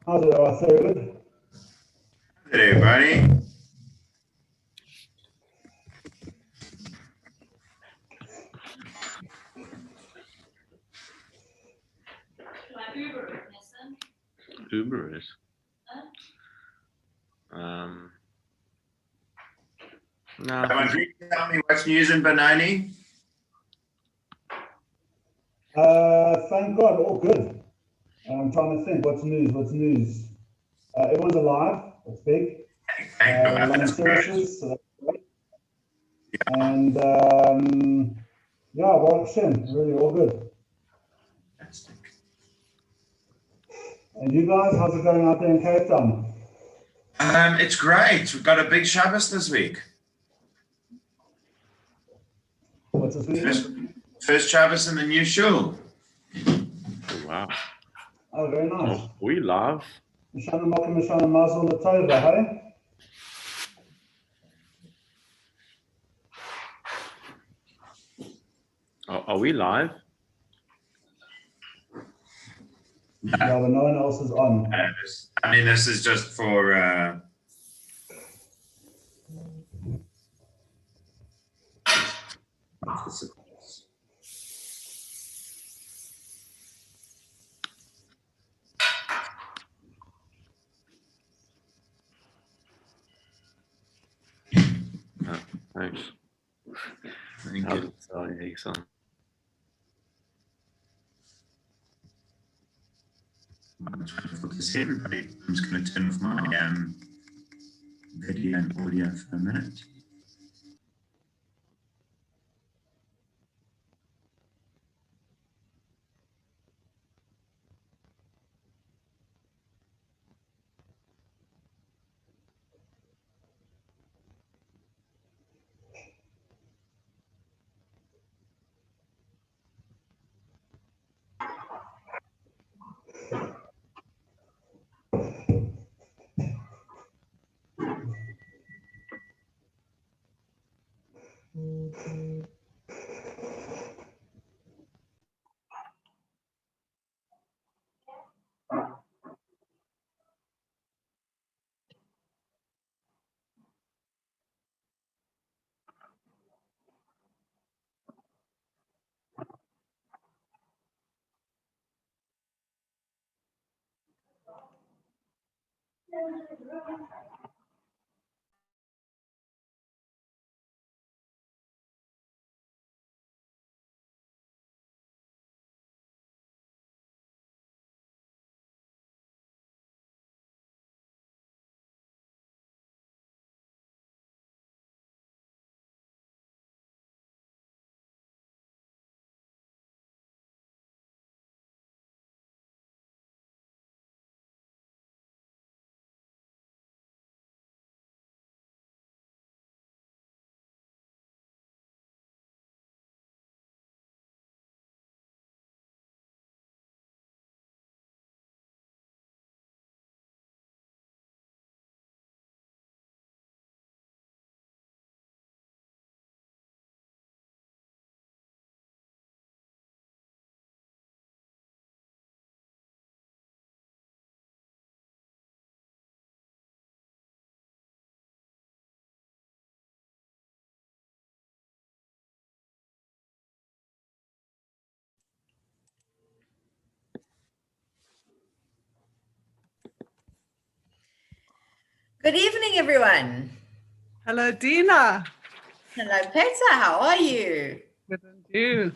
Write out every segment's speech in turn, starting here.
How's it, Arthur? Good? Hey, everybody. Uber is. No. Come on, can you tell me what's news in Benoni? Thank God, all good. I'm trying to think, what's news? Everyone's alive, that's big. Thank God, Long that's great. services, so that's great. And yeah, Baruch Hashem, really all good. Fantastic. And you guys, how's it going out there in Cape Town? It's great. We've got a big Shabbos this week. What's this week? First Shabbos in the new shul. Oh, wow. Oh, very nice. Oh, we love. Mishana Mokim, Mishana Mazel Latova, hey? Are we live? Yeah, but no one else is on. I mean, this is just for... Thanks. Thank How's you. it going, Jason? I'm trying to focus here, everybody. I'm just going to turn off my video and audio for a minute. Good evening, everyone. Hello, Dina. Hello, Peter. How are you? Good and you.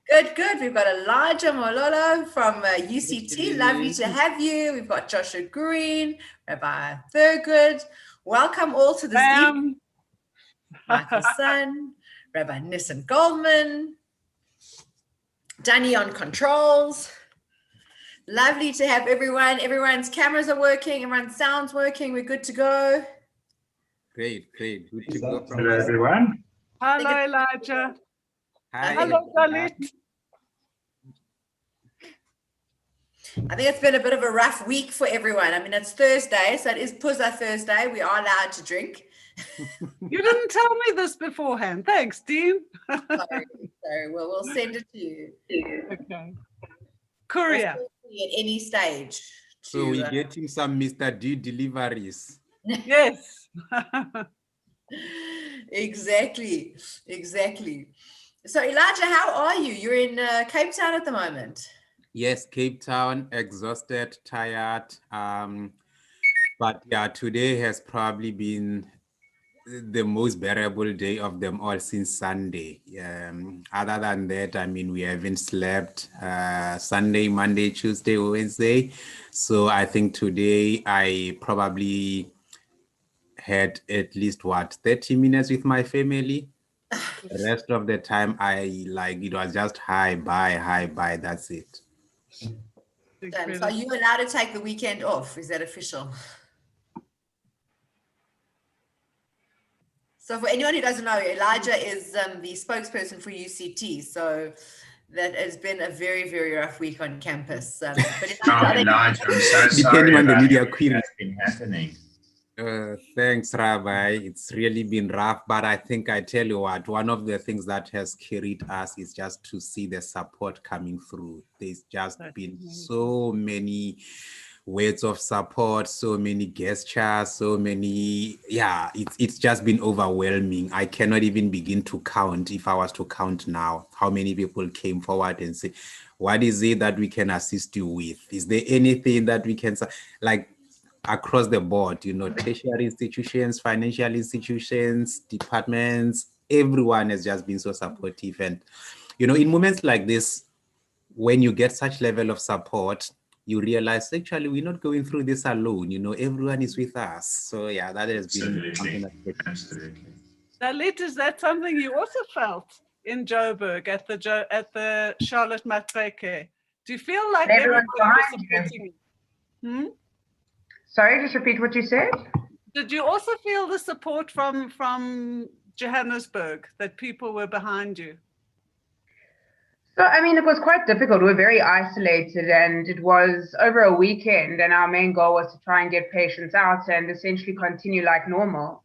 Good, good. We've got Elijah Mololo from UCT. Lovely to have you. We've got Joshua Green, Rabbi Thurgood. Welcome all to this evening. Michael Sun, Rabbi Nissen Goldman, Danny on controls. Lovely to have everyone. Everyone's cameras are working. Everyone's sound's working. We're good to go. Great. Good to go. Hello, everyone. Hello, Elijah. Hi. Hello, Dalit. I think it's been a bit of a rough week for everyone. I mean, it's Thursday, so it is Puza Thursday. We are allowed to drink. You didn't tell me this beforehand. Thanks, Dean. Sorry. Well, we'll send it to you. Okay. Courier. At any stage So we're getting some Mr. D deliveries. Yes. Exactly. So Elijah, how are you? You're in Cape Town at the moment. Yes, Cape Town, exhausted, tired. But yeah, today has probably been the most bearable day of them all since Sunday. Other than that, I mean, we haven't slept Sunday, Monday, Tuesday, Wednesday. So I think today I probably had at least 30 minutes with my family. The rest of the time it was just hi, bye, that's it. So are you allowed to take the weekend off? Is that official? So for anyone who doesn't know, Elijah is the spokesperson for UCT. So that has been a very, very rough week on campus. But Elijah, I'm so sorry on the about media everything query that's been happening. Thanks, Rabbi. It's really been rough, but I think I tell you what, one of the things that has carried us is just to see the support coming through. There's just been so many words of support, so many gestures, so many, it's just been overwhelming. I cannot even begin to count, if I was to count now, how many people came forward and say, what is it that we can assist you with? Is there anything that we can, like, across the board, tertiary institutions, financial institutions, departments, everyone has just been so supportive. And, in moments like this, when you get such level of support, you realize actually we're not going through this alone. Everyone is with us. So yeah, that has been something Absolutely. Dalit, is that something you also felt in Joburg at the Charlotte Maxeke? Do you feel like everyone was supporting you? Sorry, just repeat what you said. Did you also feel the support from Johannesburg, that people were behind you? So, I mean, it was quite difficult. We were very isolated, and it was over a weekend, and our main goal was to try and get patients out and essentially continue like normal.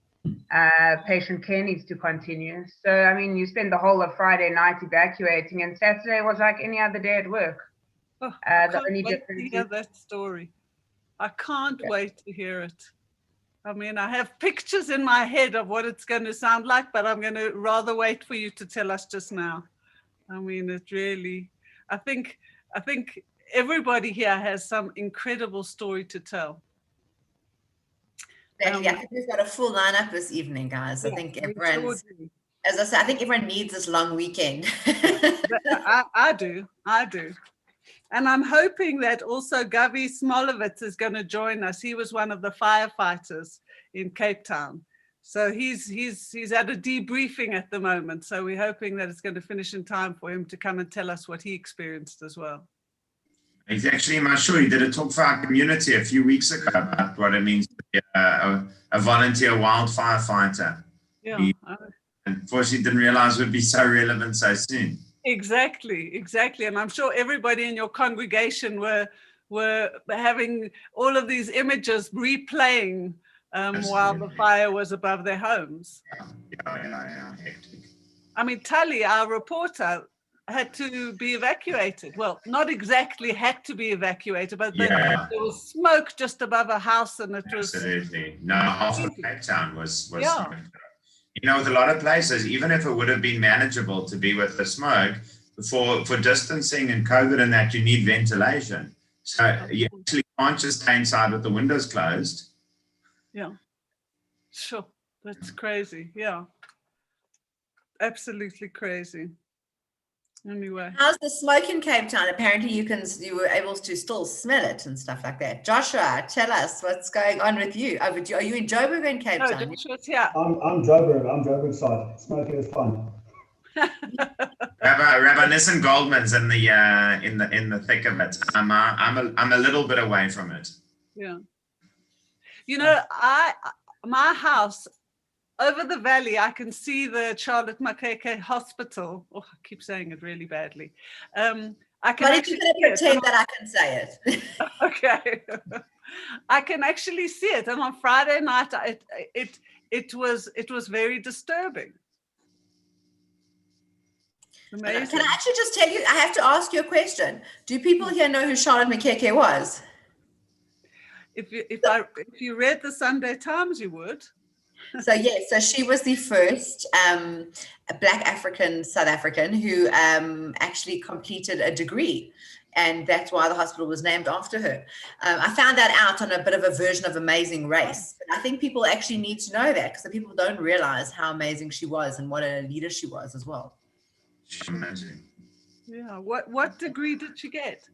Patient care needs to continue. So, I mean, you spend the whole of Friday night evacuating, and Saturday was like any other day at work. I can't wait to hear that story. I can't wait to hear it. I mean, I have pictures in my head of what it's going to sound like, but I'm going to rather wait for you to tell us just now. I mean, it really, I think everybody here has some incredible story to tell. Exactly. I think we've got a full lineup this evening, guys. I think everyone's, as I said, I think everyone needs this long weekend. I do. And I'm hoping that also Gavi Smolovitz is going to join us. He was one of the firefighters in Cape Town. So he's at a debriefing at the moment. So we're hoping that it's going to finish in time for him to come and tell us what he experienced as well. He's actually in my show. He did a talk for our community a few weeks ago about what it means to be a volunteer wildfire fighter. Yeah. He unfortunately didn't realize it would be so relevant so soon. Exactly. And I'm sure everybody in your congregation were having all of these images replaying while the fire was above their homes. Yeah. Hectic. I mean, Tali, our reporter, had to be evacuated. Well, not exactly had to be evacuated, but there was smoke just above a house, and it was... Absolutely. No, half of Cape Town was smoked. With a lot of places, even if it would have been manageable to be with the smoke, for distancing and COVID and that, you need ventilation. So you actually can't just stay inside with the windows closed. Yeah, sure. That's crazy. Yeah, absolutely crazy. Anyway, how's the smoke in Cape Town? Apparently you were able to still smell it and stuff like that. Joshua, tell us what's going on with you. Are you in Joburg or in Cape Town? Joshua's here. I'm Joburg side. Smoking is fun. Rabbi Nissen Goldman's in the thick of it. I'm a little bit away from it. Yeah. My house over the valley, I can see the Charlotte Maxeke Hospital. Oh, I keep saying it really badly. I can actually pretend that I can say it. Okay. I can actually see it. And on Friday night, it was very disturbing. Amazing. Can I actually just tell you, I have to ask you a question. Do people here know who Charlotte Maxeke was? If you read the Sunday Times, you would. So yes, so she was the first Black African South African who actually completed a degree, and that's why the hospital was named after her. I found that out on a bit of a version of Amazing Race. But I think people actually need to know that, because the people don't realize how amazing she was and what a leader she was as well. She's amazing. Yeah. What degree did she get?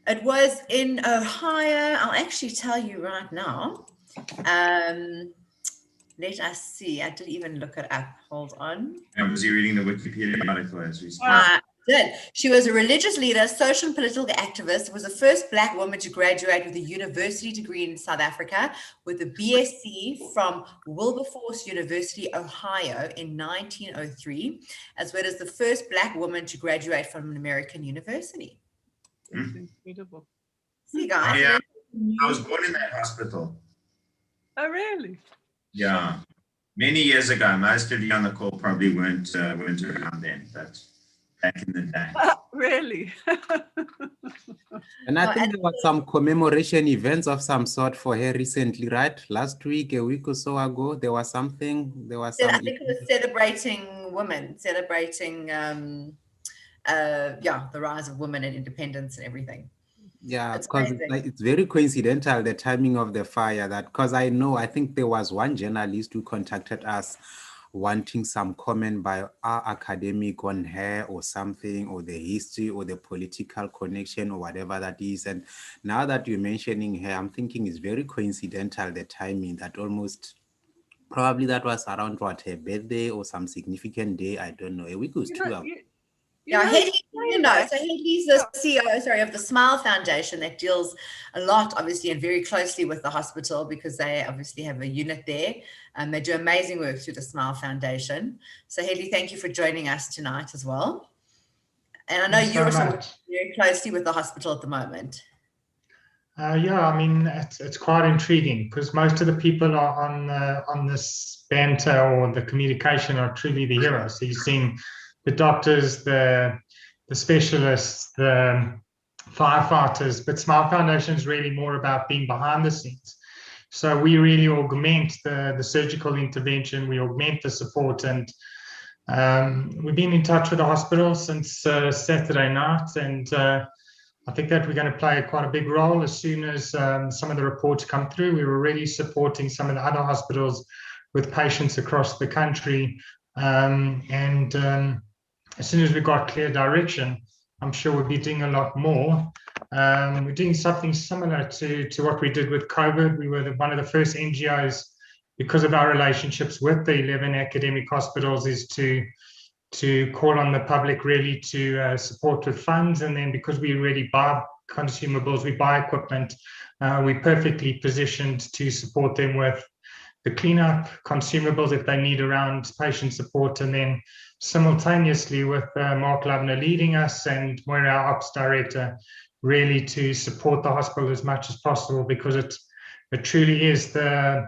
It was in Ohio. I'll actually tell you right now. Let us see. I did even look it up. Hold on. And was you reading the Wikipedia article as we speak? I did. She was a religious leader, social and political activist, was the first Black woman to graduate with a university degree in South Africa with a BSc from Wilberforce University, Ohio in 1903, as well as the first Black woman to graduate from an American university. That's incredible. See, guys. Yeah, I was born in that hospital. Oh, really? Yeah, many years ago. Most of you on the call probably weren't around then, but back in the day. Really? And I think there was some commemoration events of some sort for her recently, right? Last week, a week or so ago, there was something. I think it was celebrating women, celebrating the rise of women and independence and everything. Yeah, because it's very coincidental, the timing of the fire, that because I think there was one journalist who contacted us wanting some comment by our academic on her or something, or the history or the political connection or whatever that is. And now that you're mentioning her, I'm thinking it's very coincidental, the timing, that almost probably that was around what, her birthday or some significant day. I don't know. A week or two ago. Yeah, Haley, so Haley's the CEO, of the Smile Foundation that deals a lot, obviously, and very closely with the hospital, because they obviously have a unit there. They do amazing work through the Smile Foundation. So Haley, thank you for joining us tonight as well. And I know you're also working very closely with the hospital at the moment. Yeah, I mean, it's quite intriguing, because most of the people are on this banter or the communication are truly the heroes. So you've seen the doctors, the specialists, the firefighters, but Smile Foundation is really more about being behind the scenes. So we really augment the surgical intervention, we augment the support, and we've been in touch with the hospital since Saturday night, and I think that we're going to play quite a big role as soon as some of the reports come through. We were really supporting some of the other hospitals with patients across the country, as soon as we got clear direction, I'm sure we'll be doing a lot more. We're doing something similar to what we did with COVID. We were one of the first NGOs, because of our relationships with the 11 academic hospitals, is to call on the public really to support with funds. And then because we really buy consumables, we buy equipment, we're perfectly positioned to support them with the cleanup consumables if they need around patient support, and then simultaneously with Mark Lavner leading us and Moira, our ops director, really to support the hospital as much as possible, because it truly is the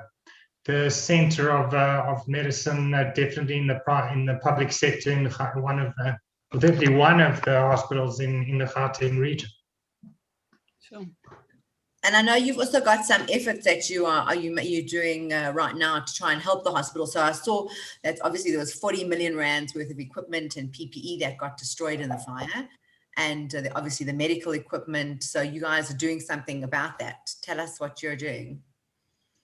center of medicine, definitely in the public sector, in definitely one of the hospitals in the Gauteng region. Sure. And I know you've also got some efforts that you're doing right now to try and help the hospital. So I saw that obviously there was 40 million rands worth of equipment and PPE that got destroyed in the fire, and obviously the medical equipment. So you guys are doing something about that. Tell us what you're doing.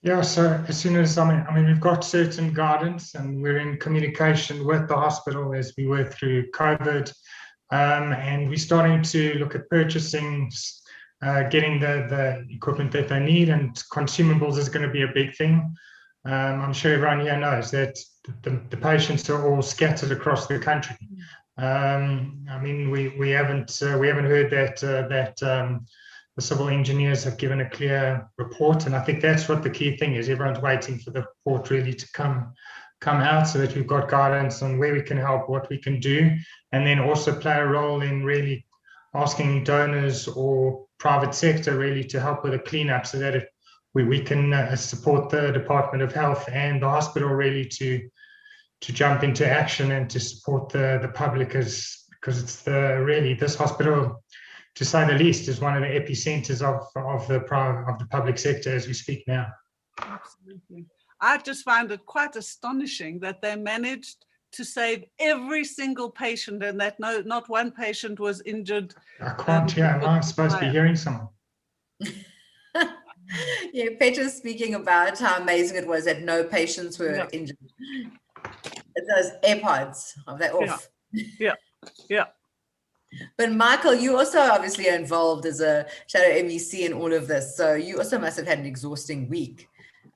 Yeah, so as soon as, I mean, we've got certain guidance, and we're in communication with the hospital as we were through COVID, and we're starting to look at purchasing, getting the equipment that they need, and consumables is going to be a big thing. I'm sure everyone here knows that the patients are all scattered across the country. I mean, we haven't heard that the civil engineers have given a clear report, and I think that's what the key thing is. Everyone's waiting for the report really to come out, so that we've got guidance on where we can help, what we can do, and then also play a role in really asking donors or private sector really to help with the cleanup, so that we can support the Department of Health and the hospital really to jump into action and to support the public, because it's really, this hospital to say the least, is one of the epicenters of the public sector as we speak now. Absolutely. I just find it quite astonishing that they managed to save every single patient and that not one patient was injured. I can't hear. Am I supposed to be hearing someone? Yeah, Petra's speaking about how amazing it was that no patients were injured. It's those AirPods, are they off? Yeah. But Michael, you also obviously are involved as a shadow MEC in all of this. So you also must have had an exhausting week,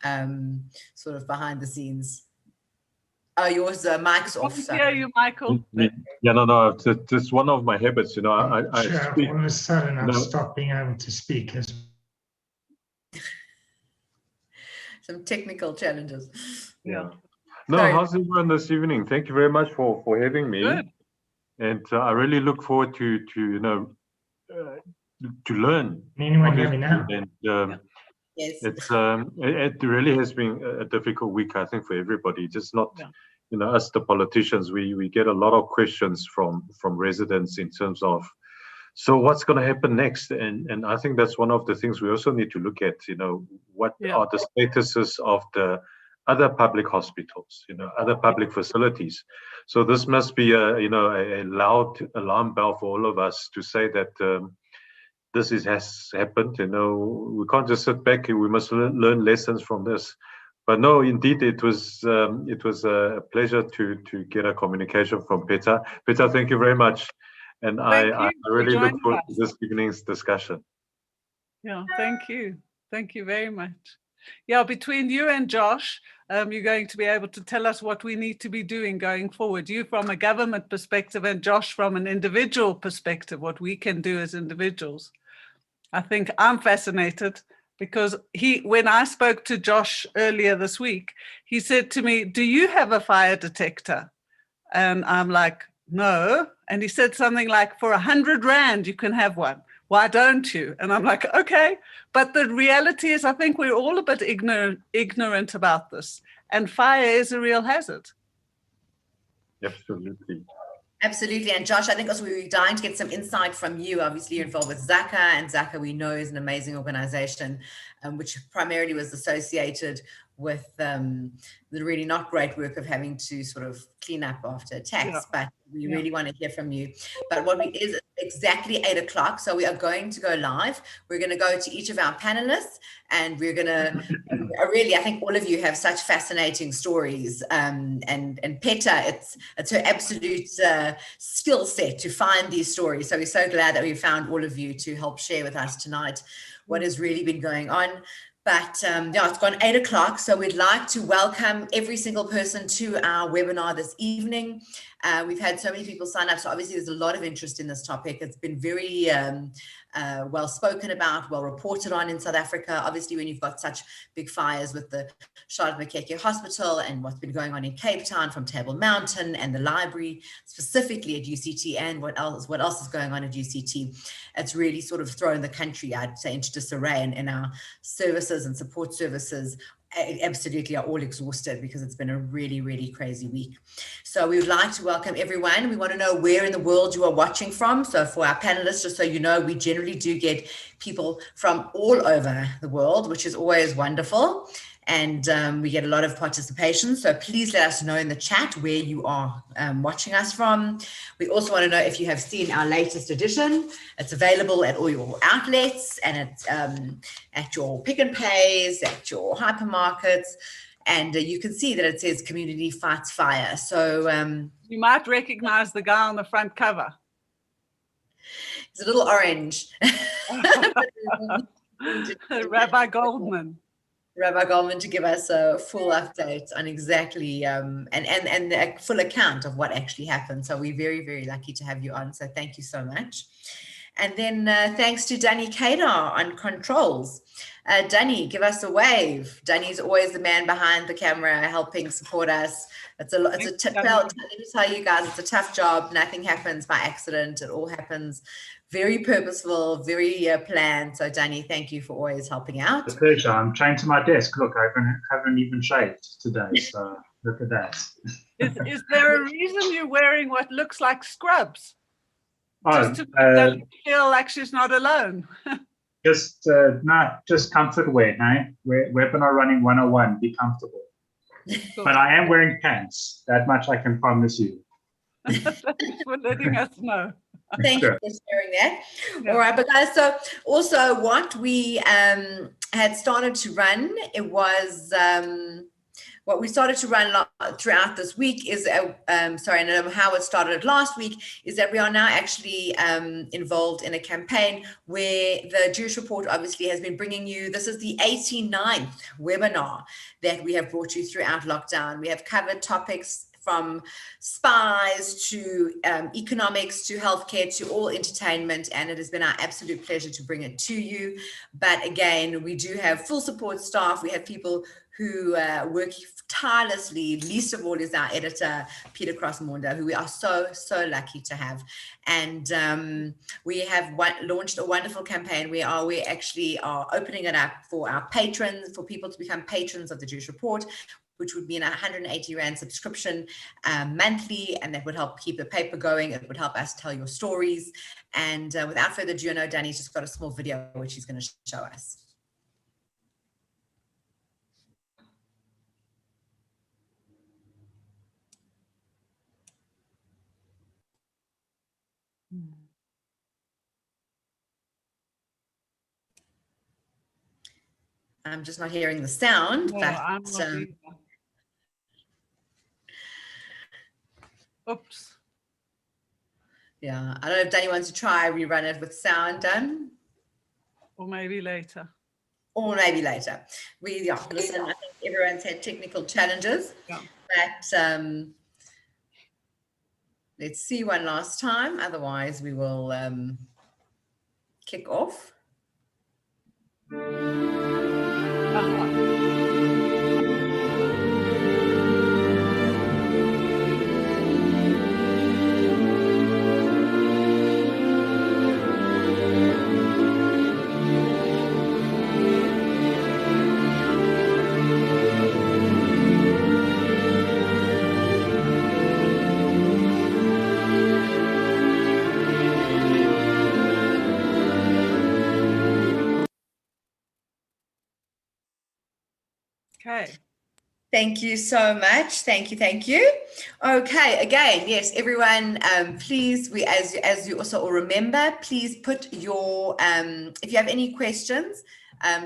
sort of behind the scenes. Oh, yours mic's off. I hear you, Michael. Yeah, no, it's just one of my habits, I speak. All of a sudden I've stopped being able to speak. Some technical challenges. Yeah. No, how's everyone this evening? Thank you very much for having me. Good. And I really look forward to learn. Anyone hear me now? And yes. it really has been a difficult week, I think, for everybody. Just not, us, the politicians. We get a lot of questions from residents in terms of, so what's going to happen next? And I think that's one of the things we also need to look at. What are the statuses of the other public hospitals, other public facilities. So this must be a loud alarm bell for all of us to say that this has happened. We can't just sit back. We must learn lessons from this. But no, indeed, it was a pleasure to get a communication from Peter. Peter, thank you very much, and I really look forward to this evening's discussion. Yeah, thank you very much. Yeah, between you and Josh, you're going to be able to tell us what we need to be doing going forward. You from a government perspective and Josh from an individual perspective, what we can do as individuals. I think I'm fascinated because when I spoke to Josh earlier this week, he said to me, "Do you have a fire detector?" And I'm like, "No." And he said something like, "For 100 Rand, you can have one. Why don't you?" And I'm like, okay. But the reality is, I think we're all a bit ignorant about this. And fire is a real hazard. Absolutely. Absolutely. And Josh, I think also we were dying to get some insight from you. Obviously, you're involved with Zaka, and Zaka we know is an amazing organization, which primarily was associated with the really not great work of having to sort of clean up after attacks. But we really want to hear from you. But is exactly 8 o'clock. So we are going to go live. We're going to go to each of our panelists, and we're going to really, I think all of you have such fascinating stories. And Petra, it's her absolute skill set to find these stories. So we're so glad that we found all of you to help share with us tonight what has really been going on. But it's gone 8 o'clock, so we'd like to welcome every single person to our webinar this evening. We've had so many people sign up, so obviously there's a lot of interest in this topic. It's been very well spoken about, well reported on in South Africa. Obviously, when you've got such big fires with the Charlotte Maxeke Hospital and what's been going on in Cape Town from Table Mountain and the library, specifically at UCT, and what else is going on at UCT, it's really sort of thrown the country, I'd say, into disarray, and our services and support services absolutely are all exhausted because it's been a really, really crazy week. So we would like to welcome everyone. We want to know where in the world you are watching from. So for our panelists, just so you know, we generally do get people from all over the world, which is always wonderful. And we get a lot of participation. So please let us know in the chat where you are watching us from. We also want to know if you have seen our latest edition. It's available at all your outlets, and it's at your Pick n Pays, at your hypermarkets. And you can see that it says Community Fights Fire. So you might recognize the guy on the front cover. He's a little orange. Rabbi Goldman. Rabbi Goldman, to give us a full update on exactly and a full account of what actually happened. So we're very, very lucky to have you on. So thank you so much. And then thanks to Danny Kadar on controls. Danny, give us a wave. Danny's always the man behind the camera, helping support us. Let me tell you guys, it's a tough job. Nothing happens by accident. It all happens very purposeful, very planned. So Danny, thank you for always helping out. A pleasure. I'm chained to my desk. Look, I haven't even shaved today, so look at that. Is there a reason you're wearing what looks like scrubs? Just to make them feel like she's not alone. Just comfort wear, hey? Webinar running 101, be comfortable. But I am wearing pants. That much I can promise you. Thanks for letting us know. Thank you for sharing that. Yeah. All right, but guys, so also what we had started to run, it was what we started to run throughout this week is, sorry, I know how it started last week, is that we are now actually involved in a campaign where the Jewish Report obviously has been bringing you, this is the 89th webinar that we have brought you throughout lockdown. We have covered topics from spies to economics to healthcare to all entertainment, and it has been our absolute pleasure to bring it to you. But again, we do have full support staff. We have people who work tirelessly. Least of all is our editor, Peter Crossmonder, who we are so lucky to have. And we have launched a wonderful campaign where we actually are opening it up for our patrons, for people to become patrons of the Jewish Report, which would be an 180 Rand subscription monthly, and that would help keep the paper going. It would help us tell your stories. And without further ado, I know Danny's just got a small video which he's going to show us. I'm just not hearing the sound. No, but, I'm not either. Oops. Yeah, I don't know if Danny wants to try rerun it with sound done. Or maybe later. Or maybe later. Listen, I think everyone's had technical challenges. Yeah. But let's see one last time. Otherwise, we will kick off. Okay. Thank you so much. Thank you. Okay, again, yes, everyone, please, as you also all remember, please put your, if you have any questions,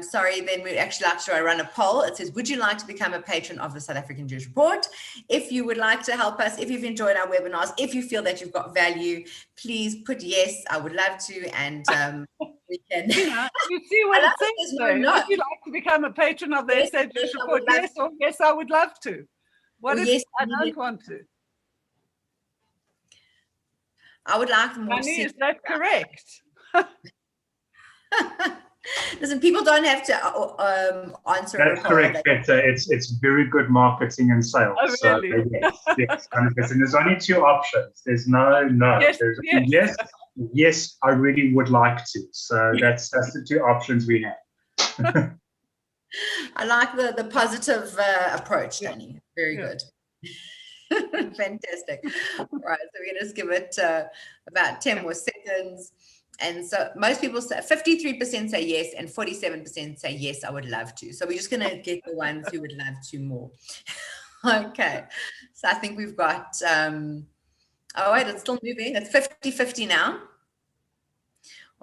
sorry, then we'd actually like to run a poll. It says, would you like to become a patron of the South African Jewish Report? If you would like to help us, if you've enjoyed our webinars, if you feel that you've got value, please put yes, I would love to, and we can. You see what it says though. No. Would you like to become a patron of the SA Jewish Report? Yes, or yes, I would love to. What if I don't want to? I would like more. Annie, is that correct? Listen, people don't have to answer. That's correct, Peter. It's very good marketing and sales. Oh, really? So, yes, 100%. There's only two options. There's no. Yes, There's yes. Yes, I really would like to. So that's the two options we have. I like the positive approach, Danny. Very good. Fantastic. All right, so we're going to just give it about 10 more seconds. And so most people say 53% say yes and 47% say yes, I would love to. So we're just going to get the ones who would love to more. Okay. So I think we've got, oh wait, it's still moving. It's 50-50 now.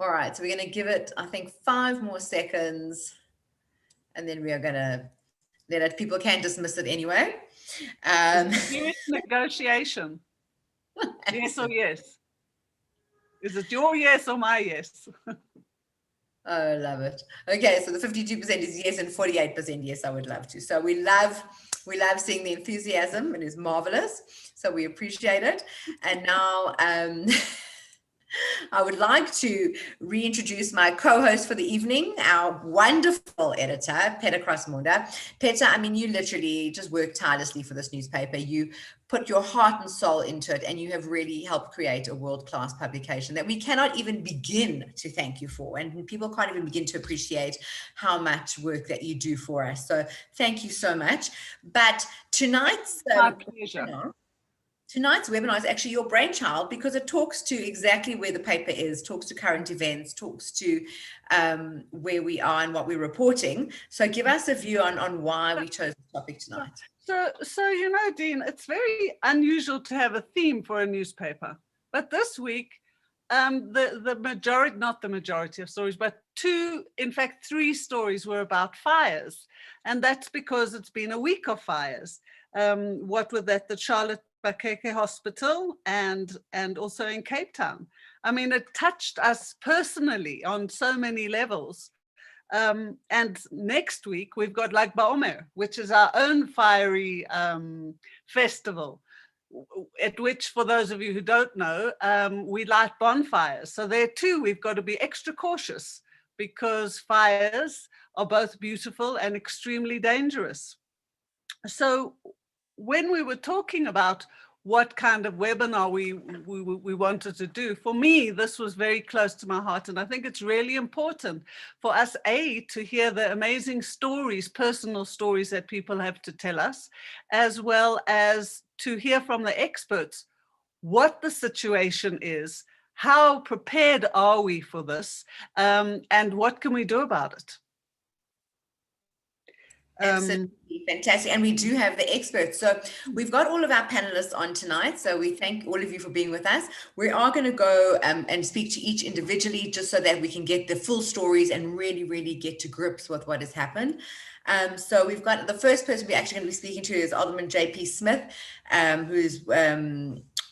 All right. So we're going to give it, I think, 5 more seconds. And then we are going to let it, people can dismiss it anyway. Serious negotiation. Yes or yes? Is it your yes or my yes? Oh, love it. Okay, so the 52% is yes and 48% yes, I would love to. So we love seeing the enthusiasm. It is marvelous. So we appreciate it. And now I would like to reintroduce my co-host for the evening, our wonderful editor, Peter Crossmonder. Peter, I mean, you literally just work tirelessly for this newspaper. You put your heart and soul into it, and you have really helped create a world-class publication that we cannot even begin to thank you for. And people can't even begin to appreciate how much work that you do for us. So thank you so much. But tonight's my pleasure. Tonight's webinar is actually your brainchild because it talks to exactly where the paper is, talks to current events, talks to where we are and what we're reporting. So give us a view on why we chose the topic tonight. So you know, Dean, it's very unusual to have a theme for a newspaper. But this week, the majority, not the majority of stories, but in fact, 3 stories were about fires. And that's because it's been a week of fires. What were that? The Charlotte Maxeke Hospital and also in Cape Town. I mean, it touched us personally on so many levels. And next week we've got Lag BaOmer, which is our own fiery festival, at which, for those of you who don't know, we light bonfires. So there too, we've got to be extra cautious because fires are both beautiful and extremely dangerous. So when we were talking about what kind of webinar we wanted to do, for me, this was very close to my heart. And I think it's really important for us, to hear the amazing stories, personal stories that people have to tell us, as well as to hear from the experts what the situation is, how prepared are we for this, and what can we do about it? Absolutely fantastic. And we do have the experts. So we've got all of our panelists on tonight. So we thank all of you for being with us. We are going to go and speak to each individually just so that we can get the full stories and really, really get to grips with what has happened. So we've got the first person we're actually going to be speaking to is Alderman JP Smith, who's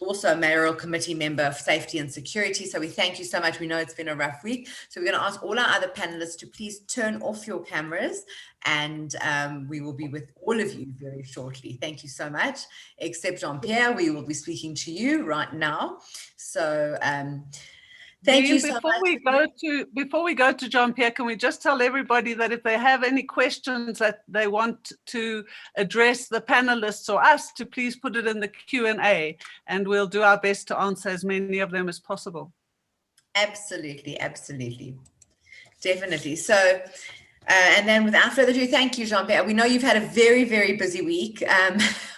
also a mayoral committee member of safety and security. So we thank you so much. We know it's been a rough week. So we're going to ask all our other panelists to please turn off your cameras, and we will be with all of you very shortly. Thank you so much. Except Jean-Pierre, we will be speaking to you right now. So thank you so much. Before we go to Jean-Pierre, can we just tell everybody that if they have any questions that they want to address the panelists or us, to please put it in the Q&A, and we'll do our best to answer as many of them as possible. Absolutely, absolutely. Definitely. So, and then without further ado, thank you, Jean-Pierre. We know you've had a very, very busy week.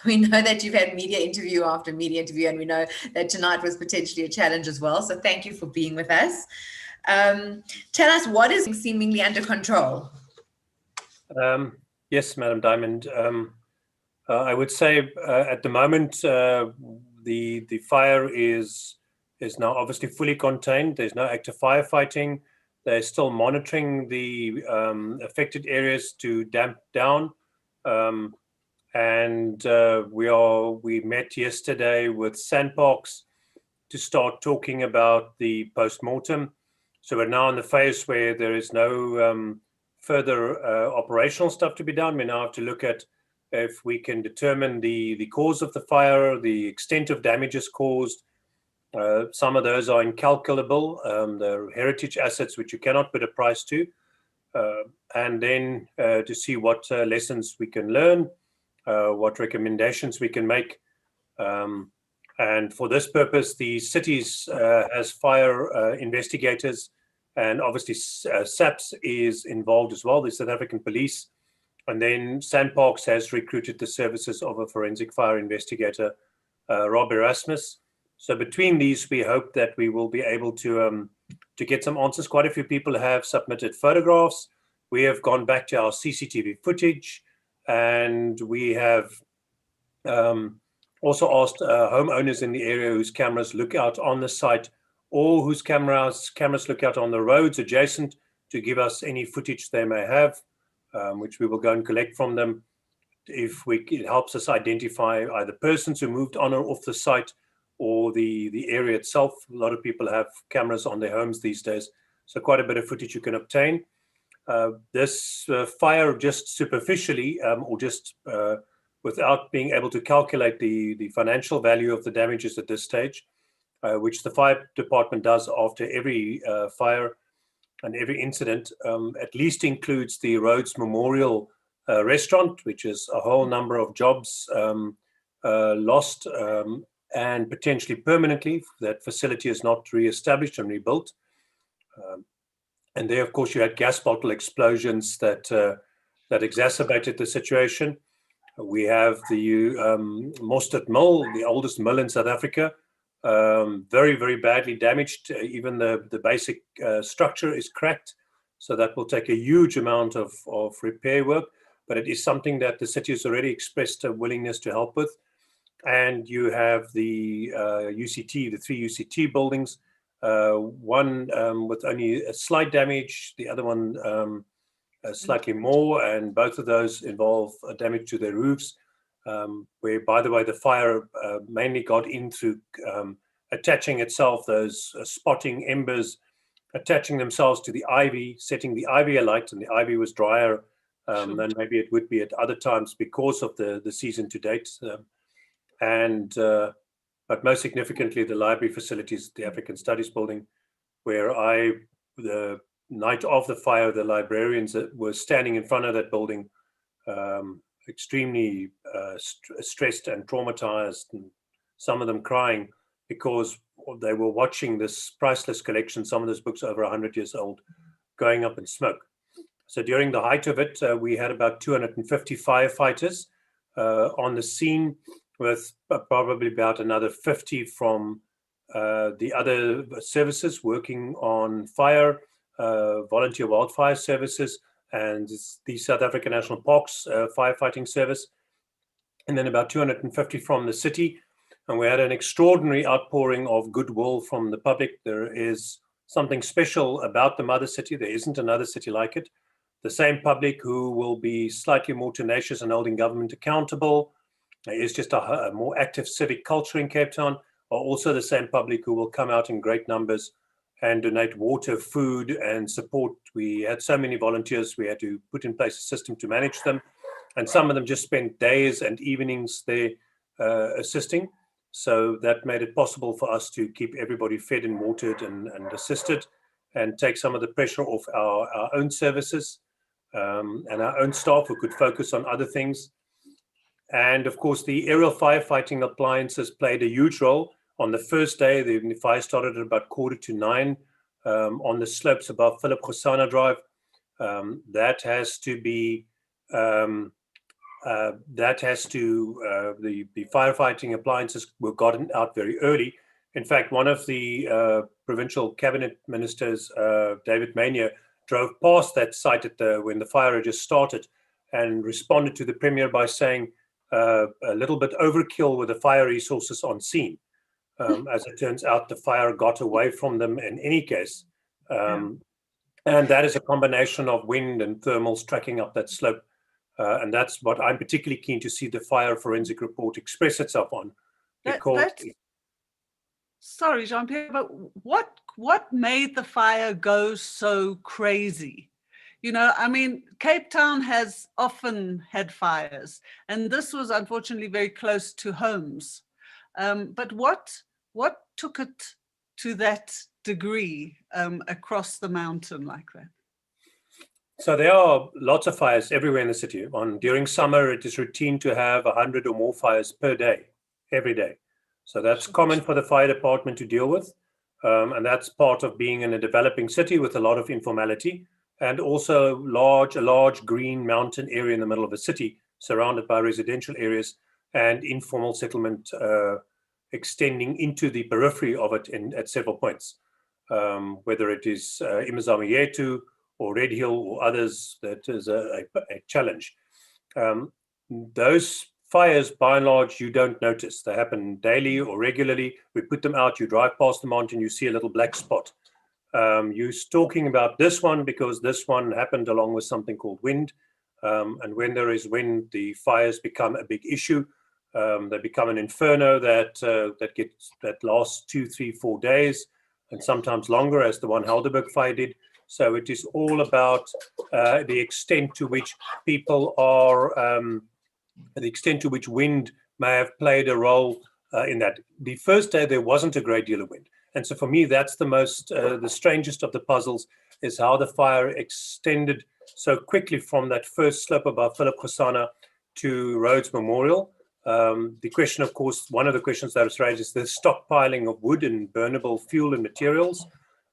We know that you've had media interview after media interview, and we know that tonight was potentially a challenge as well. So thank you for being with us. Tell us, what is seemingly under control? Yes, Madam Diamond. I would say at the moment, the fire is now obviously fully contained. There's no active firefighting. They're still monitoring the affected areas to damp down. We met yesterday with SANParks to start talking about the post-mortem. So we're now in the phase where there is no further operational stuff to be done. We now have to look at if we can determine the cause of the fire, the extent of damages caused. Some of those are incalculable. They're heritage assets which you cannot put a price to. And then to see what lessons we can learn, what recommendations we can make. And for this purpose, the cities has fire investigators, and obviously SAPS is involved as well, the South African Police. And then SANParks has recruited the services of a forensic fire investigator, Rob Erasmus. So between these, we hope that we will be able to get some answers. Quite a few people have submitted photographs. We have gone back to our CCTV footage, and we have also asked homeowners in the area whose cameras look out on the site or whose cameras look out on the roads adjacent to give us any footage they may have, which we will go and collect from them. It helps us identify either persons who moved on or off the site, or the area itself. A lot of people have cameras on their homes these days, so quite a bit of footage you can obtain. This fire, just superficially, or just without being able to calculate the financial value of the damages at this stage, which the fire department does after every fire and every incident, at least includes the Rhodes Memorial Restaurant, which is a whole number of jobs lost, and potentially permanently. That facility is not re-established and rebuilt. And there, of course, you had gas bottle explosions that exacerbated the situation. We have the Mostert Mill, the oldest mill in South Africa, very, very badly damaged. Even the basic structure is cracked. So that will take a huge amount of repair work, but it is something that the city has already expressed a willingness to help with. And you have the UCT, the 3 UCT buildings, one with only a slight damage, the other one slightly more, and both of those involve damage to their roofs, where, by the way, the fire mainly got in through attaching itself, those spotting embers, attaching themselves to the ivy, setting the ivy alight, and the ivy was drier than maybe it would be at other times because of the season to date. But most significantly, the library facilities, the African Studies building, where the night of the fire, the librarians that were standing in front of that building, extremely stressed and traumatized, and some of them crying because they were watching this priceless collection, some of those books over 100 years old, going up in smoke. So during the height of it, we had about 250 firefighters on the scene, with probably about another 50 from the other services working on fire, volunteer wildfire services, and the South African National Parks firefighting service, and then about 250 from the city. And we had an extraordinary outpouring of goodwill from the public. There is something special about the mother city. There isn't another city like it. The same public who will be slightly more tenacious and holding government accountable. There is just a more active civic culture in Cape Town, are also the same public who will come out in great numbers and donate water, food, and support. We had so many volunteers, we had to put in place a system to manage them. And some of them just spent days and evenings there assisting. So that made it possible for us to keep everybody fed and watered and assisted, and take some of the pressure off our own services and our own staff who could focus on other things. And of course, the aerial firefighting appliances played a huge role. On the first day, the fire started at about 8:45 on the slopes above Philip Khosana Drive. The firefighting appliances were gotten out very early. In fact, one of the provincial cabinet ministers, David Mania, drove past that site when the fire had just started and responded to the premier by saying, a little bit overkill with the fire resources on scene. As it turns out, the fire got away from them in any case. And that is a combination of wind and thermals tracking up that slope. And that's what I'm particularly keen to see the fire forensic report express itself on. Sorry, Jean-Pierre, but what made the fire go so crazy? You know, I mean, Cape Town has often had fires, and this was unfortunately very close to homes. But what took it to that degree across the mountain like that? So there are lots of fires everywhere in the city. During summer, it is routine to have 100 or more fires per day, every day. So that's common for the fire department to deal with. And that's part of being in a developing city with a lot of informality, and also a large green mountain area in the middle of the city, surrounded by residential areas and informal settlement extending into the periphery of it at several points, whether it is Imazama Yetu or Red Hill or others. That is a challenge. Those fires, by and large, you don't notice. They happen daily or regularly. We put them out, you drive past the mountain, you see a little black spot. You're talking about this one because this one happened along with something called wind. And when there is wind, the fires become a big issue. They become an inferno that lasts 2, 3, 4 days, and sometimes longer, as the one Helderberg fire did. So it is all about the extent to which people are, the extent to which wind may have played a role in that. The first day, there wasn't a great deal of wind. And so for me, that's the strangest of the puzzles, is how the fire extended so quickly from that first slope above Philip Khosana to Rhodes Memorial. The question, of course, one of the questions that was raised is the stockpiling of wood and burnable fuel and materials.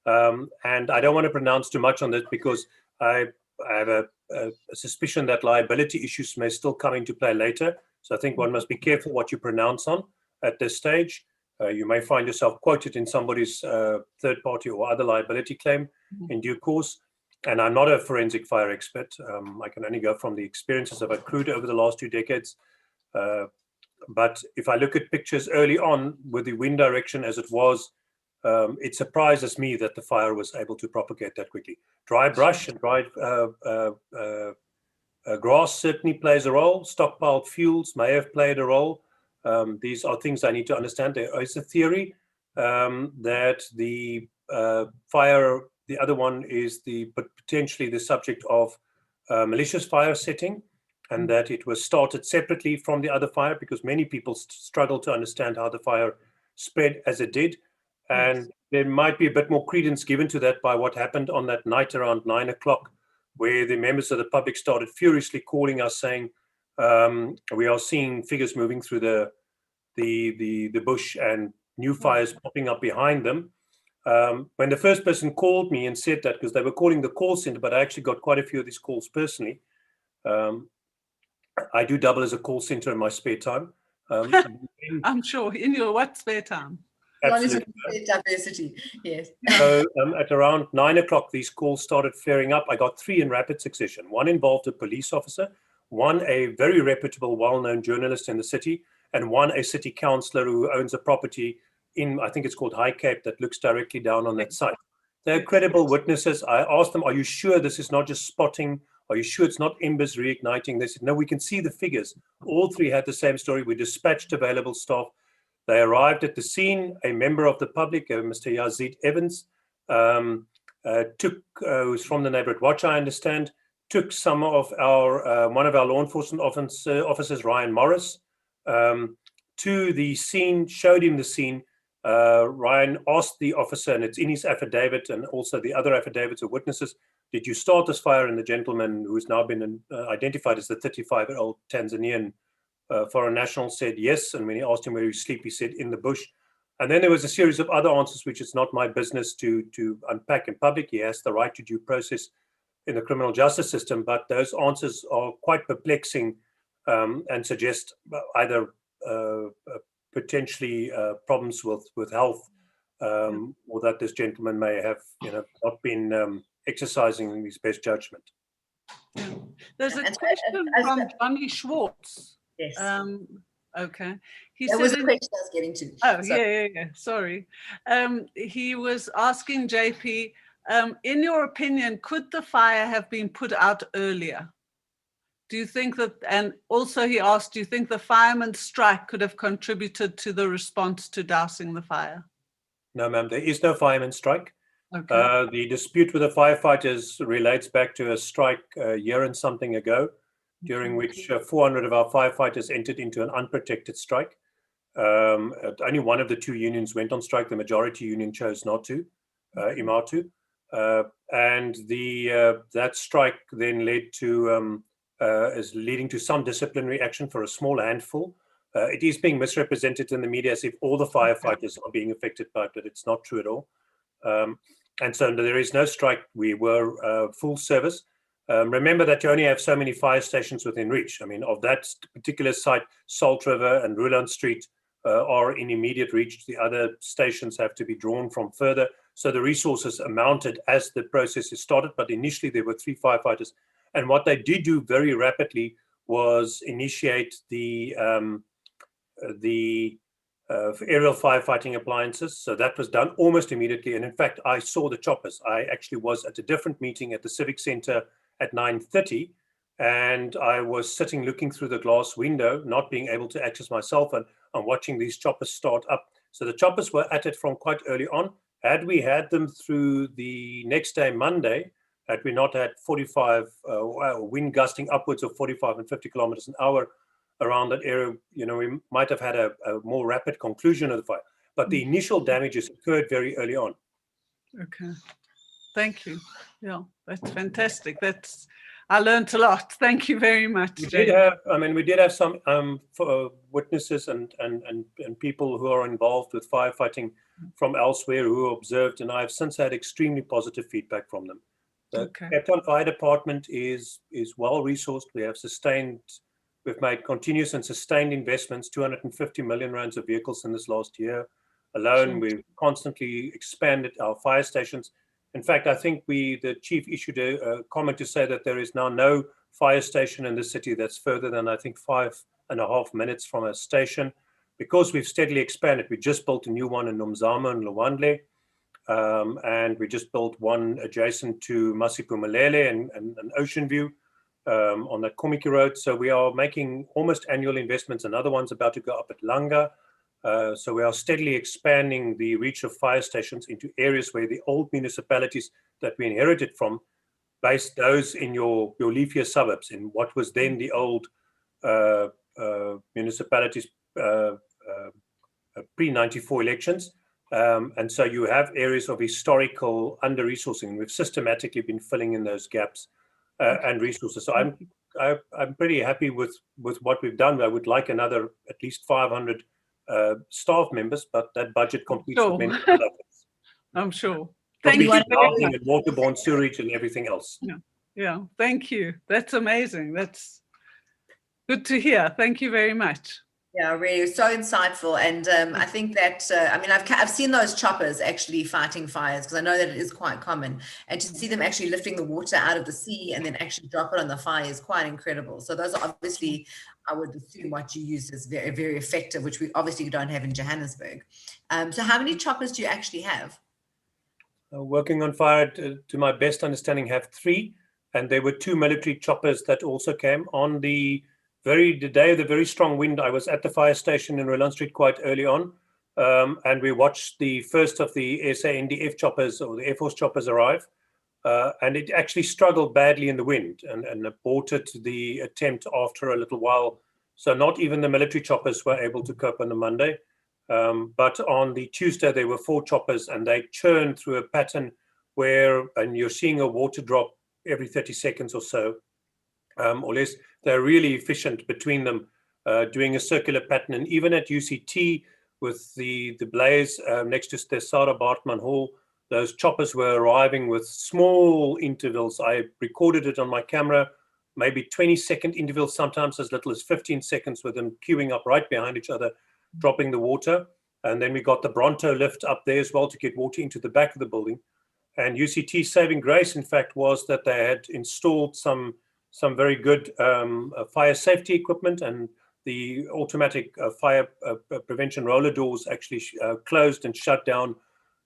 And I don't want to pronounce too much on this because I I have a suspicion that liability issues may still come into play later. So I think one must be careful what you pronounce on at this stage. You may find yourself quoted in somebody's third party or other liability claim in due course. And I'm not a forensic fire expert. I can only go from the experiences I've accrued over the last 2 decades. But if I look at pictures early on with the wind direction as it was, it surprises me that the fire was able to propagate that quickly. Dry brush and dry grass certainly plays a role. Stockpiled fuels may have played a role. These are things I need to understand. There is a theory that the fire, the other one is potentially the subject of malicious fire setting, and that it was started separately from the other fire, because many people struggle to understand how the fire spread as it did. And there might be a bit more credence given to that by what happened on that night around 9 o'clock, where the members of the public started furiously calling us saying, we are seeing figures moving through the bush and new fires popping up behind them. When the first person called me and said that, because they were calling the call center, but I actually got quite a few of these calls personally. I do double as a call center in my spare time. I'm sure. In your what spare time? Absolutely. Diversity, yes. So at around 9 o'clock, these calls started flaring up. I got 3 in rapid succession. One involved a police officer, one a very reputable, well-known journalist in the city, and one a city councillor who owns a property in, I think it's called High Cape, that looks directly down on that site. They're credible witnesses. I asked them, are you sure this is not just spotting? Are you sure it's not embers reigniting? They said, no, we can see the figures. All 3 had the same story. We dispatched available staff. They arrived at the scene. A member of the public, Mr. Yazid Evans, who's from the Neighborhood Watch, I understand, took some of our, one of our law enforcement officers, Ryan Morris, to the scene, showed him the scene. Ryan asked the officer, and it's in his affidavit and also the other affidavits of witnesses, did you start this fire? And the gentleman who's now been identified as the 35-year-old Tanzanian foreign national said yes. And when he asked him where he was asleep, he said in the bush. And then there was a series of other answers, which is not my business to unpack in public. He has the right to due process in the criminal justice system, but those answers are quite perplexing and suggest either potentially problems with health, or that this gentleman may have, not been exercising his best judgment. Yeah. There's a question from Johnny Schwartz. Yes. Okay. That was a question I was getting to. Oh, yeah. Sorry. He was asking JP, in your opinion, could the fire have been put out earlier? Do you think that, and also he asked, do you think the fireman's strike could have contributed to the response to dousing the fire? No, ma'am, there is no fireman's strike. Okay. The dispute with the firefighters relates back to a strike a year and something ago, during which 400 of our firefighters entered into an unprotected strike. Only one of the 2 unions went on strike. The majority union chose not to, IMATU. And that strike then led to, is leading to some disciplinary action for a small handful. It is being misrepresented in the media as if all the firefighters are being affected by it, but it's not true at all. And so there is no strike. We were full service. Remember that you only have so many fire stations within reach. I mean, of that particular site, Salt River and Ruland Street are in immediate reach. The other stations have to be drawn from further. So the resources amounted as the process is started, but initially there were 3 firefighters. And what they did do very rapidly was initiate the aerial firefighting appliances. So that was done almost immediately. And in fact, I saw the choppers. I actually was at a different meeting at the Civic Center at 9:30, and I was sitting looking through the glass window, not being able to access my cell phone, and watching these choppers start up. So the choppers were at it from quite early on. Had we had them through the next day, Monday, had we not had 45 wind gusting upwards of 45 and 50 kilometers an hour around that area, we might have had a more rapid conclusion of the fire. But the initial damages occurred very early on. Okay, thank you. Yeah, that's fantastic. I learned a lot. Thank you very much. We did have some witnesses and people who are involved with firefighting from elsewhere who observed, and I've since had extremely positive feedback from them. The Cape Town Fire Department is well resourced. We've made continuous and sustained investments, 250 million rands of vehicles in this last year alone. We've constantly expanded our fire stations. In fact, I think the chief issued a comment to say that there is now no fire station in the city that's further than, I think, 5.5 minutes from a station, because we've steadily expanded. We just built a new one in Nomzamo and Lwandle, and we just built one adjacent to Masipumalele and Ocean View on that Komiki Road. So we are making almost annual investments. Another one's about to go up at Langa. So we are steadily expanding the reach of fire stations into areas where the old municipalities that we inherited from, based those in your leafier suburbs, in what was then the old municipalities pre-94 elections. And so you have areas of historical under-resourcing. We've systematically been filling in those gaps and resources. So I'm pretty happy with what we've done. I would like another at least 500 staff members, but that budget competes with many other things. I'm sure. Thank you. And waterborne sewage and everything else. Yeah, thank you. That's amazing. That's good to hear. Thank you very much. Yeah, really, so insightful. And I think that, I mean, I've seen those choppers actually fighting fires, because I know that it is quite common. And to see them actually lifting the water out of the sea and then actually drop it on the fire is quite incredible. So those are obviously, I would assume, what you use is very, very effective, which we obviously don't have in Johannesburg. So how many choppers do you actually have? Working on fire, to my best understanding, have 3. And there were 2 military choppers that also came on the day of the very strong wind. I was at the fire station in Roland Street quite early on, and we watched the first of the SANDF choppers, or the Air Force choppers, arrive, and it actually struggled badly in the wind and aborted the attempt after a little while. So not even the military choppers were able to cope on the Monday. But on the Tuesday, there were 4 choppers, and they churned through a pattern and you're seeing a water drop every 30 seconds or so, or less. They're really efficient between them, doing a circular pattern. And even at UCT, with the blaze next to the Sarah Bartman Hall, those choppers were arriving with small intervals. I recorded it on my camera, maybe 20-second intervals, sometimes as little as 15 seconds, with them queuing up right behind each other, dropping the water. And then we got the Bronto lift up there as well to get water into the back of the building. And UCT's saving grace, in fact, was that they had installed some very good fire safety equipment, and the automatic fire prevention roller doors actually closed and shut down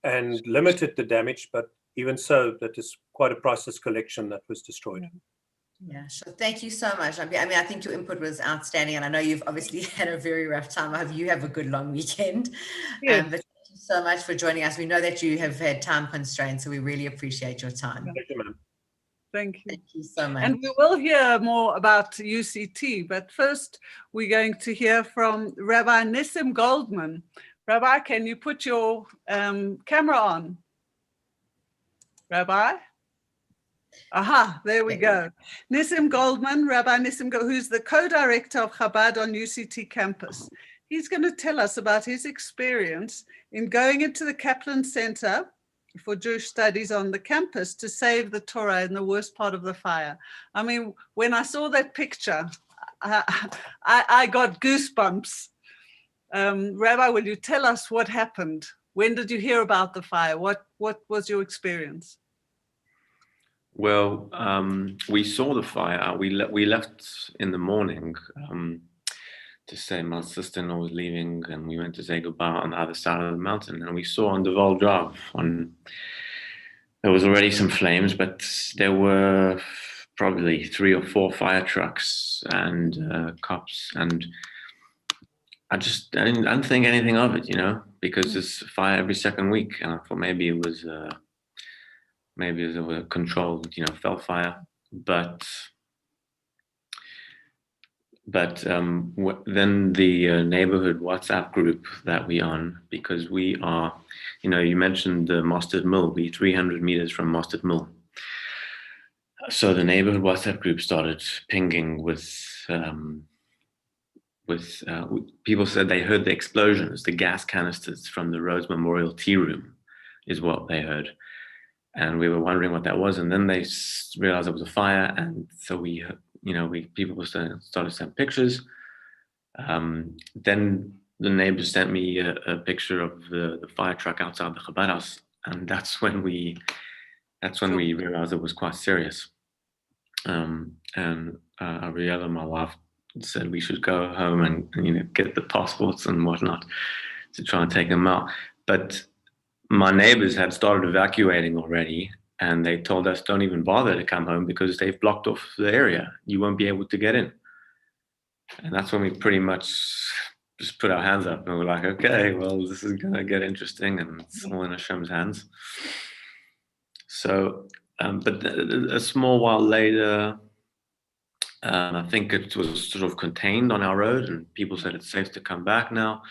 and limited the damage. But even so, that is quite a priceless collection that was destroyed. Yeah, sure. Thank you so much. I mean, I think your input was outstanding, and I know you've obviously had a very rough time. I hope you have a good long weekend. Yes. But thank you so much for joining us. We know that you have had time constraints, so we really appreciate your time. Thank you, ma'am. Thank you. Thank you so much. And we will hear more about UCT, but first we're going to hear from Rabbi Nissen Goldman. Rabbi, can you put your camera on? Rabbi? Aha, there we go. Nissen Goldman, Rabbi Nissen Goldman, who's the co-director of Chabad on UCT campus. He's going to tell us about his experience in going into the Kaplan Center for Jewish Studies on the campus to save the Torah in the worst part of the fire. I mean, when I saw that picture, I got goosebumps. Rabbi, will you tell us what happened? When did you hear about the fire? What was your experience? Well, we saw the fire. We left in the morning to say my sister-in-law was leaving, and we went to say goodbye on the other side of the mountain. And we saw on the Val Drive, there was already some flames, but there were probably 3 or 4 fire trucks and cops. And I didn't think anything of it, because there's fire every second week. And I thought maybe it was a controlled, fell fire. But then the neighborhood WhatsApp group that we on, because we are, you mentioned the Mostert Mill, we 300 meters from Mostert Mill. So the neighborhood WhatsApp group started pinging with people said they heard the explosions, the gas canisters from the Rhodes Memorial Tea Room is what they heard. and we were wondering what that was. And then they realized it was a fire, and so people started sending pictures. Then the neighbors sent me a picture of the fire truck outside the Chabad house, and that's when we realized it was quite serious. And Ariella, my wife, said we should go home and get the passports and whatnot to try and take them out. But my neighbors had started evacuating already, and they told us don't even bother to come home because they've blocked off the area. You won't be able to get in. And that's when we pretty much just put our hands up and we're like, okay, well, this is going to get interesting, and it's all in Hashem's hands. So, but a small while later, I think it was sort of contained on our road, and people said it's safe to come back now.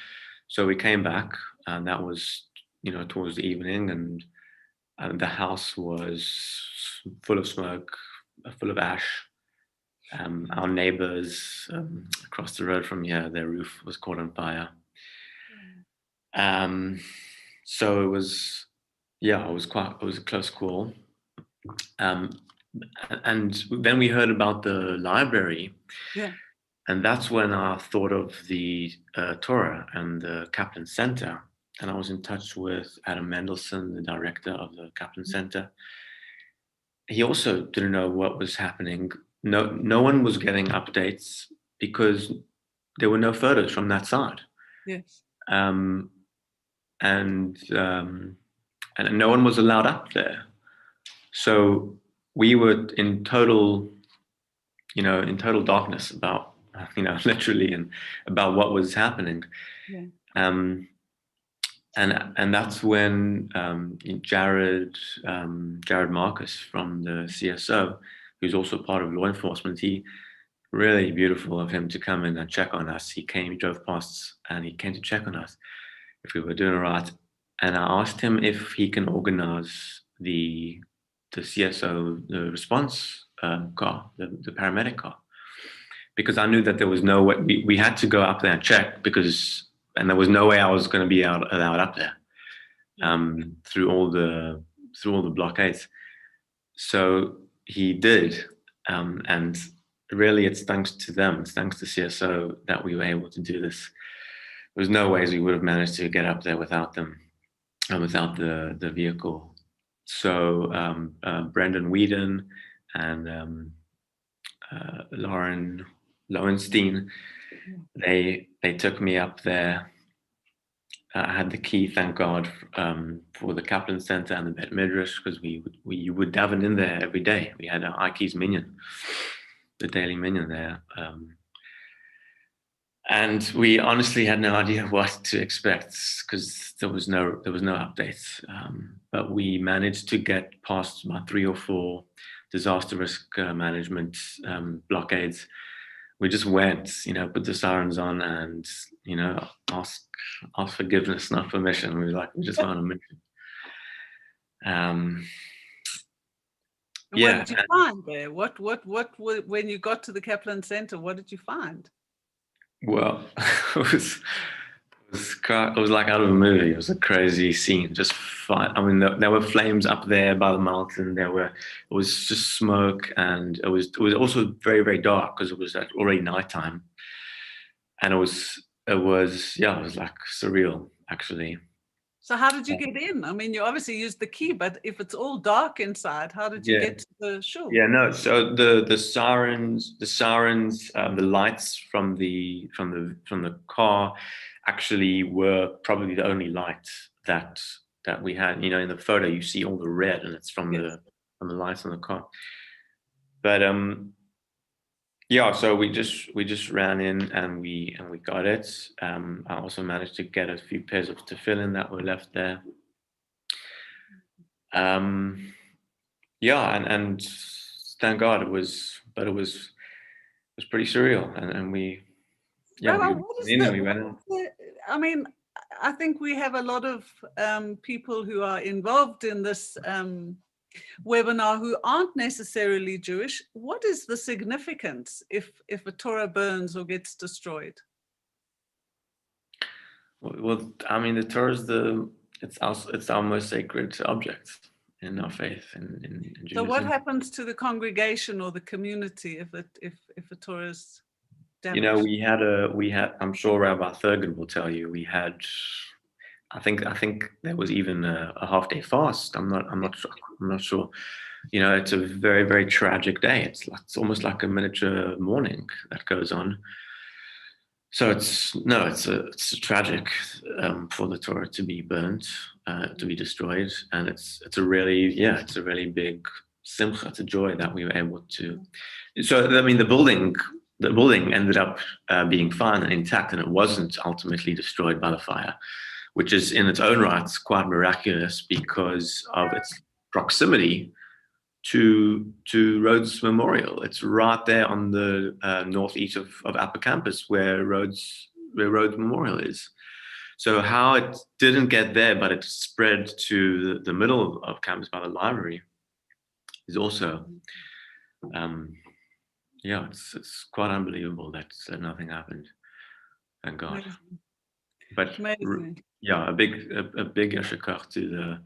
So we came back, and that was, towards the evening, and the house was full of smoke, full of ash. Our neighbors across the road from here, their roof was caught on fire. So it was a close call. And then we heard about the library. Yeah. And that's when I thought of the Torah and the Kaplan Center. And I was in touch with Adam Mendelson, the director of the Kaplan Center. He also didn't know what was happening. No one was getting updates because there were no photos from that side. Yes. And no one was allowed up there. So we were in total darkness about, literally, and about what was happening. Yeah. And that's when Jared Marcus from the CSO, who's also part of law enforcement, he really beautiful of him to come in and check on us. He drove past, and he came to check on us if we were doing all right. And I asked him if he can organize the CSO, the response car, the paramedic car, because I knew that there was no way we had to go up there and check, and there was no way I was going to be allowed up there through all the blockades. So he did, and really it's thanks to them, it's thanks to CSO that we were able to do this. There was no ways we would have managed to get up there without them and without the vehicle. So Brendan Whedon and Lauren Lowenstein, they took me up there. I had the key, thank God, for the Kaplan Center and the Bet Midrash, because we would daven in there every day. We had our Ike's minyan, the daily minyan there. And we honestly had no idea what to expect because there was no updates. But we managed to get past my 3 or 4 disaster risk management blockades. We just went, put the sirens on and, ask forgiveness, not permission. We just went on a mission. What did you find there? What when you got to the Kaplan Center, what did you find? Well, it was like out of a movie. It was a crazy scene. Just fire. I mean, there were flames up there by the mountain. It was just smoke, and it was also very, very dark because it was already nighttime, and it was like surreal actually. So how did you get in? I mean, you obviously used the key, but if it's all dark inside, how did you get to the shul? Yeah, no. So the sirens, the lights from the car actually were probably the only lights that we had. In the photo you see all the red, and it's from the lights on the car. But so we just ran in and we got it. I also managed to get a few pairs of tefillin that were left there. And thank God it was pretty surreal, and we went out. I mean, I think we have a lot of people who are involved in this webinar who aren't necessarily Jewish. What is the significance if a Torah burns or gets destroyed? Well, I mean, the Torah is it's our most sacred object. in our faith in Judaism. So what happens to the congregation or the community if a Torah is damaged? You know, we had. I'm sure Rabbi Thurgood will tell you. We had. I think there was even a half-day fast. I'm not sure. You know, it's a very, very tragic day. It's almost like a miniature mourning that goes on. So it's tragic for the Torah to be burnt, to be destroyed, and it's a really big simcha, it's a joy that we were able to. So I mean, the building ended up being fine and intact, and it wasn't ultimately destroyed by the fire, which is in its own right quite miraculous because of its proximity to Rhodes Memorial. It's right there on the northeast of Upper Campus where Rhodes Memorial is. So how it didn't get there, but it spread to the middle of campus by the library is also, it's quite unbelievable that nothing happened. Thank God. But yeah, a big yasher koach to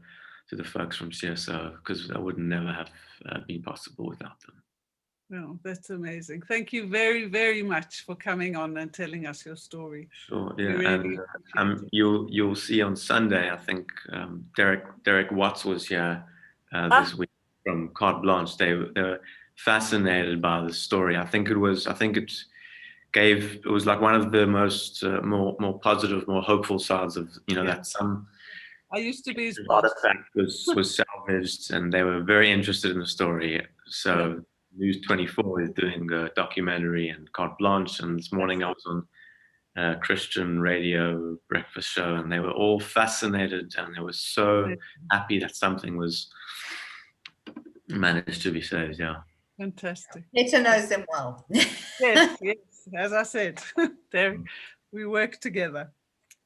the folks from CSO, because that would never have been possible without them. No, that's amazing. Thank you very, very much for coming on and telling us your story. Sure, yeah, really, and you'll see on Sunday, I think Derek Watts was here this week from Carte Blanche. They were fascinated by the story. I think it was like one of the most more positive, more hopeful sides of, you know, that some I used to be his artifact was salvaged, and they were very interested in the story. So News 24 is doing a documentary and Carte Blanche, and this morning I was on a Christian radio breakfast show, and they were all fascinated, and they were so happy that something was managed to be saved. Yeah. Fantastic. Peter knows them well. Yes, as I said, we work together.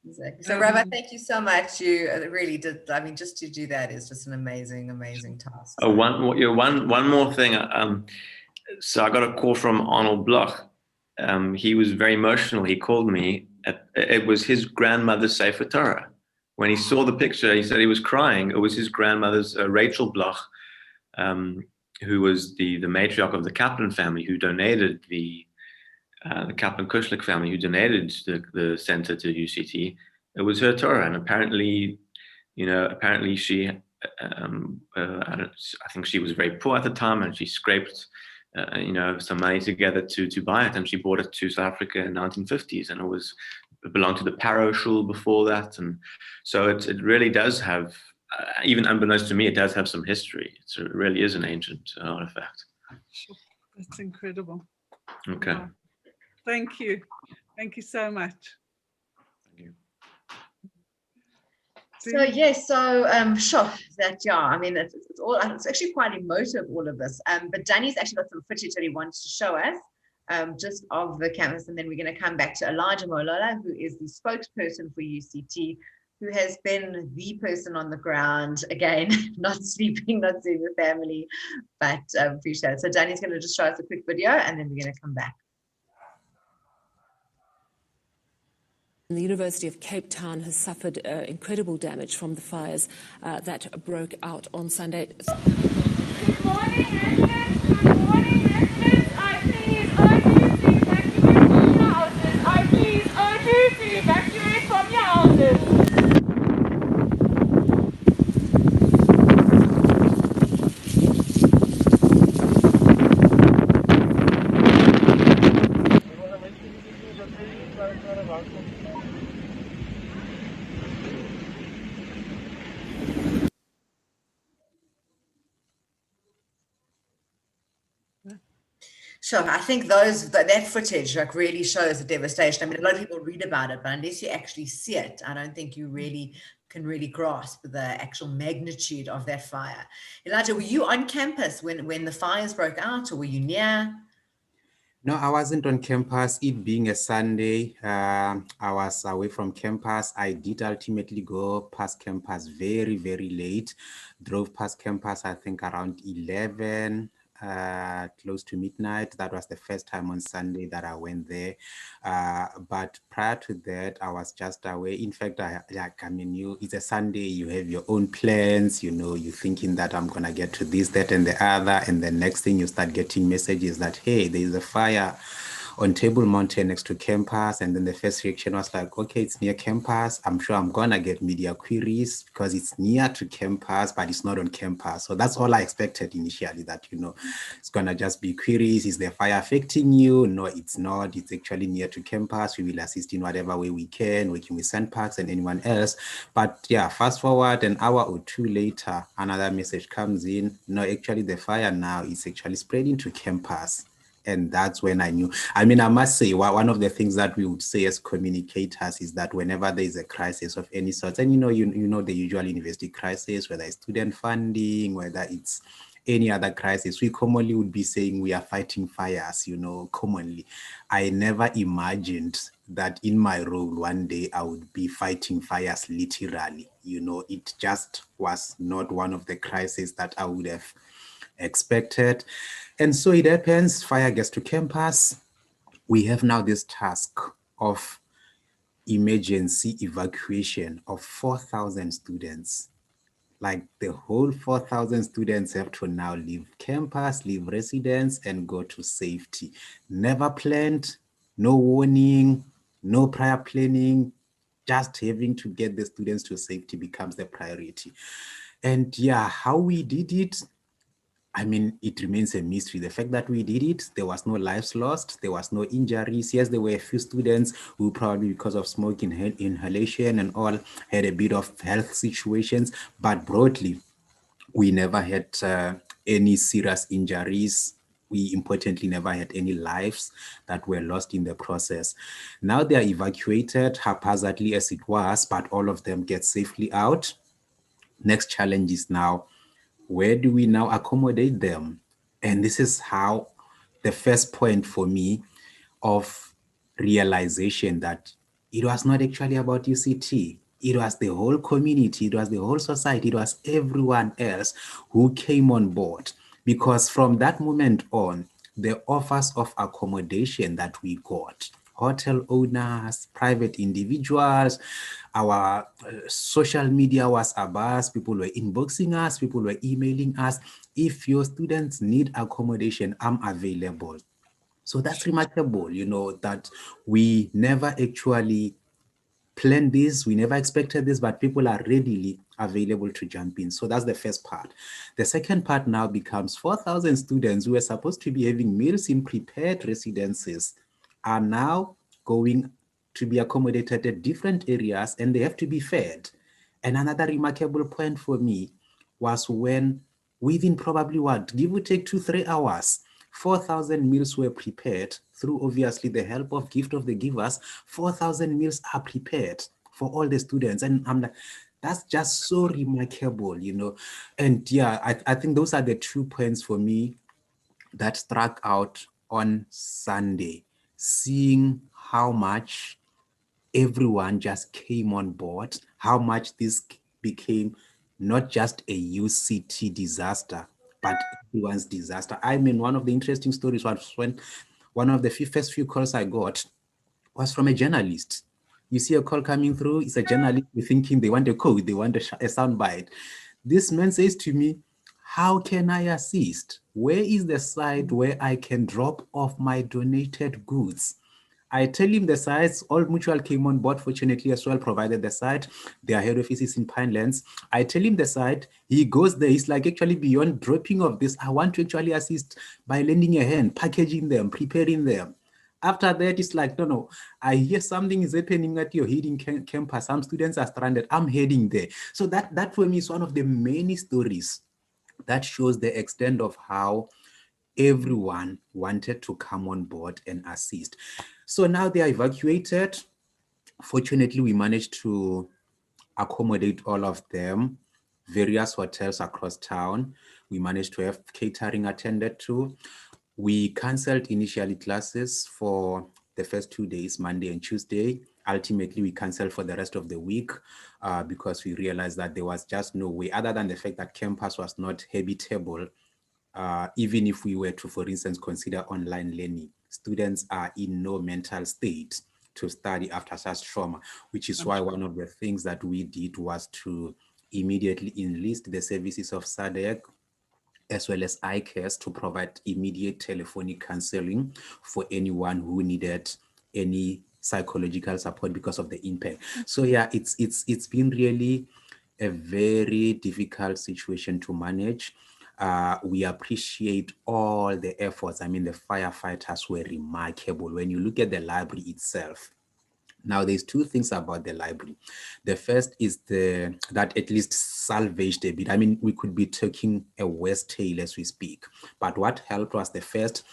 Exactly. So Rabbi, thank you so much. You really did. I mean, just to do that is just an amazing, amazing task. Oh, one more thing. So I got a call from Arnold Bloch. He was very emotional. He called me. It was his grandmother's Sefer Torah. When he saw the picture, he said he was crying. It was his grandmother's, Rachel Bloch, who was the matriarch of the Kaplan family, who donated the Kaplan Kushlik family, who donated the center to UCT. It was her Torah, and apparently she, I think she was very poor at the time, and she scraped, some money together to buy it, and she brought it to South Africa in the 1950s, and it belonged to the Paro Shul before that, and so it really does have, even unbeknownst to me, it does have some history. It really is an ancient artifact. That's incredible. Okay. Wow. Thank you. Thank you so much. Thank you. So yes, sure, I mean, it's actually quite emotive, all of this. But Danny's actually got some footage that he wants to show us, just of the campus, and then we're going to come back to Elijah Molola, who is the spokesperson for UCT, who has been the person on the ground, again, not sleeping, not seeing the family, but appreciate it. So Danny's going to just show us a quick video, and then we're going to come back. The University of Cape Town has suffered incredible damage from the fires that broke out on Sunday. Good morning, residents. Good morning, residents. I please urge you to evacuate from your houses. I please urge you to evacuate from your houses. Sure, I think that footage like really shows the devastation. I mean, a lot of people read about it, but unless you actually see it, I don't think you really can grasp the actual magnitude of that fire. Elijah, were you on campus when the fires broke out, or were you near? No, I wasn't on campus. It being a Sunday, I was away from campus. I did ultimately go past campus very, very late. Drove past campus, I think around 11. close to midnight. That was the first time on Sunday that I went there. But prior to that, I was just away. In fact, it's a Sunday, you have your own plans, you're thinking that I'm going to get to this, that, and the other. And the next thing you start getting messages that, hey, there's a fire on Table Mountain next to campus. And then the first reaction was like, okay, it's near campus. I'm sure I'm going to get media queries because it's near to campus, but it's not on campus. So that's all I expected initially, that, it's going to just be queries. Is the fire affecting you? No, it's not. It's actually near to campus. We will assist in whatever way we can, working with Sandparks and anyone else. But yeah, fast forward an hour or two later, another message comes in. No, actually the fire now is actually spreading to campus. And that's when I knew. I must say, one of the things that we would say as communicators is that whenever there is a crisis of any sort, and the usual university crisis, whether it's student funding, whether it's any other crisis, we commonly would be saying we are fighting fires, commonly. I never imagined that in my role one day I would be fighting fires literally. It just was not one of the crises that I would have expected. And so it happens, fire gets to campus. We have now this task of emergency evacuation of 4,000 students. Like the whole 4,000 students have to now leave campus, leave residence, and go to safety. Never planned, no warning, no prior planning, just having to get the students to safety becomes the priority. And yeah, how we did it, it remains a mystery. The fact that we did it, there was no lives lost, there was no injuries. Yes, there were a few students who probably because of smoke inhalation and all had a bit of health situations, but broadly, we never had any serious injuries. We importantly never had any lives that were lost in the process. Now they are evacuated haphazardly as it was, but all of them get safely out. Next challenge is now, where do we now accommodate them? And this is how the first point for me of realization that it was not actually about UCT. It was the whole community, it was the whole society, it was everyone else who came on board. Because from that moment on, the offers of accommodation that we got, hotel owners, private individuals, our social media was abuzz, people were inboxing us, people were emailing us. If your students need accommodation, I'm available. So that's remarkable, that we never actually planned this, we never expected this, but people are readily available to jump in. So that's the first part. The second part now becomes 4,000 students who are supposed to be having meals in prepared residences are now going to be accommodated at different areas and they have to be fed. And another remarkable point for me was when within probably give or take 2-3 hours, 4,000 meals were prepared through obviously the help of Gift of the Givers. 4,000 meals are prepared for all the students. And I'm like, that's just so remarkable, And yeah, I think those are the 2 points for me that struck out on Sunday, seeing how much everyone just came on board, how much this became not just a UCT disaster, but everyone's disaster. One of the interesting stories was when one of the first few calls I got was from a journalist. You see a call coming through, it's a journalist thinking they want a code, they want a soundbite. This man says to me, how can I assist? Where is the site where I can drop off my donated goods? I tell him the sites, All Mutual came on board, fortunately as well, provided the site. Their head office is in Panelist. I tell him the site, he goes there. He's like, actually beyond dropping of this, I want to actually assist by lending a hand, packaging them, preparing them. After that, it's like, no, I hear something is happening at your hidden campus. Some students are stranded. I'm heading there. So that for me is one of the many stories that shows the extent of how everyone wanted to come on board and assist. So now they are evacuated. Fortunately, we managed to accommodate all of them, various hotels across town. We managed to have catering attended to. We canceled initially classes for the first 2 days, Monday and Tuesday. Ultimately, we canceled for the rest of the week because we realized that there was just no way, other than the fact that campus was not habitable, even if we were to, for instance, consider online learning, students are in no mental state to study after such trauma, which is why one of the things that we did was to immediately enlist the services of SADC as well as ICARE to provide immediate telephonic counseling for anyone who needed any psychological support because of the impact. So yeah, it's been really a very difficult situation to manage. We appreciate all the efforts. I mean, the firefighters were remarkable. When you look at the library itself, now, there's two things about the library. The first is that at least salvaged a bit. I mean, we could be taking a worse tale as we speak. But what helped was the first,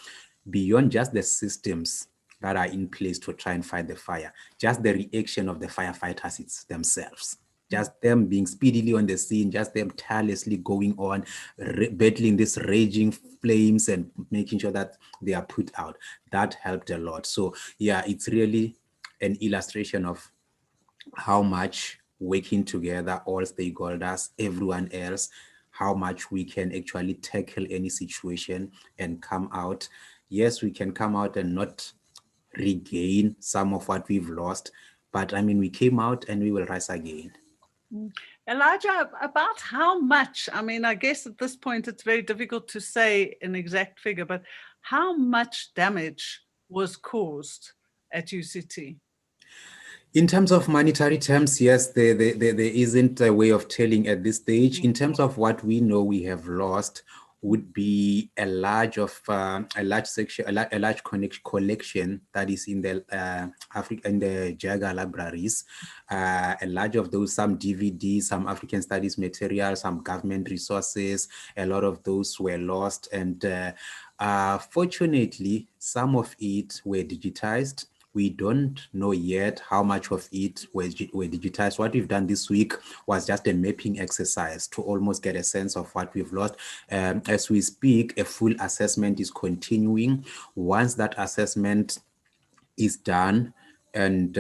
beyond just the systems that are in place to try and fight the fire, just the reaction of the firefighters themselves. Just them being speedily on the scene, just them tirelessly going on, battling these raging flames and making sure that they are put out. That helped a lot. So yeah, it's really an illustration of how much working together, all stakeholders, everyone else, how much we can actually tackle any situation and come out. Yes, we can come out and not regain some of what we've lost, but I mean, we came out and we will rise again. Elijah, about how much, I mean, I guess at this point it's very difficult to say an exact figure, but how much damage was caused at UCT? In terms of monetary terms, yes, there isn't a way of telling at this stage. In terms of what we know we have lost, would be a large section, a large collection that is in the in the Jaga libraries. A large of those, some DVDs, some African studies material, some government resources. A lot of those were lost, and fortunately, some of it were digitized. We don't know yet how much of it were digitized. What we've done this week was just a mapping exercise to almost get a sense of what we've lost. As we speak, a full assessment is continuing. Once that assessment is done, and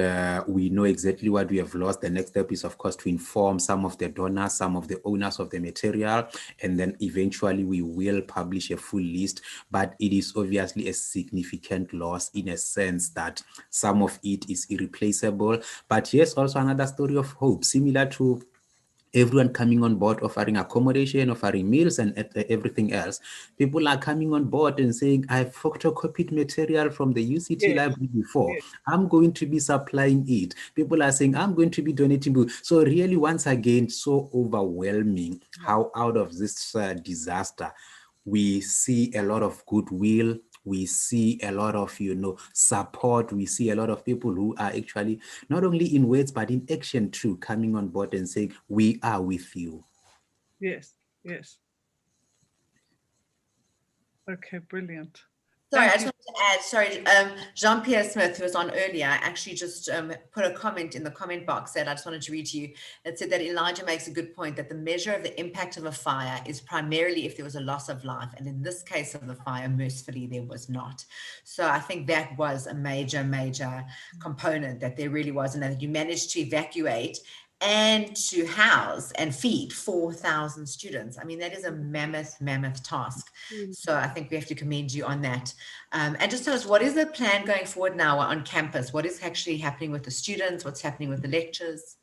we know exactly what we have lost, the next step is, of course, to inform some of the donors, some of the owners of the material, and then eventually we will publish a full list. But it is obviously a significant loss in a sense that some of it is irreplaceable. But yes, also another story of hope, similar to everyone coming on board, offering accommodation, offering meals, and everything else. People are coming on board and saying, I've photocopied material from the UCT library before. I'm going to be supplying it. People are saying, I'm going to be donating books. So really, once again, so overwhelming how out of this disaster, we see a lot of goodwill. We see a lot of, support. We see a lot of people who are actually not only in words, but in action too, coming on board and saying, we are with you. Yes, yes. Okay, brilliant. Sorry, I just wanted to add, Jean-Pierre Smith, who was on earlier, actually just put a comment in the comment box that I just wanted to read to you. It said that Elijah makes a good point that the measure of the impact of a fire is primarily if there was a loss of life. And in this case of the fire, mercifully, there was not. So I think that was a major, major component, that there really was, and that you managed to evacuate and to house and feed 4,000 students. I mean, that is a mammoth, mammoth task. So I think we have to commend you on that. And just tell us, what is the plan going forward now on campus? What is actually happening with the students? What's happening with the lectures?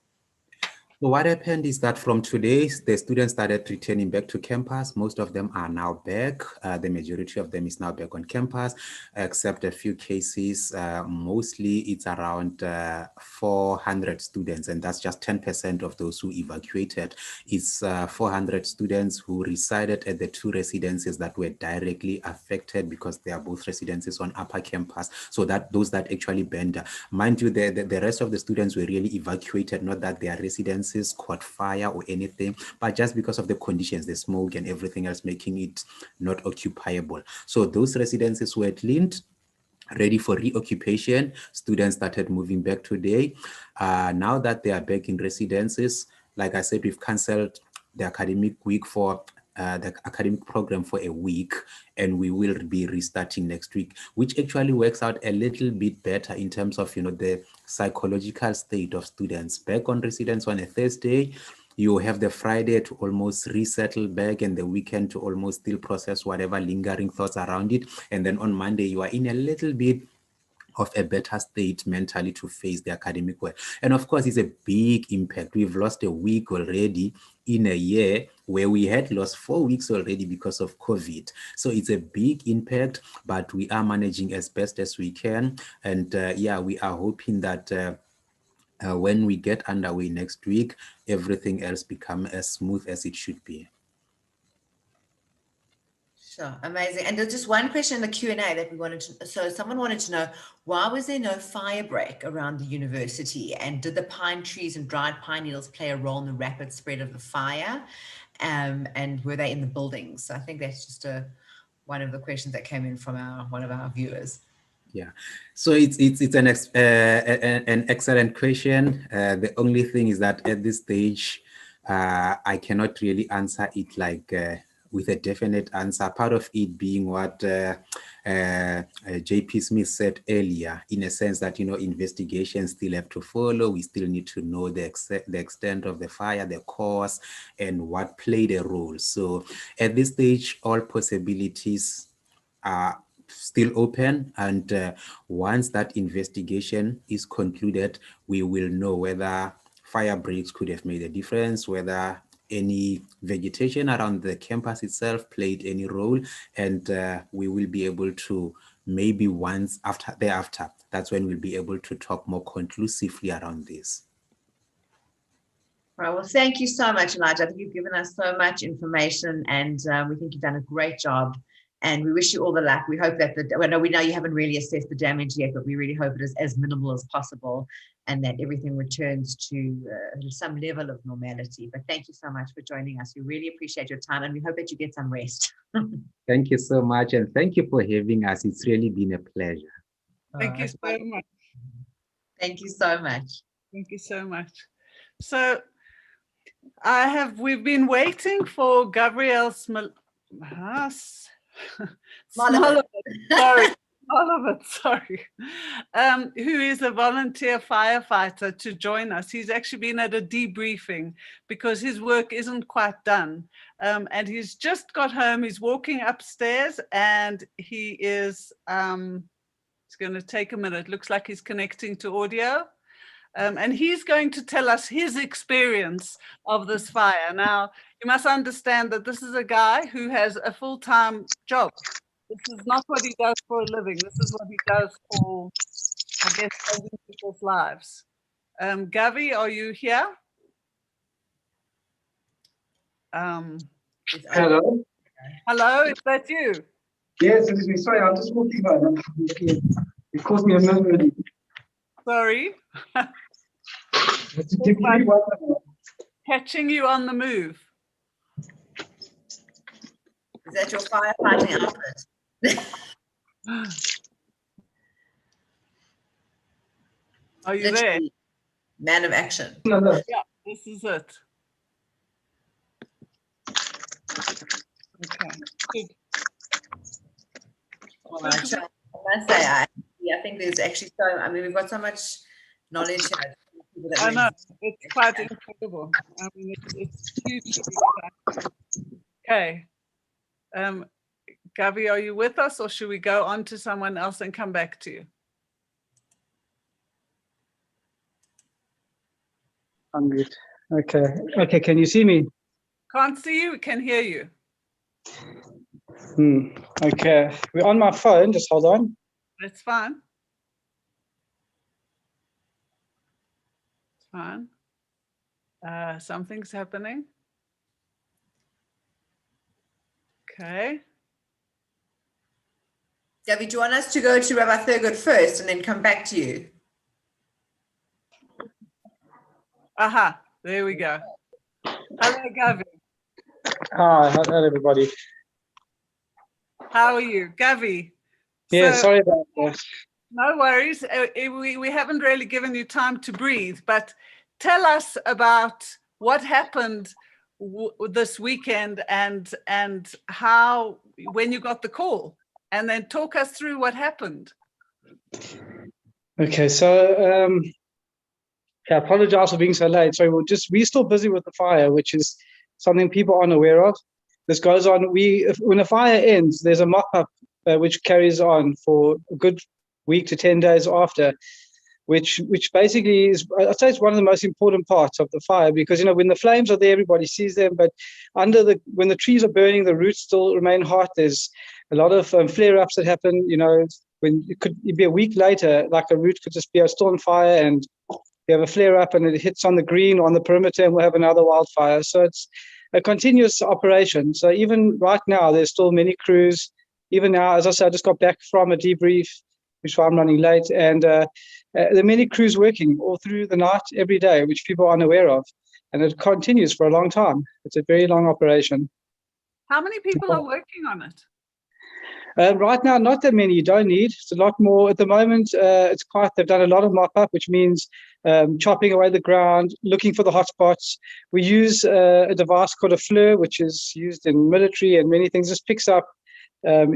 So what happened is that from today, the students started returning back to campus. Most of them are now back. The majority of them is now back on campus, except a few cases. Mostly it's around 400 students, and that's just 10% of those who evacuated. It's 400 students who resided at the two residences that were directly affected because they are both residences on upper campus. So that those that actually burned. Mind you, the rest of the students were really evacuated, not that their residences caught fire or anything, but just because of the conditions, the smoke and everything else making it not occupiable. So those residences were cleaned, ready for reoccupation. Students started moving back today. Now that they are back in residences, like I said, we've canceled the academic week for the academic program for a week, and we will be restarting next week, which actually works out a little bit better in terms of, the psychological state of students. Back on residence on a Thursday, You have the Friday to almost resettle back and the weekend to almost still process whatever lingering thoughts around it. And then on Monday, you are in a little bit of a better state mentally to face the academic work. And of course, it's a big impact. We've lost a week already in a year where we had lost 4 weeks already because of COVID. So it's a big impact, but we are managing as best as we can. And yeah, we are hoping that when we get underway next week, everything else become as smooth as it should be. Sure, amazing. And there's just one question in the Q&A that we wanted to, so someone wanted to know, why was there no fire break around the university? And did the pine trees and dried pine needles play a role in the rapid spread of the fire? And were they in the buildings? So I think that's just one of the questions that came in from one of our viewers. Yeah, so it's an excellent question. The only thing is that at this stage, I cannot really answer it like with a definite answer, part of it being what JP Smith said earlier, in a sense that, you know, investigations still have to follow. We still need to know the extent of the fire, the cause, and what played a role. So at this stage, all possibilities are still open, and once that investigation is concluded, we will know whether fire breaks could have made a difference, whether any vegetation around the campus itself played any role, and we will be able to, maybe once thereafter, that's when we'll be able to talk more conclusively around this. All right, well, thank you so much, Elijah. I think you've given us so much information, and we think you've done a great job, and we wish you all the luck. We hope that we know you haven't really assessed the damage yet, but we really hope it is as minimal as possible and that everything returns to some level of normality. But thank you so much for joining us. We really appreciate your time, and we hope that you get some rest. Thank you so much, and thank you for having us. It's really been a pleasure. Thank you so much. Thank you so much. Thank you so much. So we've been waiting for Gabrielle Smolivet, who is a volunteer firefighter, to join us. He's actually been at a debriefing because his work isn't quite done. And he's just got home, he's walking upstairs, and he is, it's going to take a minute. Looks like he's connecting to audio. And he's going to tell us his experience of this fire. Now, you must understand that this is a guy who has a full-time job. This is not what he does for a living. This is what he does for, I guess, saving people's lives. Gavi, are you here? Hello. Hello, is that you? Yes, it is me. Sorry, I'm just walking home. It caused me a memory. Sorry. Catching you on the move. Is that your firefighting outfit? Are you there? Man of action. Yeah, this is it. Okay, good. Well, I must say, I think there's actually we've got so much knowledge here. I know, it's quite incredible. I mean, it's huge. Okay. Gavi, are you with us, or should we go on to someone else and come back to you? I'm good. Okay. Okay, can you see me? Can't see you, can hear you. Okay, we're on my phone, just hold on. That's fine. It's fine. Something's happening. Okay. Gavi, do you want us to go to Rabbi Thurgood first and then come back to you? Aha, there we go. Hello, Gavi. Hi, hello everybody. How are you, Gavi? Yeah, sorry about that. No worries. We haven't really given you time to breathe, but tell us about what happened this weekend and how, when you got the call, and then talk us through what happened. Okay, so I apologize for being so late. So we're still busy with the fire, which is something people aren't aware of. This goes on. When a fire ends, there's a mop-up which carries on for a good week to 10 days after, which basically is, I'd say, it's one of the most important parts of the fire, because when the flames are there, everybody sees them, but when the trees are burning, the roots still remain hot. There's a lot of flare-ups that happen. When it could be a week later, like a root could just be still on fire, and you have a flare-up and it hits on the green or on the perimeter, and we'll have another wildfire. So it's a continuous operation. So even right now, there's still many crews. Even now, as I said, I just got back from a debrief, which is why I'm running late, and there are many crews working all through the night, every day, which people are unaware of, and it continues for a long time. It's a very long operation. How many people are working on it? Right now, not that many. You don't need. It's a lot more at the moment. They've done a lot of mop-up, which means chopping away the ground, looking for the hotspots. We use a device called a FLIR, which is used in military and many things. Just picks up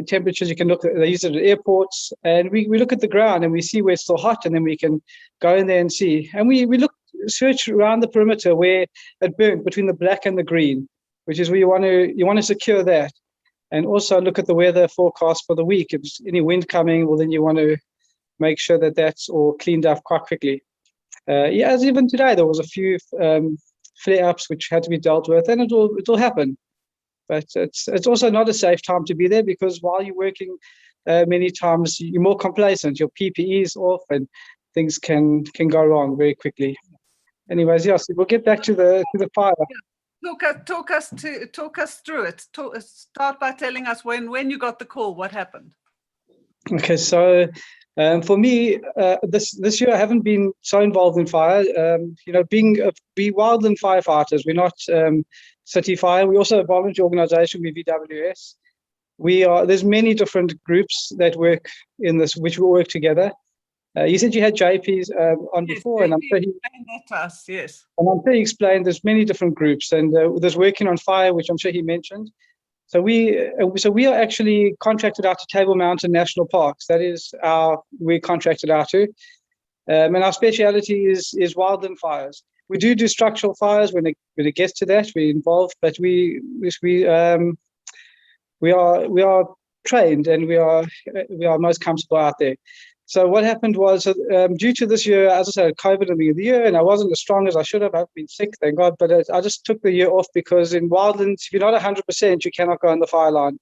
temperatures. You can look at, they use it at airports, and we look at the ground and we see where it's still hot, and then we can go in there and see. And we search around the perimeter where it burnt between the black and the green, which is where you want to secure that. And also look at the weather forecast for the week. If there's any wind coming, well, then you want to make sure that that's all cleaned up quite quickly. As even today, there was a few flare-ups which had to be dealt with, and it'll happen. But it's also not a safe time to be there, because while you're working, many times you're more complacent. Your PPE is off, and things can go wrong very quickly. Anyways, yes, we'll get back to the fire. Talk us through it. Start by telling us when you got the call, what happened. Okay, so for me, this year I haven't been so involved in fire. Being wildland firefighters, we're not city fire. We're also a voluntary organization. We're VWS. There's many different groups that work in this, which will work together. You said you had JP's on before, and I'm sure he explained that to us. Yes, and I'm sure he explained there's many different groups, and there's working on fire, which I'm sure he mentioned. So we are actually contracted out to Table Mountain National Parks. That is we're contracted out to, and our speciality is wildland fires. We do structural fires when it gets to that. We're involved, but we are trained, and we are most comfortable out there. So what happened was, due to this year, as I said, COVID at the beginning of the year, and I wasn't as strong as I should have. I've been sick, thank God, but I just took the year off, because in wildlands, if you're not 100%, you cannot go on the fire line.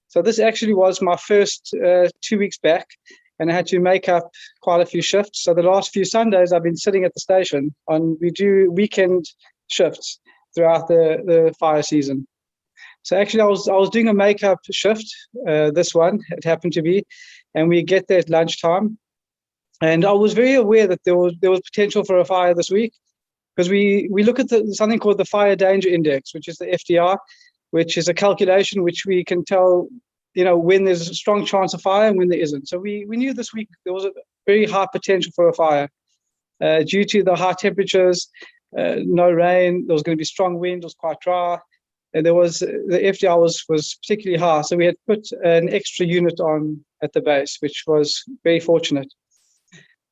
So this actually was my first 2 weeks back, and I had to make up quite a few shifts. So the last few Sundays, I've been sitting at the station. We do weekend shifts throughout the fire season. So actually, I was doing a makeup shift, this one, it happened to be, and we get there at lunchtime. And I was very aware that there was potential for a fire this week, because we look at something called the Fire Danger Index, which is the FDR, which is a calculation which we can tell, when there's a strong chance of fire and when there isn't. So we knew this week there was a very high potential for a fire due to the high temperatures, no rain, there was going to be strong wind, it was quite dry. And the FDR was particularly high, so we had put an extra unit on at the base, which was very fortunate.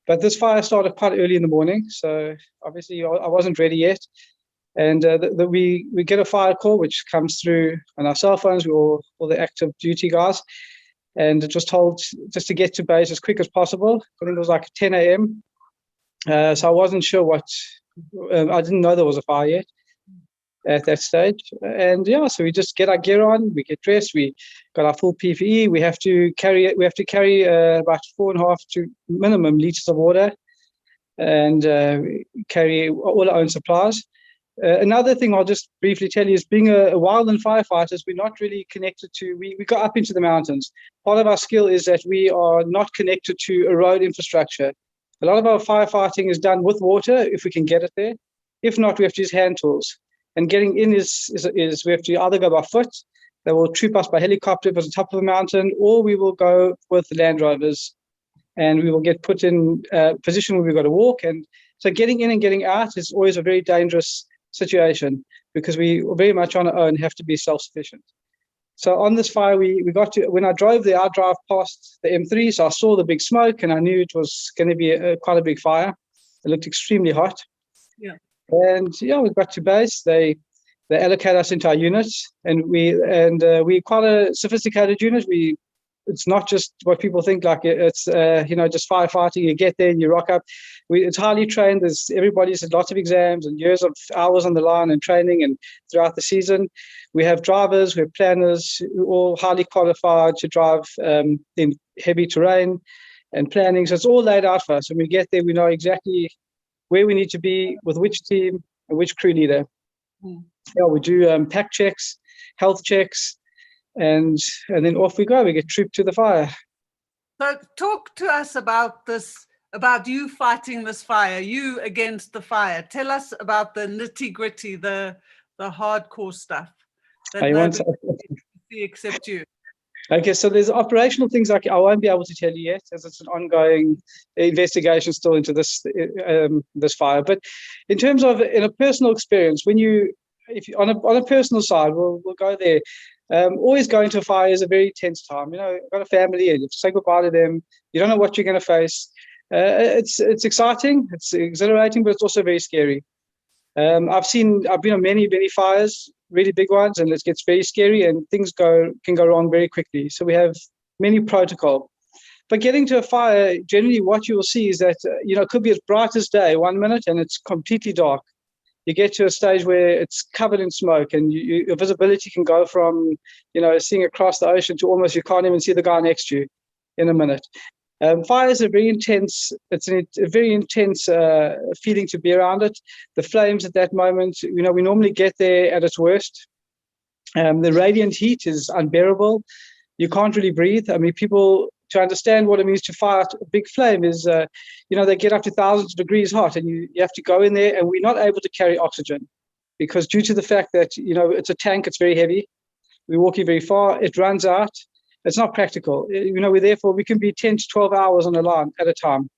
But this fire started quite early in the morning, so obviously I wasn't ready yet. And we get a fire call, which comes through on our cell phones. We're all the active duty guys, and it was told just to get to base as quick as possible. I think it was like 10 a.m. So I wasn't sure I didn't know there was a fire yet at that stage. And so we just get our gear on, we get dressed, we got our full PPE. We have to carry about 4.5 to minimum liters of water, and carry all our own supplies. Another thing I'll just briefly tell you is, being a wildland firefighters, we're not really connected to, we go up into the mountains. Part of our skill is that we are not connected to a road infrastructure. A lot of our firefighting is done with water, if we can get it there. If not, we have to use hand tools. And getting in is we have to either go by foot, they will troop us by helicopter if it's on top of a mountain, or we will go with Land Rovers, and we will get put in a position where we've got to walk. And so getting in and getting out is always a very dangerous situation, because we very much on our own have to be self-sufficient. So on this fire, we got to, when I drove there, I drove past the M3, so I saw the big smoke, and I knew it was going to be quite a big fire. It looked extremely hot. Yeah. And we got to base. They allocate us into our units, and we quite a sophisticated unit. It's not just what people think, like it's just firefighting. You get there and you rock up. It's highly trained. Everybody's had lots of exams and years of hours on the line and training and throughout the season. We have drivers, we have planners, all highly qualified to drive in heavy terrain and planning. So it's all laid out for us. When we get there, we know exactly where we need to be with which team and which crew leader. We do pack checks, health checks, and then off we go. We get trooped to the fire. So talk to us about this, about you fighting this fire, you against the fire. Tell us about the nitty-gritty, the hardcore stuff that nobody can see except you. Okay, so there's operational things I won't be able to tell you yet, as it's an ongoing investigation still into this fire. But in terms of in a personal experience, if you on a personal side, we'll go there. Always going to a fire is a very tense time. You've got a family and you have to say goodbye to them. You don't know what you're going to face. It's exciting, it's exhilarating, but it's also very scary. I've been on many fires, really big ones, and it gets very scary and things can go wrong very quickly. So we have many protocol. But getting to a fire, generally what you will see is that, it could be as bright as day 1 minute and it's completely dark. You get to a stage where it's covered in smoke and your visibility can go from, seeing across the ocean to almost you can't even see the guy next to you in a minute. Fires are very intense. It's a very intense feeling to be around it. The flames at that moment, we normally get there at its worst. The radiant heat is unbearable. You can't really breathe. I mean, people, to understand what it means to fight a big flame is, they get up to thousands of degrees hot and you have to go in there, and we're not able to carry oxygen because due to the fact that, it's a tank, it's very heavy. We're walking very far, it runs out. It's not practical. We can be 10 to 12 hours on a line at a time.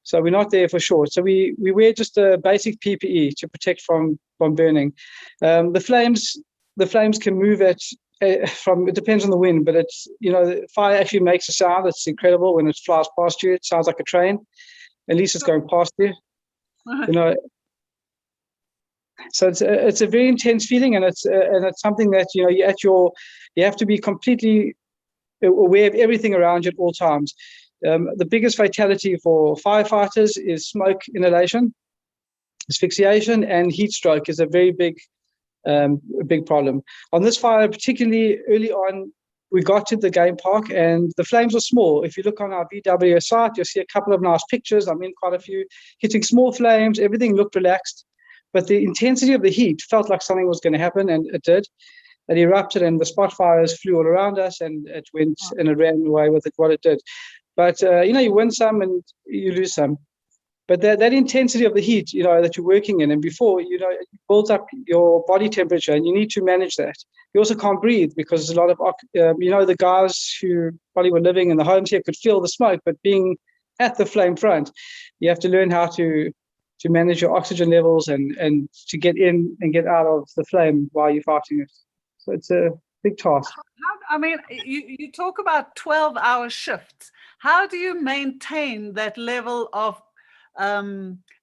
So we're not there for short. So we wear just a basic PPE to protect from burning. The flames can move it depends on the wind, but it's, fire actually makes a sound. It's incredible when it flies past you. It sounds like a train. At least it's going past you. So it's a very intense feeling, and it's something that you have to be completely aware of everything around you at all times. The biggest fatality for firefighters is smoke inhalation, asphyxiation, and heat stroke is a very big problem. On this fire, particularly early on, we got to the game park and the flames were small. If you look on our VWS site, you'll see a couple of nice pictures. I'm in quite a few, hitting small flames. Everything looked relaxed, but the intensity of the heat felt like something was going to happen, and it did. It erupted and the spot fires flew all around us, and it went and it ran away with it, what it did. But, you win some and you lose some. But that intensity of the heat, that you're working in, and before, it builds up your body temperature, and you need to manage that. You also can't breathe because there's a lot of, the guys who probably were living in the homes here could feel the smoke, but being at the flame front, you have to learn how to manage your oxygen levels and to get in and get out of the flame while you're fighting it. So it's a big task. You talk about 12-hour shifts. How do you maintain that level of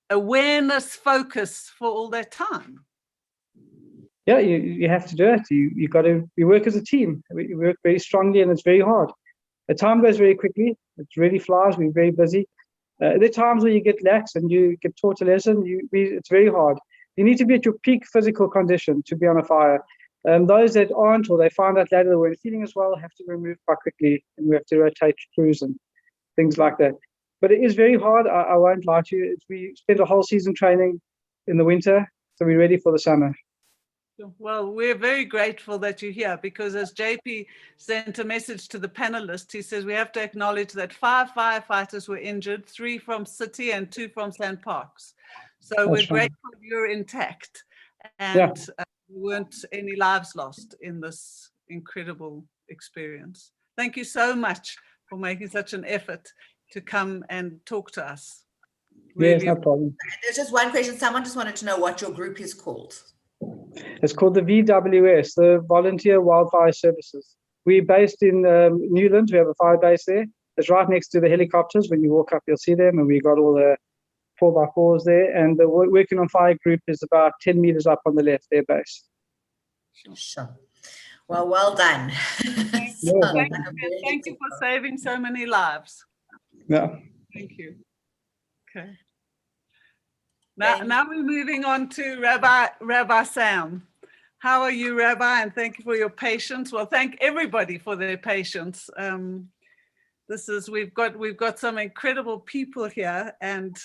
awareness, focus for all that time? Yeah, you have to do it. You work as a team. We work very strongly, and it's very hard. The time goes very quickly. It really flies. We're very busy. There are times where you get lax and you get taught a lesson. It's very hard. You need to be at your peak physical condition to be on a fire. Those that aren't, or they find out later they weren't feeling as well, have to be removed quite quickly, and we have to rotate crews and things like that. But it is very hard. I won't lie to you. We spend a whole season training in the winter, so we're ready for the summer. Well, we're very grateful that you're here, because as JP sent a message to the panelists, he says we have to acknowledge that 5 firefighters were injured, 3 from City and 2 from St. Parks. So we're grateful you're intact, and there weren't any lives lost in this incredible experience. Thank you so much for making such an effort to come and talk to us. Yes, no problem. There's just one question. Someone just wanted to know what your group is called. It's called the VWS, the Volunteer Wildfire Services. We're based in Newland. We have a fire base there. It's right next to the helicopters. When you walk up, you'll see them, and we got all the 4x4s there, and the Working on Fire group is about 10 meters up on the left, their base. Sure. Well done. Thank you for saving so many lives. Yeah. Thank you. Okay. Now we're moving on to Rabbi Sam. How are you, Rabbi? And thank you for your patience. Well, thank everybody for their patience. We've got some incredible people here, and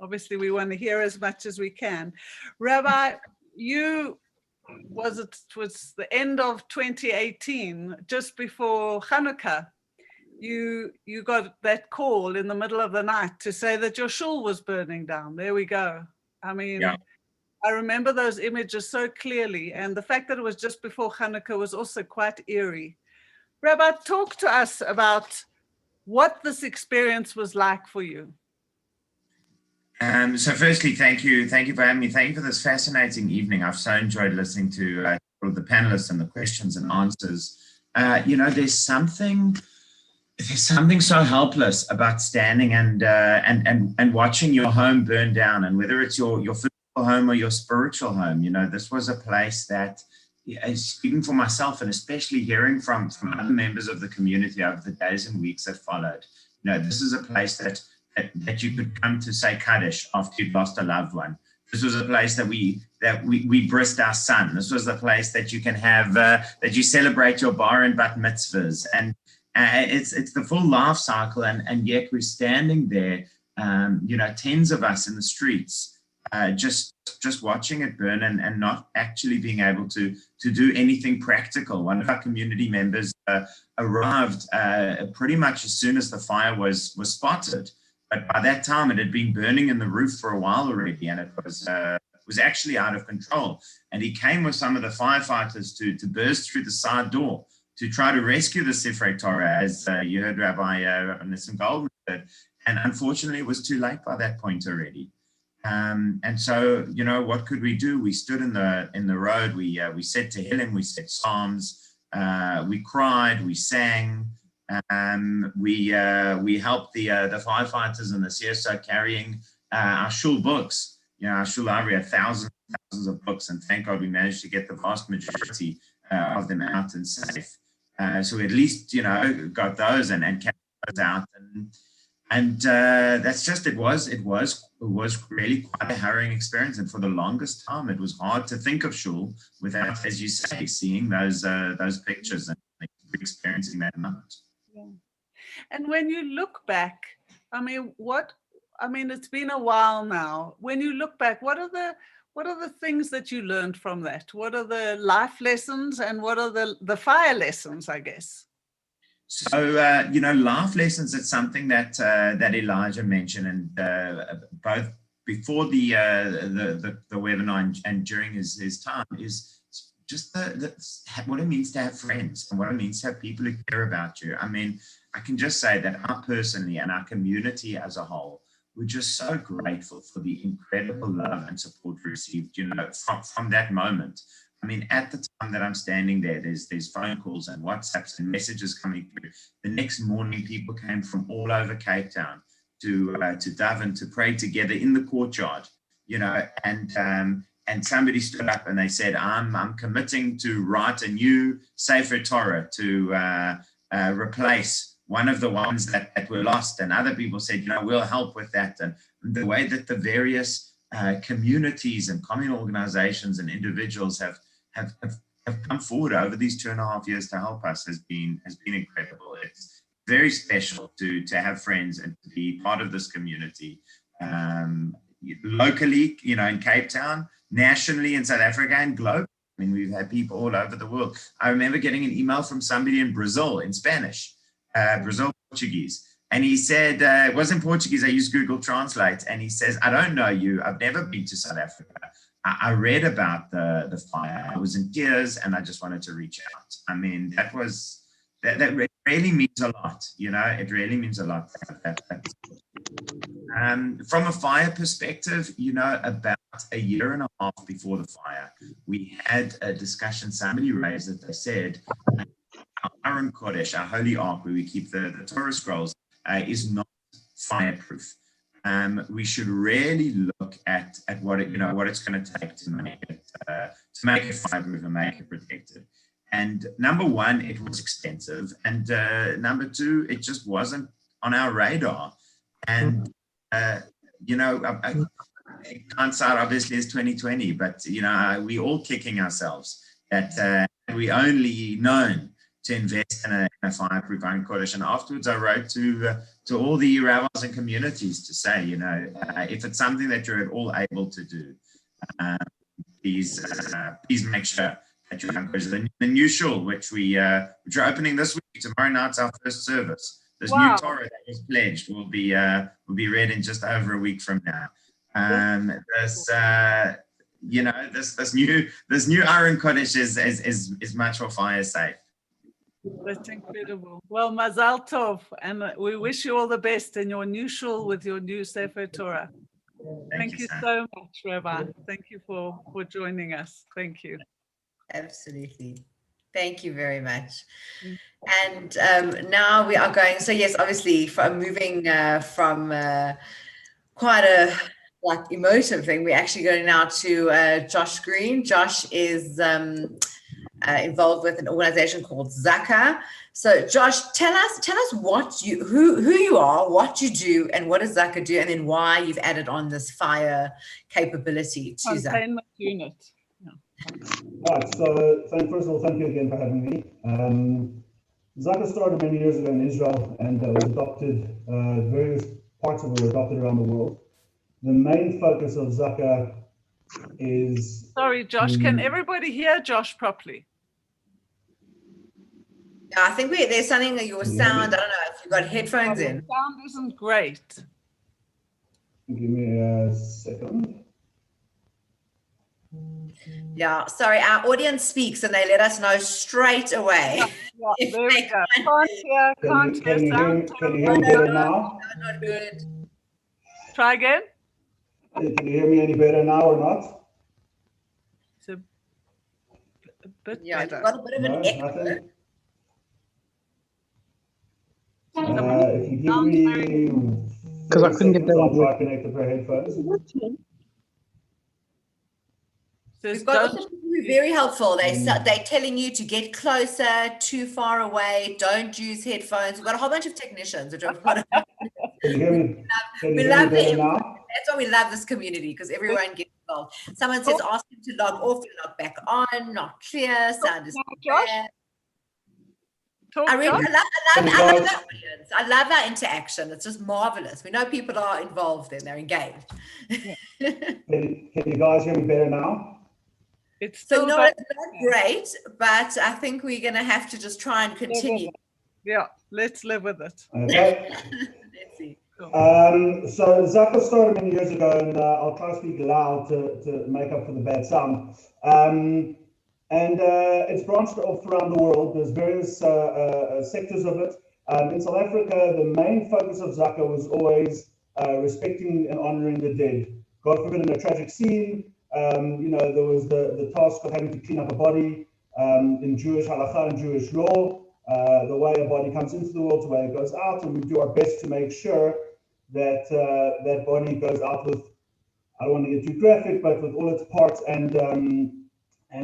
obviously we want to hear as much as we can. Rabbi, was the end of 2018, just before Hanukkah, you got that call in the middle of the night to say that your shul was burning down. There we go. I mean, yeah. I remember those images so clearly, and the fact that it was just before Hanukkah was also quite eerie. Rabbi, talk to us about what this experience was like for you. So firstly, thank you for having me. Thank you for this fascinating evening. I've so enjoyed listening to all of the panelists and the questions and answers. There's something so helpless about standing and watching your home burn down, and whether it's your physical home or your spiritual home. This was a place that, speaking for myself and especially hearing from other members of the community over the days and weeks that followed, this is a place that you could come to say Kaddish after you'd lost a loved one. This was a place that we brised our son. This was the place that you can have, that you celebrate your bar and bat mitzvahs. And it's the full life cycle. And yet we're standing there, tens of us in the streets, just watching it burn and not actually being able to do anything practical. One of our community members arrived pretty much as soon as the fire was spotted. But by that time, it had been burning in the roof for a while already, and it was actually out of control. And he came with some of the firefighters to burst through the side door to try to rescue the Sifrei Torah, as you heard Rabbi Nissen Goldman said. And unfortunately, it was too late by that point already. And so, what could we do? We stood in the road. We said Tehillim, we said Psalms, we cried, we sang. We helped the firefighters and the CSO carrying our shul books. Our shul library had thousands of books, and thank God we managed to get the vast majority of them out and safe. So we at least got those and kept those out, and that's just it was really quite a harrowing experience. And for the longest time, it was hard to think of shul without, as you say, seeing those pictures and experiencing that moment. Yeah. And when you look back, it's been a while now. When you look back, what are the things that you learned from that? What are the life lessons and what are the fire lessons, I guess? So, life lessons, it's something that Elijah mentioned, and both before the webinar and during his time, is just what it means to have friends and what it means to have people who care about you. I can just say that I personally and our community as a whole, we're just so grateful for the incredible love and support we received, from that moment. At the time that I'm standing there, there's phone calls and WhatsApps and messages coming through. The next morning, people came from all over Cape Town to daven, to pray together in the courtyard, and somebody stood up and they said, I'm committing to write a new Sefer Torah to replace one of the ones that were lost. And other people said, we'll help with that. And the way that the various communities and communal organizations and individuals have come forward over these 2.5 years to help us has been incredible. It's very special to have friends and to be part of this community. Locally, in Cape Town, nationally in South Africa, and globally. We've had people all over the world. I remember getting an email from somebody in Brazil in Spanish, Brazil Portuguese. And he said, it wasn't Portuguese, I used Google Translate. And he says, I don't know you, I've never been to South Africa. I read about the fire, I was in tears, and I just wanted to reach out. That really means a lot, it really means a lot. From a fire perspective, about a year and a half before the fire, we had a discussion. Somebody raised it. They said, our Aron Kodesh, our holy ark, where we keep the Torah scrolls, is not fireproof. we should really look at what what it's going to take to make it fireproof and make it protected. And number one, it was expensive, and number two, it just wasn't on our radar. And hindsight obviously is 2020, but we all kicking ourselves that we only known to invest in a fireproof home coalition. Afterwards, I wrote to all the ravels and communities to say, if it's something that you're at all able to do, please make sure that you're encouraged. The new shul, which we're opening this week, tomorrow night's our first service. This new Torah that was pledged will be read in just over a week from now. This new Iron Kodesh is much more fire safe. That's incredible. Well, Mazal Tov, and we wish you all the best in your new shul with your new Sefer Torah. Thank you so much, Rabbi. Thank you for joining us. Thank you. Absolutely. Thank you very much. And now we are going, so yes, obviously moving from quite a emotive thing, we're actually going now to Josh Green. Josh is involved with an organization called Zaka. So Josh, tell us who you are, what you do, and what does Zaka do, and then why you've added on this fire capability to Zaka. Containment unit. Right, so first of all, thank you again for having me. Zaka started many years ago in Israel and was adopted, various parts of it were adopted around the world. The main focus of Zaka is... Sorry, Josh, can everybody hear Josh properly? I think there's something that your sound, I don't know if you've got headphones in. The sound isn't great. Give me a second. Yeah, sorry, our audience speaks and they let us know straight away. Yeah, there we go. Can't hear. Can you hear me better now? No, not good. Try again. Can you hear me any better now or not? It's a bit better. You've got a bit of an echo. If you give me... Because I couldn't get that I'll try one. to connect the headphones. We've got also people who are very helpful. They're telling you to get closer, too far away, don't use headphones. We've got a whole bunch of technicians. Which Can you hear me? We love it. That's why we love this community, because everyone gets involved. Someone says ask him to log off and log back on, not clear, sound is bad. I love that audience. I love our interaction. It's just marvelous. We know people are involved and they're engaged. Can you guys hear me better now? It's so no, it's not great, but I think we're going to have to just try and continue. Yeah, let's live with it. Okay. Let's see. So Zaka started many years ago, and I'll try to speak loud to make up for the bad sound. And it's branched off around the world. There's various sectors of it. In South Africa, the main focus of Zaka was always respecting and honoring the dead. God forbid, in a tragic scene, there was the task of having to clean up a body in Jewish halakha and Jewish law, the way a body comes into the world, the way it goes out, and we do our best to make sure that that body goes out with, I don't want to get too graphic, but with all its parts and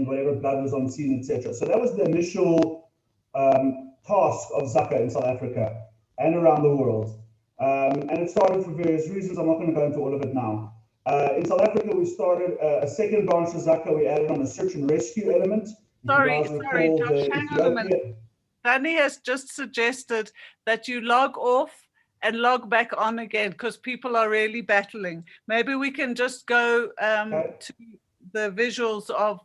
whatever blood was on scene, etc. So that was the initial task of Zaka in South Africa and around the world. And it started for various reasons. I'm not going to go into all of it now. In South Africa, we started a second branch of Zaka. We added on a search and rescue element. Sorry, Josh, hang on a minute. Danny has just suggested that you log off and log back on again because people are really battling. Maybe we can just go to the visuals of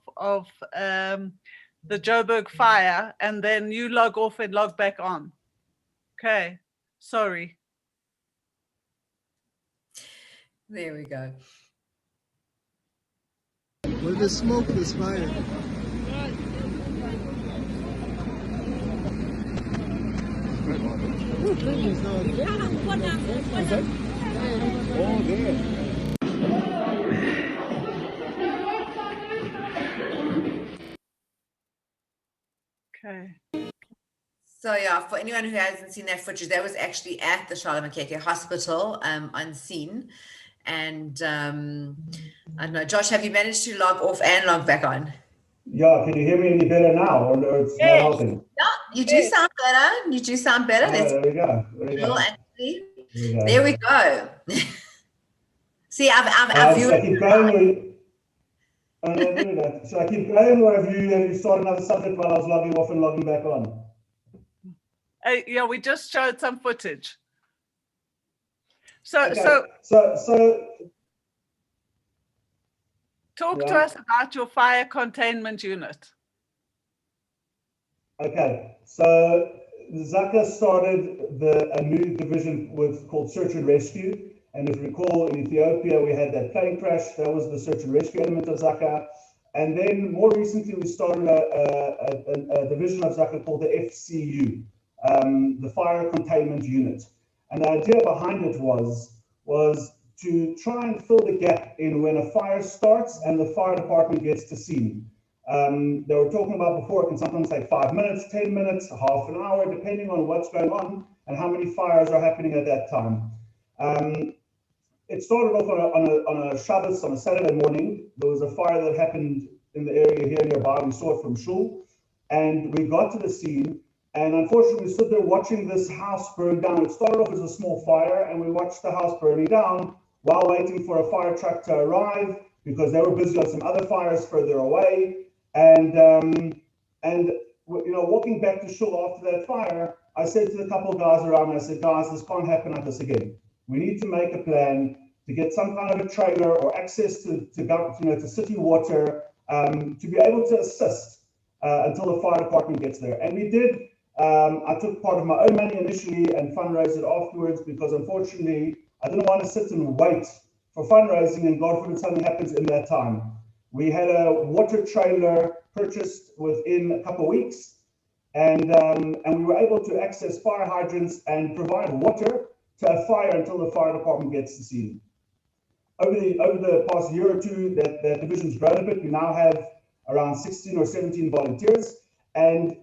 the Joburg fire, and then you log off and log back on. Okay, sorry. There we go. Where there's smoke, there's fire. Oh, there. Okay. So yeah, for anyone who hasn't seen that footage, that was actually at the Charlotte Maxeke Hospital on scene. And I don't know, Josh, have you managed to log off and log back on? Yeah, can you hear me any better now, or it's not helping? Yeah, you do sound better. You do sound better. There we go. There we go. See, I've so I keep going. So I keep going, or have you started another subject while I was logging off and logging back on? Yeah, we just showed some footage. So talk to us about your fire containment unit. Okay, so Zaka started a new division called Search and Rescue. And if you recall, in Ethiopia, we had that plane crash. That was the search and rescue element of Zaka. And then more recently, we started a division of Zaka called the FCU, the Fire Containment Unit. And the idea behind it was to try and fill the gap in when a fire starts and the fire department gets to scene. They were talking about before, it can sometimes take 5 minutes, 10 minutes, half an hour, depending on what's going on and how many fires are happening at that time. It started off on a Shabbos, on a Saturday morning. There was a fire that happened in the area here nearby. We saw it from Shul. And we got to the scene. And unfortunately, we stood there watching this house burn down. It started off as a small fire, and we watched the house burning down while waiting for a fire truck to arrive because they were busy on some other fires further away. And walking back to Shul after that fire, I said to the couple of guys around me, I said, guys, this can't happen like this again. We need to make a plan to get some kind of a trailer or access to city water to be able to assist until the fire department gets there. And we did. I took part of my own money initially and fundraised it afterwards because unfortunately I didn't want to sit and wait for fundraising and God forbid something happens in that time. We had a water trailer purchased within a couple of weeks, and we were able to access fire hydrants and provide water to a fire until the fire department gets to scene. Over the past year or two, that division's grown a bit. We now have around 16 or 17 volunteers, and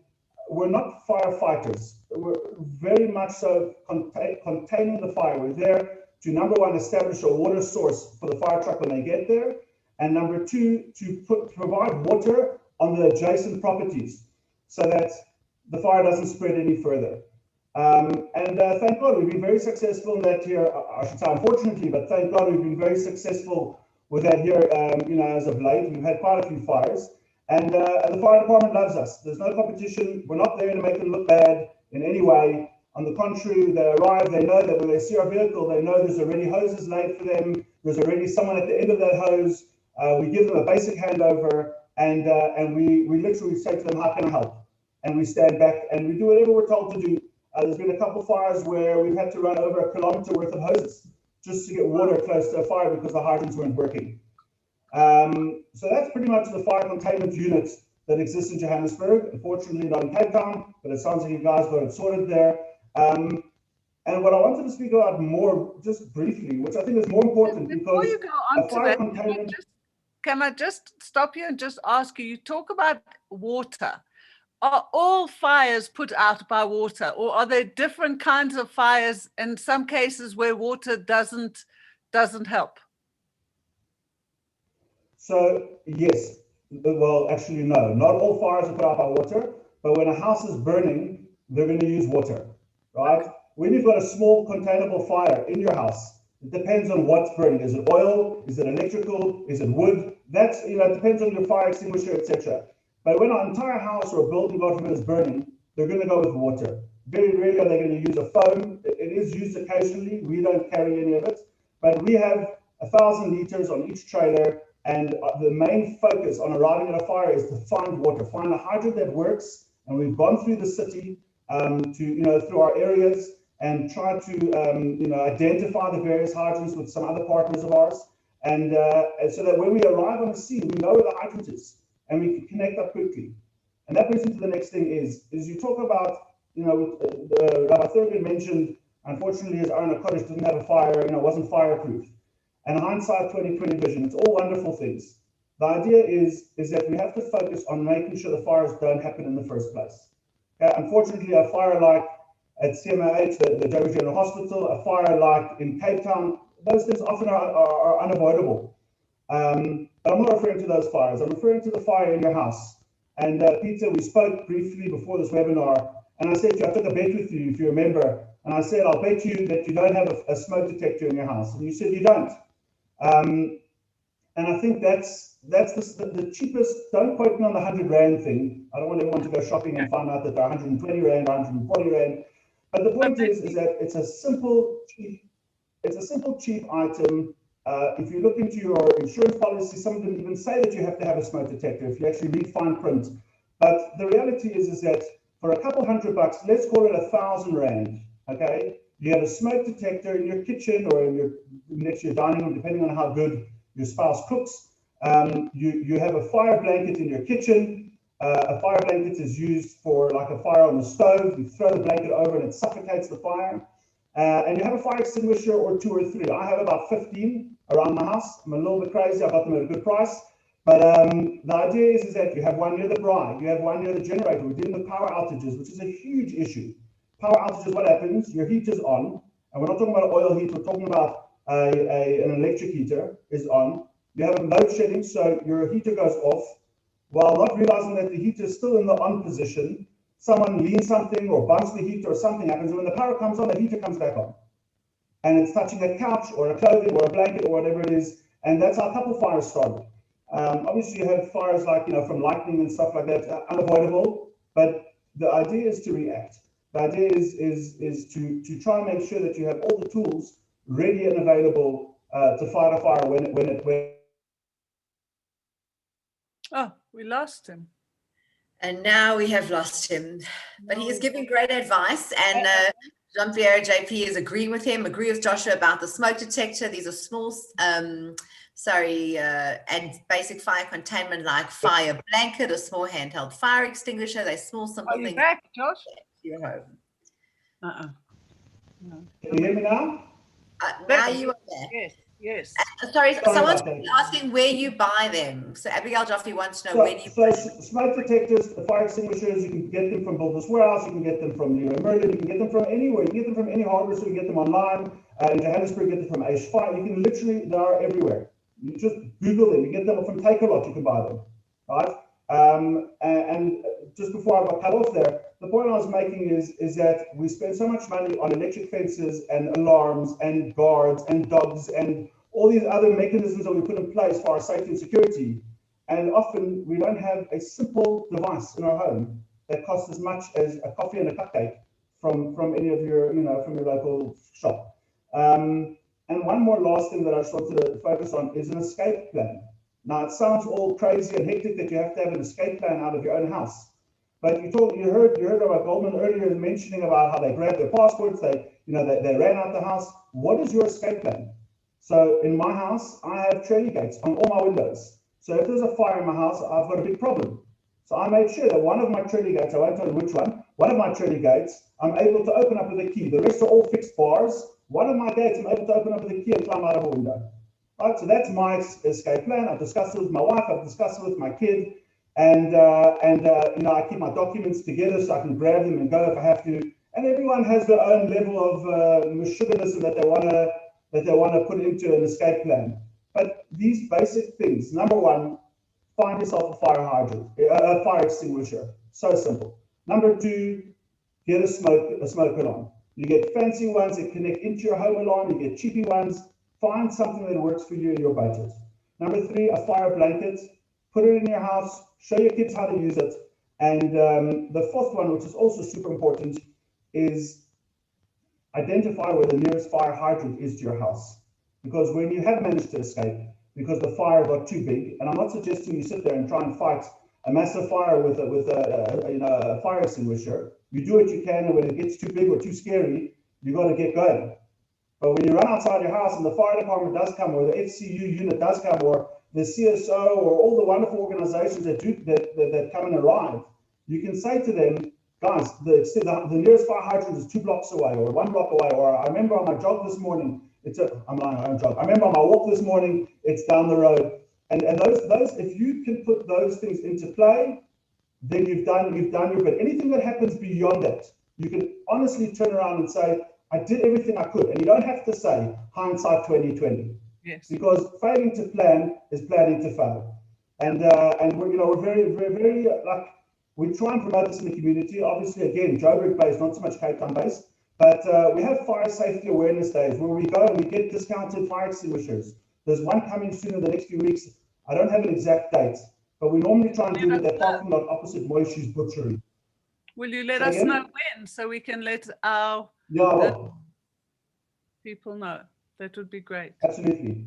we're not firefighters. We're very much so containing the fire. We're there to, number one, establish a water source for the fire truck when they get there, and number two, to provide water on the adjacent properties so that the fire doesn't spread any further. Thank God we've been very successful in that here. I should say unfortunately, but thank God we've been very successful with that here. As of late, we've had quite a few fires, and the fire department loves us. There's no competition. We're not there to make them look bad in any way. On the contrary, they arrive. They know that when they see our vehicle, they know there's already hoses laid for them. There's already someone at the end of that hose. We give them a basic handover, and we literally say to them, "How can I help?" And we stand back and we do whatever we're told to do. There's been a couple of fires where we've had to run over 1 kilometer worth of hoses just to get water close to a fire because the hydrants weren't working. So that's pretty much the fire containment unit that exists in Johannesburg. Unfortunately, not in Cape Town, but it sounds like you guys got it sorted there. And what I wanted to speak about more, just briefly, which I think is more important because before you go on to that, can I just stop you and just ask you? You talk about water. Are all fires put out by water, or are there different kinds of fires in some cases where water doesn't help? So yes, well, actually no, not all fires are put out by water, but when a house is burning, they're going to use water, right? When you've got a small containable fire in your house, it depends on what's burning. Is it oil? Is it electrical? Is it wood? That's, it depends on your fire extinguisher, etc. But when an entire house or a building, God forbid, is burning, they're going to go with water. Very rarely are they going to use a foam. It is used occasionally. We don't carry any of it. But we have 1,000 liters on each trailer. And the main focus on arriving at a fire is to find water, find a hydrant that works. And we've gone through the city through our areas and try to, identify the various hydrants with some other partners of ours. And so that when we arrive on the scene, we know where the hydrant is. And we can connect up quickly. And that brings me to the next thing is you talk about, Rabbi Thurgood mentioned, unfortunately, his own cottage didn't have a fire, wasn't fireproof. And hindsight 2020 vision, it's all wonderful things. The idea is that we have to focus on making sure the fires don't happen in the first place. Unfortunately, a fire like at CMAH, the Joburg General Hospital, a fire like in Cape Town, those things often are unavoidable. But I'm not referring to those fires. I'm referring to the fire in your house. And Peter, we spoke briefly before this webinar, and I said to you, I took a bet with you, if you remember, and I said, I'll bet you that you don't have a smoke detector in your house. And you said you don't. And I think that's the cheapest. Don't quote me on the 100 Rand thing. I don't want everyone to go shopping and find out that they're 120 Rand, 140 Rand. But the point is that it's a simple, cheap item. If you look into your insurance policy, some of them even say that you have to have a smoke detector if you actually read fine print. But the reality is that for a couple $100, let's call it 1,000 Rand, okay? You have a smoke detector in your kitchen or in your next to your dining room, depending on how good your spouse cooks. You have a fire blanket in your kitchen. A fire blanket is used for like a fire on the stove. You throw the blanket over and it suffocates the fire. And you have a fire extinguisher or 2 or 3. I have about 15 around my house. I'm a little bit crazy. I got them at a good price. But the idea is that you have one near the braai, you have one near the generator. We're dealing with power outages, which is a huge issue. Power outages, what happens? Your heater's on, and we're not talking about oil heat, we're talking about an electric heater is on. You have a load shedding, so your heater goes off. While not realizing that the heater is still in the on position, someone leans something or bumps the heater or something happens, and when the power comes on, the heater comes back on. And it's touching a couch or a clothing or a blanket or whatever it is, and that's how a couple fires started. Obviously, you have fires like, from lightning and stuff like that, unavoidable, but the idea is to react. The idea is to try and make sure that you have all the tools ready and available to fight a fire when Oh, we lost him. And now we have lost him, but he is giving great advice, and Jean-Pierre JP is agreeing with him, agree with Joshua about the smoke detector. These are small, and basic fire containment like fire blanket, a small handheld fire extinguisher. They're small, simple things. Are you back, Josh? Your home. No. Can you hear me now? Now you are there. Yes. Sorry, someone's asking where you buy them. So Abigail Joffrey wants to know where do you buy them? Smoke detectors, fire extinguishers, you can get them from Builders Warehouse, you can get them from Leroy Merlin, you can get them from anywhere. You can get them from any hardware store, you can get them online. In Johannesburg, you get them from Ace Fire. You can literally, they are everywhere. You just Google them. You get them from Take-A-Lot, you can buy them, right? And just before I got cut off there, the point I was making is that we spend so much money on electric fences and alarms and guards and dogs and all these other mechanisms that we put in place for our safety and security. And often we don't have a simple device in our home that costs as much as a coffee and a cupcake from any of your, from your local shop. And one more last thing that I just wanted to focus on is an escape plan. Now, it sounds all crazy and hectic that you have to have an escape plan out of your own house. But you heard Rabbi Goldman earlier mentioning about how they grabbed their passports, they ran out the house. What is your escape plan? So in my house, I have trelly gates on all my windows. So if there's a fire in my house, I've got a big problem. So I made sure that one of my trelly gates, I won't tell you which one of my trelly gates, I'm able to open up with a key. The rest are all fixed bars. One of my gates, I'm able to open up with a key and climb out of a window. Right, so that's my escape plan. I've discussed it with my wife. I've discussed it with my kid, and I keep my documents together so I can grab them and go if I have to. And everyone has their own level of sugarism that they want to put into an escape plan. But these basic things: number one, find yourself a fire hydrant, a fire extinguisher. So simple. Number two, get a smoke alarm. You get fancy ones that connect into your home alarm. You get cheapy ones. Find something that works for you in your budget. Number three, a fire blanket. Put it in your house. Show your kids how to use it. And the fourth one, which is also super important, is identify where the nearest fire hydrant is to your house. Because when you have managed to escape, because the fire got too big, and I'm not suggesting you sit there and try and fight a massive fire with a fire extinguisher. You do what you can, and when it gets too big or too scary, you got to get going. But when you run outside your house and the fire department does come, or the FCU unit does come, or the CSO, or all the wonderful organizations that come and arrive, you can say to them, guys, the nearest fire hydrant is 2 blocks away, or 1 block away, or I remember on my jog this morning, I'm lying, I don't jog. I remember on my walk this morning, it's down the road. And those, if you can put those things into play, then you've done your bit. Anything that happens beyond that, you can honestly turn around and say, I did everything I could. And you don't have to say hindsight 2020. Yes. Because failing to plan is planning to fail. And we're very like, we try and promote this in the community. Obviously, again, Joburg based, not so much Cape Town based, but we have fire safety awareness days where we go and we get discounted fire extinguishers. There's one coming soon in the next few weeks. I don't have an exact date, but we normally try and do it at that parking lot opposite Moishi's Butchery. Will you let us know when, so we can let our people know? That would be great. Absolutely.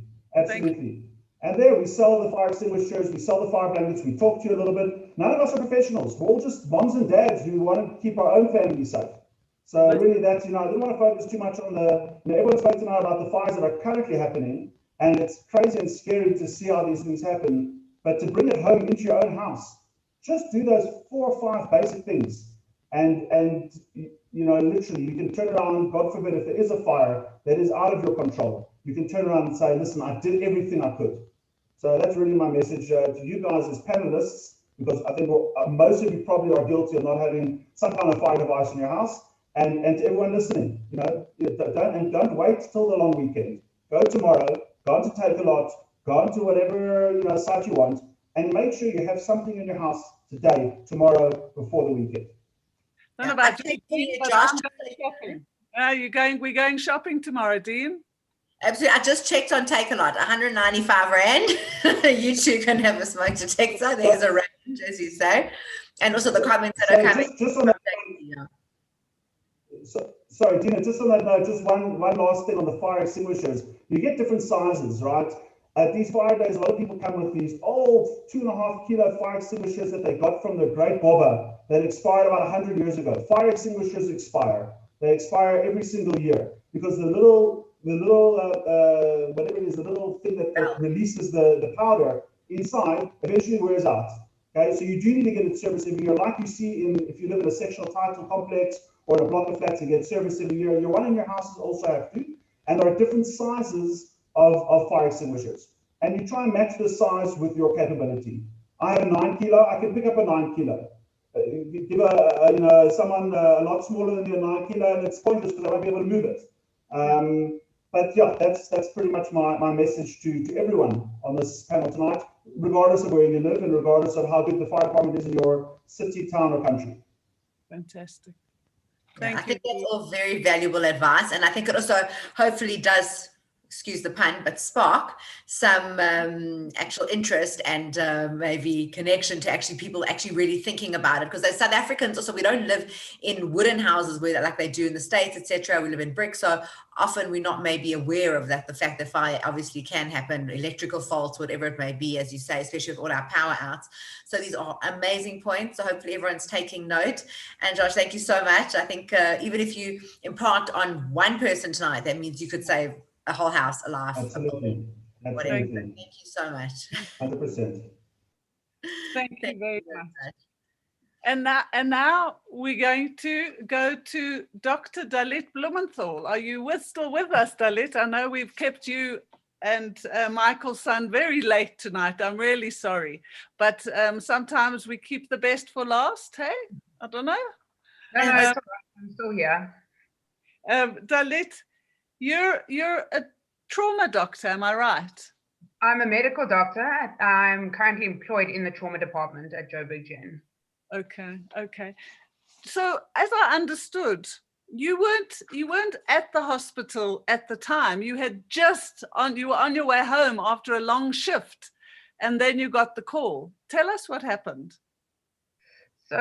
And there we sell the fire extinguishers, we sell the fire blankets, we talk to you a little bit. None of us are professionals. We're all just moms and dads who want to keep our own family safe. So really that's, I didn't want to focus too much on everyone's spoken now about the fires that are currently happening. And it's crazy and scary to see how these things happen. But to bring it home into your own house, just do those 4 or 5 basic things. And literally you can turn around, God forbid, if there is a fire that is out of your control, you can turn around and say, listen, I did everything I could. So that's really my message to you guys as panelists, because I think most of you probably are guilty of not having some kind of fire device in your house. And to everyone listening, don't wait till the long weekend. Go tomorrow, go on to Takealot, go on to whatever site you want, and make sure you have something in your house today, tomorrow, before the weekend. Don't know about you, Josh. We're going shopping tomorrow, Dean. Absolutely. I just checked on Takealot, 195 Rand. You two can have a smoke detector. There's a range, as you say. And also the comments that are coming. Just on that, sorry, Dina, just on that note, just one last thing on the fire extinguishers. You get different sizes, right? At these fire days, a lot of people come with these old 2.5 kilo fire extinguishers that they got from the Great Bobber that expired about 100 years ago. Fire extinguishers expire. They expire every single year because the little whatever it is, the little thing that releases the powder inside eventually wears out. Okay, so you do need to get it serviced every year, like you see if you live in a sectional title complex or in a block of flats, you get serviced every year. Your one in your houses also have to, and there are different sizes of fire extinguishers, and you try and match the size with your capability. I have a 9 kilo. I can pick up a 9 kilo. Give someone a lot smaller than you a 9 kilo, and it's pointless because I won't be able to move it. But yeah, that's pretty much my message to everyone on this panel tonight, regardless of where you live and regardless of how good the fire department is in your city, town, or country. Fantastic. I think that's all very valuable advice, and I think it also hopefully does, excuse the pun, but spark some actual interest and maybe connection to actually people actually really thinking about it. Because as South Africans also, we don't live in wooden houses where like they do in the States, etc. We live in brick, so often we're not maybe aware of that, the fact that fire obviously can happen, electrical faults, whatever it may be, as you say, especially with all our power outs. So these are amazing points. So hopefully everyone's taking note. And Josh, thank you so much. I think even if you impart on one person tonight, that means you could save a whole house, a life. Absolutely. Whatever. Thank you so much. 100%. Thank you very much. And now we're going to go to Dr. Dalit Blumenthal. Are you still with us, Dalit? I know we've kept you and Michael's son very late tonight. I'm really sorry. But sometimes we keep the best for last, hey? I don't know. No, it's all right. I'm still here. Dalit, you're a trauma doctor, am I right? I'm a medical doctor. I'm currently employed in the trauma department at Joburg Gen. Okay. So as I understood, you weren't at the hospital at the time. You were on your way home after a long shift, and then you got the call. Tell us what happened. So,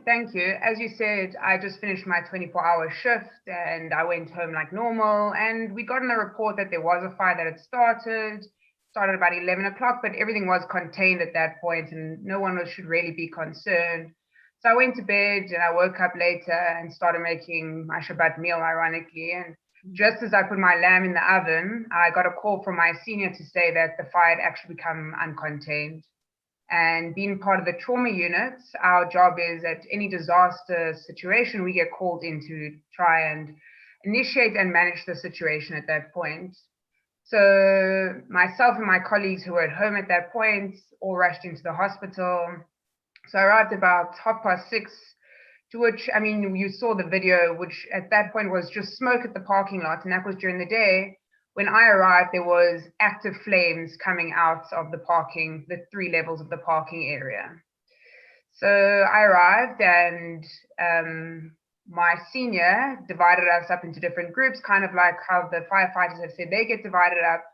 thank you. As you said, I just finished my 24-hour shift and I went home like normal, and we got in a report that there was a fire that had started about 11 o'clock, but everything was contained at that point and no one should really be concerned. So I went to bed and I woke up later and started making my Shabbat meal, ironically. And just as I put my lamb in the oven, I got a call from my senior to say that the fire had actually become uncontained. And being part of the trauma unit, our job is at any disaster situation, we get called in to try and initiate and manage the situation at that point. So myself and my colleagues who were at home at that point all rushed into the hospital. So I arrived about 6:30, to which, I mean, you saw the video, which at that point was just smoke at the parking lot, and that was during the day. When I arrived, there was active flames coming out of the parking, the 3 levels of the parking area. So I arrived, and my senior divided us up into different groups, kind of like how the firefighters have said they get divided up,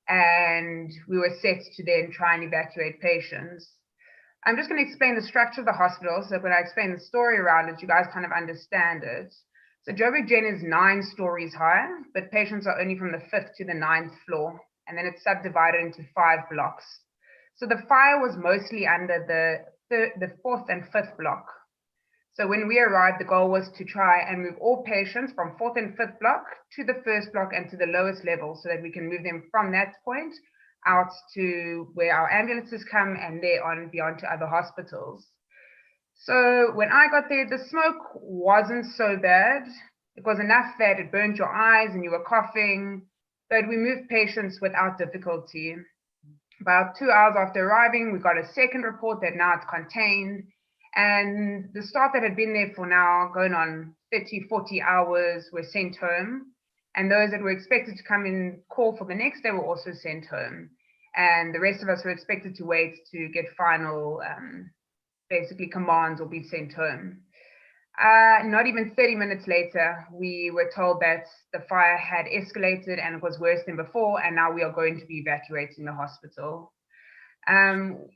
and we were set to then try and evacuate patients. I'm just going to explain the structure of the hospital, so when I explain the story around it, you guys kind of understand it. So Joburg Gen is 9 stories high, but patients are only from the 5th to the 9th floor, and then it's subdivided into 5 blocks. So the fire was mostly under the 4th and 5th block. So when we arrived, the goal was to try and move all patients from 4th and 5th block to the 1st block and to the lowest level, so that we can move them from that point out to where our ambulances come, and there on beyond to other hospitals. So when I got there, the smoke wasn't so bad. It was enough that it burned your eyes and you were coughing, but we moved patients without difficulty. About 2 hours after arriving, we got a second report that now it's contained, and the staff that had been there for now going on 30, 40 hours were sent home. And those that were expected to come in call for the next day were also sent home. And the rest of us were expected to wait to get final, basically commands or be sent home. Not even 30 minutes later, we were told that the fire had escalated and it was worse than before, and now we are going to be evacuating the hospital.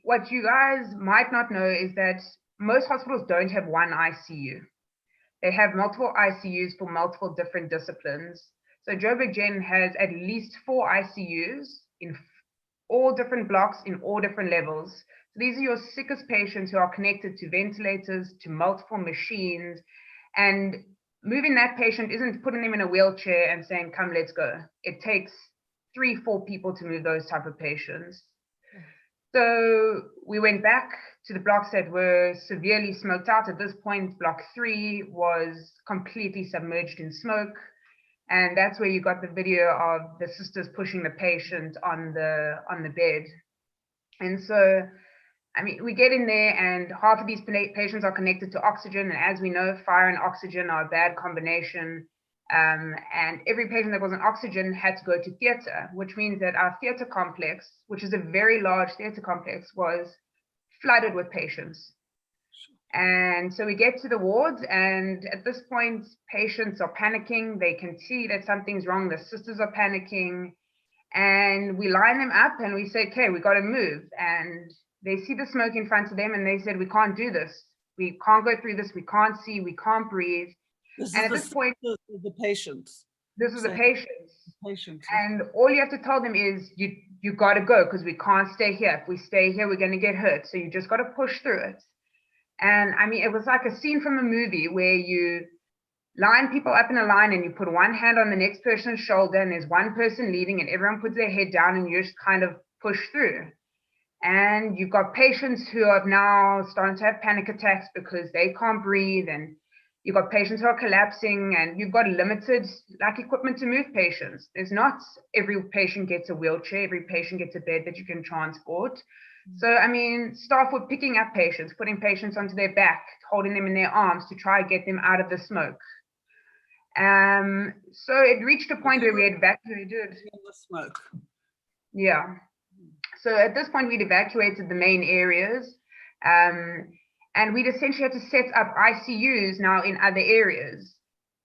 What you guys might not know is that most hospitals don't have one ICU. They have multiple ICUs for multiple different disciplines. So Joburg Gen has at least 4 ICUs in all different blocks in all different levels. So these are your sickest patients who are connected to ventilators, to multiple machines, and moving that patient isn't putting them in a wheelchair and saying, come, let's go. It takes 3-4 people to move those type of patients. So we went back to the blocks that were severely smoked out. At this point, block 3 was completely submerged in smoke. And that's where you got the video of the sisters pushing the patient on the bed. And so, I mean, we get in there and half of these patients are connected to oxygen. And as we know, fire and oxygen are a bad combination. And every patient that was on oxygen had to go to theater, which means that our theater complex, which is a very large theater complex, was flooded with patients. And so we get to the wards, and at this point, patients are panicking. They can see that something's wrong. The sisters are panicking, and we line them up and we say, okay, we got to move. And they see the smoke in front of them, and they said, we can't do this. We can't go through this. We can't see. We can't breathe. And at this point, the patients. This is the patients. And all you have to tell them is, you got to go, because we can't stay here. If we stay here, we're going to get hurt. So you just got to push through it. And I mean, it was like a scene from a movie where you line people up in a line and you put one hand on the next person's shoulder, and there's one person leading, and everyone puts their head down, and you just kind of push through. And you've got patients who are now starting to have panic attacks because they can't breathe, and you've got patients who are collapsing, and you've got limited equipment to move patients. There's not every patient gets a wheelchair, every patient gets a bed that you can transport. So, I mean, staff were picking up patients, putting patients onto their back, holding them in their arms to try and get them out of the smoke. So it reached a point where we had evacuated. The smoke. Yeah. So at this point, we'd evacuated the main areas, and we'd essentially had to set up ICUs now in other areas.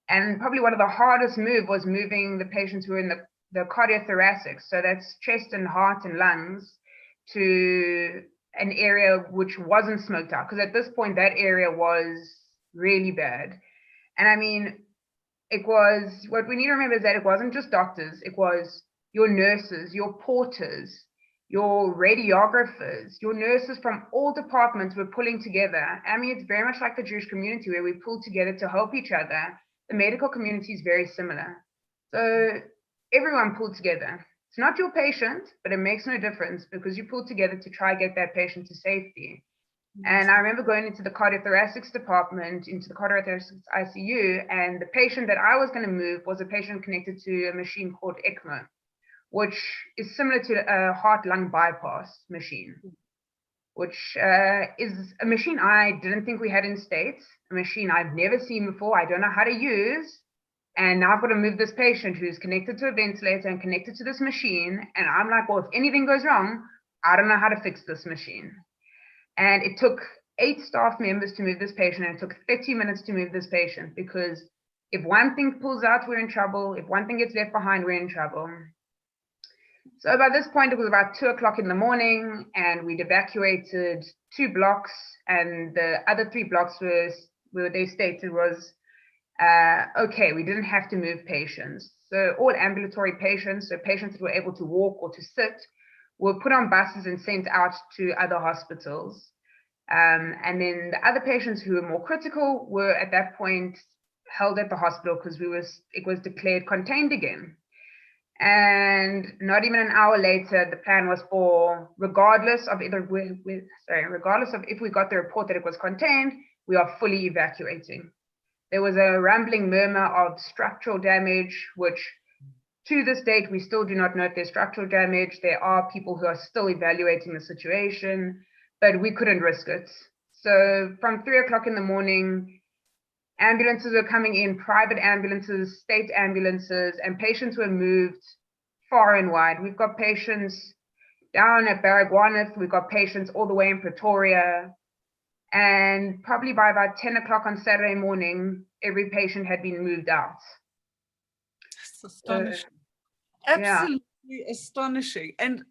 And probably one of the hardest moves was moving the patients who were in the cardiothoracic. So that's chest and heart and lungs, to an area which wasn't smoked out, because at this point that area was really bad. And I mean, it was, what we need to remember is that it wasn't just doctors, it was your nurses, your porters, your radiographers, your nurses from all departments were pulling together. I mean, it's very much like the Jewish community where we pull together to help each other. The medical community is very similar. So everyone pulled together. It's not your patient, but it makes no difference because you pull together to try and get that patient to safety. And I remember going into the cardiothoracics department, into the cardiothoracics ICU, and the patient that I was going to move was a patient connected to a machine called ECMO, which is similar to a heart-lung bypass machine. which is a machine I didn't think we had in States, a machine I've never seen before, I don't know how to use. And now I've got to move this patient who's connected to a ventilator and connected to this machine. And I'm like, well, if anything goes wrong, I don't know how to fix this machine. And it took 8 staff members to move this patient, and it took 30 minutes to move this patient, because if one thing pulls out, we're in trouble. If one thing gets left behind, we're in trouble. So by this point, it was about 2 o'clock in the morning, and we'd evacuated 2 blocks, and the other 3 blocks where they stated was, okay, we didn't have to move patients. So all ambulatory patients, so patients that were able to walk or to sit, were put on buses and sent out to other hospitals. And then the other patients who were more critical were at that point held at the hospital because it was declared contained again. And not even an hour later, the plan was for, regardless of if we got the report that it was contained, we are fully evacuating. There was a rambling murmur of structural damage, which to this date, we still do not know if there's structural damage. There are people who are still evaluating the situation, but we couldn't risk it. So from 3 o'clock in the morning, ambulances were coming in, private ambulances, state ambulances, and patients were moved far and wide. We've got patients down at Baragwanath, we've got patients all the way in Pretoria, and probably by about 10 o'clock on Saturday morning, every patient had been moved out. That's astonishing. Absolutely astonishing. And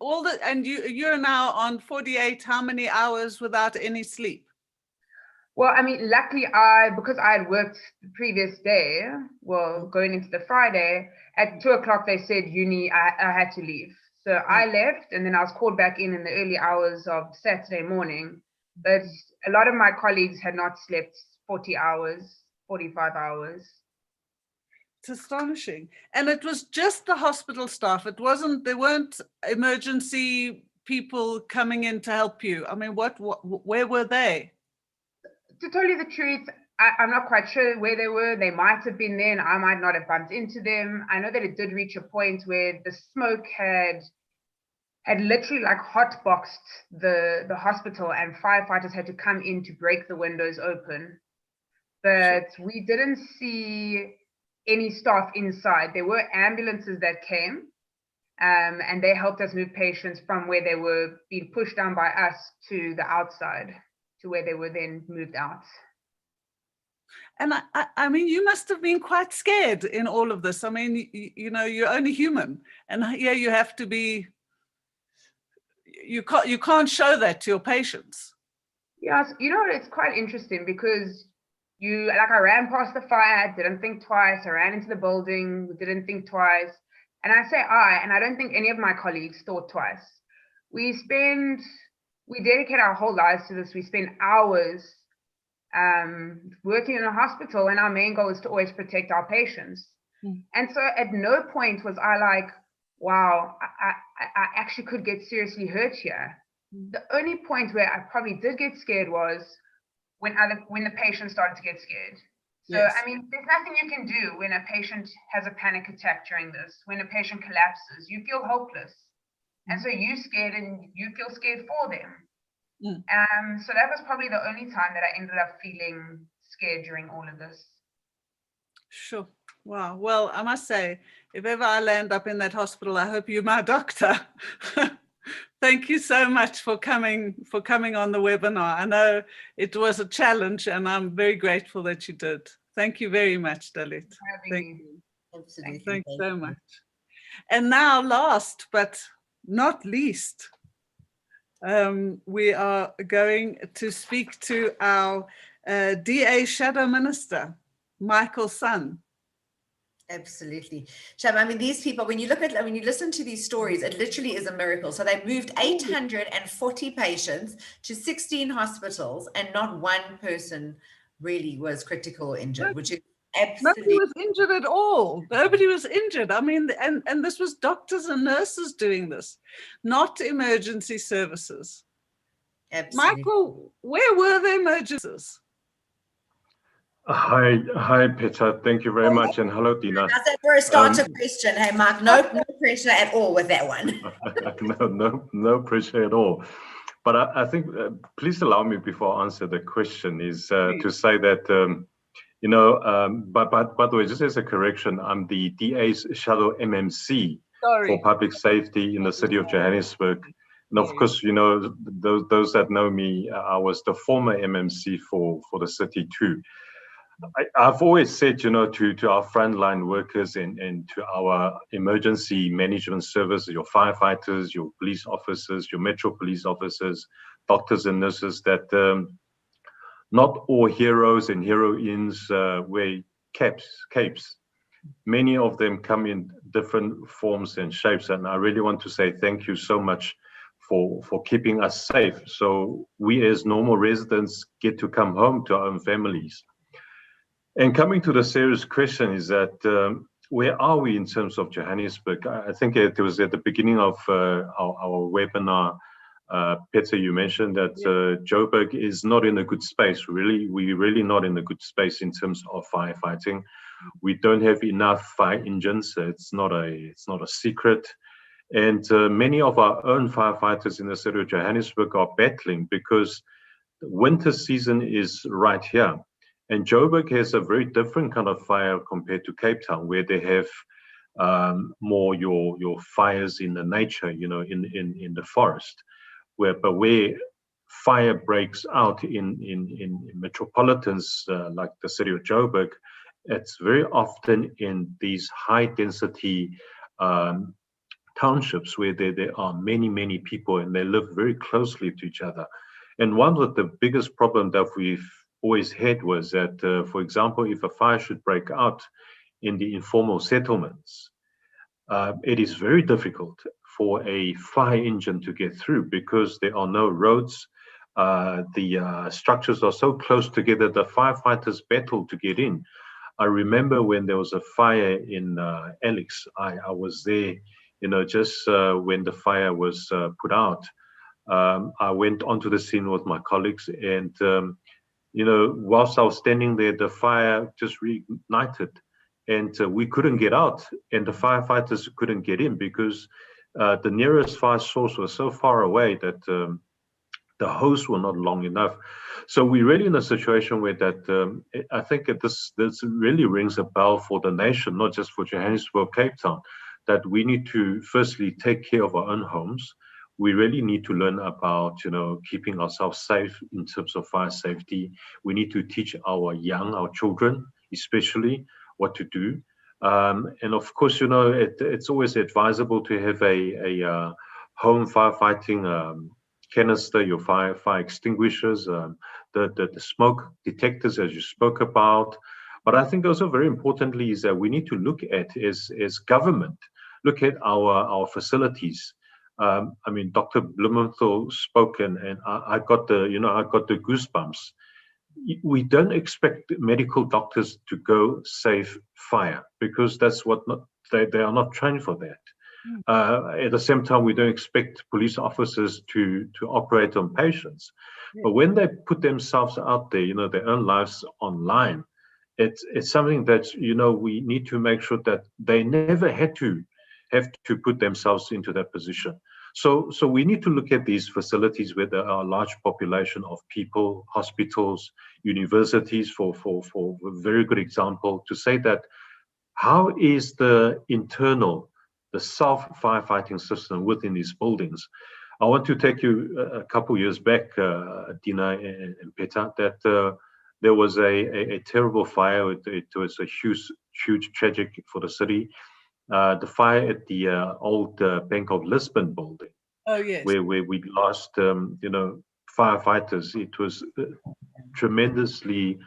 you're now on 48, how many hours without any sleep? Well, I mean, luckily, because I had worked the previous day, well, going into the Friday, at 2 o'clock, they said I had to leave. So I left, and then I was called back in the early hours of Saturday morning. But a lot of my colleagues had not slept 40 hours, 45 hours. It's astonishing. And it was just the hospital staff. There weren't emergency people coming in to help you. I mean, where were they? To tell you the truth, I'm not quite sure where they were. They might have been there and I might not have bumped into them. I know that it did reach a point where the smoke had literally like hotboxed the hospital, and firefighters had to come in to break the windows open. But we didn't see any staff inside. There were ambulances that came and they helped us move patients from where they were being pushed down by us to the outside, to where they were then moved out. And I mean, you must have been quite scared in all of this. I mean, you're only human, and here you have to be. You can't show that to your patients. Yes, it's quite interesting because I ran past the fire, didn't think twice. I ran into the building, didn't think twice. And I say and I don't think any of my colleagues thought twice. We dedicate our whole lives to this. We spend hours working in a hospital, and our main goal is to always protect our patients. And so at no point was I like, wow, I actually could get seriously hurt here. The only point where I probably did get scared was when the patient started to get scared. So, yes. I mean, there's nothing you can do when a patient has a panic attack during this. When a patient collapses, you feel hopeless. And so you're scared and you feel scared for them. So that was probably the only time that I ended up feeling scared during all of this. Sure. Wow. Well, I must say, if ever I land up in that hospital, I hope you're my doctor. Thank you so much for coming on the webinar. I know it was a challenge, and I'm very grateful that you did. Thank you very much, Dalit. Thank you. Absolutely. Thanks so much. And now, last but not least, we are going to speak to our DA Shadow Minister, Michael Sun. Absolutely. Shab, I mean, these people, when you listen to these stories, it literally is a miracle. So they moved 840 patients to 16 hospitals, and not one person really was critical or injured, which is absolutely. Nobody was injured at all. Nobody was injured. I mean, and this was doctors and nurses doing this, not emergency services. Absolutely. Michael, where were the emergencies? Hi, Peter. Thank you very much, and hello, Dina. That's that for a starter question. Hey, Mark, no pressure at all with that one. No pressure at all. But I think, please allow me before I answer the question, is to say that, but by the way, just as a correction, I'm the DA's shadow MMC for public safety in the city of Johannesburg. And of course, those that know me, I was the former MMC for the city too. I've always said, to our frontline workers and to our emergency management service, your firefighters, your police officers, your metro police officers, doctors and nurses, that not all heroes and heroines wear capes. Many of them come in different forms and shapes, and I really want to say thank you so much for keeping us safe, so we as normal residents get to come home to our own families. And coming to the serious question is that where are we in terms of Johannesburg? I think it was at the beginning of our webinar, Peter, you mentioned that Joburg is not in a good space. We're really not in a good space in terms of firefighting. We don't have enough fire engines. It's not a secret. And many of our own firefighters in the city of Johannesburg are battling because the winter season is right here. And Joburg has a very different kind of fire compared to Cape Town, where they have more your fires in the nature, in the forest, where fire breaks out in metropolitans like the city of Joburg, it's very often in these high density townships where there are many people and they live very closely to each other. And one of the biggest problems that we've always had was that, for example, if a fire should break out in the informal settlements, it is very difficult for a fire engine to get through because there are no roads. The structures are so close together, the firefighters battle to get in. I remember when there was a fire in Alex, I was there, just when the fire was put out. I went onto the scene with my colleagues and whilst I was standing there, the fire just reignited and we couldn't get out and the firefighters couldn't get in because the nearest fire source was so far away that the hose were not long enough. So we're really in a situation where that I think this really rings a bell for the nation, not just for Johannesburg, Cape Town, that we need to firstly take care of our own homes. We really need to learn about, keeping ourselves safe in terms of fire safety. We need to teach our children, especially, what to do. And of course, it's always advisable to have a home firefighting canister, your fire extinguishers, the smoke detectors, as you spoke about. But I think also very importantly is that we need to look at as government, look at our facilities. Dr. Blumenthal spoke, and I got the goosebumps. We don't expect medical doctors to go save fire because that's they are not trained for that. At the same time, we don't expect police officers to operate on patients. But when they put themselves out there, their own lives online, it's something that we need to make sure that they never have to put themselves into that position. So we need to look at these facilities where there are a large population of people, hospitals, universities, for a very good example, to say that how is the self-firefighting system within these buildings. I want to take you a couple years back, Dina and Peter, that there was a terrible fire. It was a huge tragic for the city. The fire at the old Bank of Lisbon building, where we lost, firefighters. It was tremendously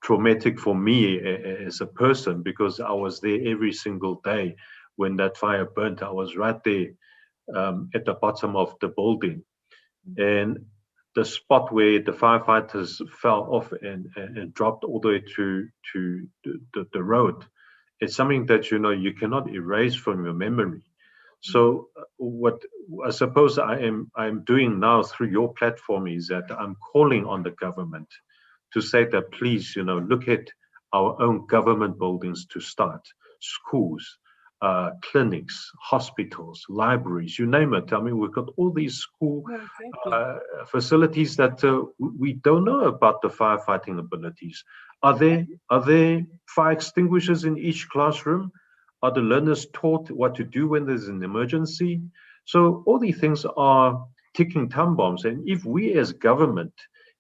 traumatic for me as a person because I was there every single day when that fire burnt. I was right there at the bottom of the building, and the spot where the firefighters fell off and dropped all the way to the road. It's something that you cannot erase from your memory. So what I suppose I'm doing now through your platform is that I'm calling on the government to say that please look at our own government buildings to start, schools, clinics, hospitals, libraries, you name it. I mean, we've got all these school facilities that we don't know about the firefighting abilities. Are there fire extinguishers in each classroom? Are the learners taught what to do when there's an emergency? So all these things are ticking time bombs. And if we as government,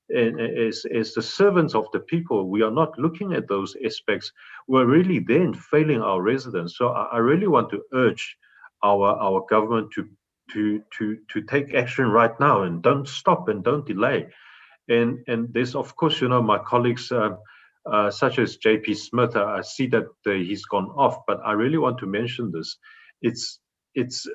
and as the servants of the people, we are not looking at those aspects, we're really then failing our residents. So I really want to urge our government to take action right now, and don't stop and don't delay. And there's, of course, my colleagues such as JP Smith, I see that he's gone off, but I really want to mention this. It's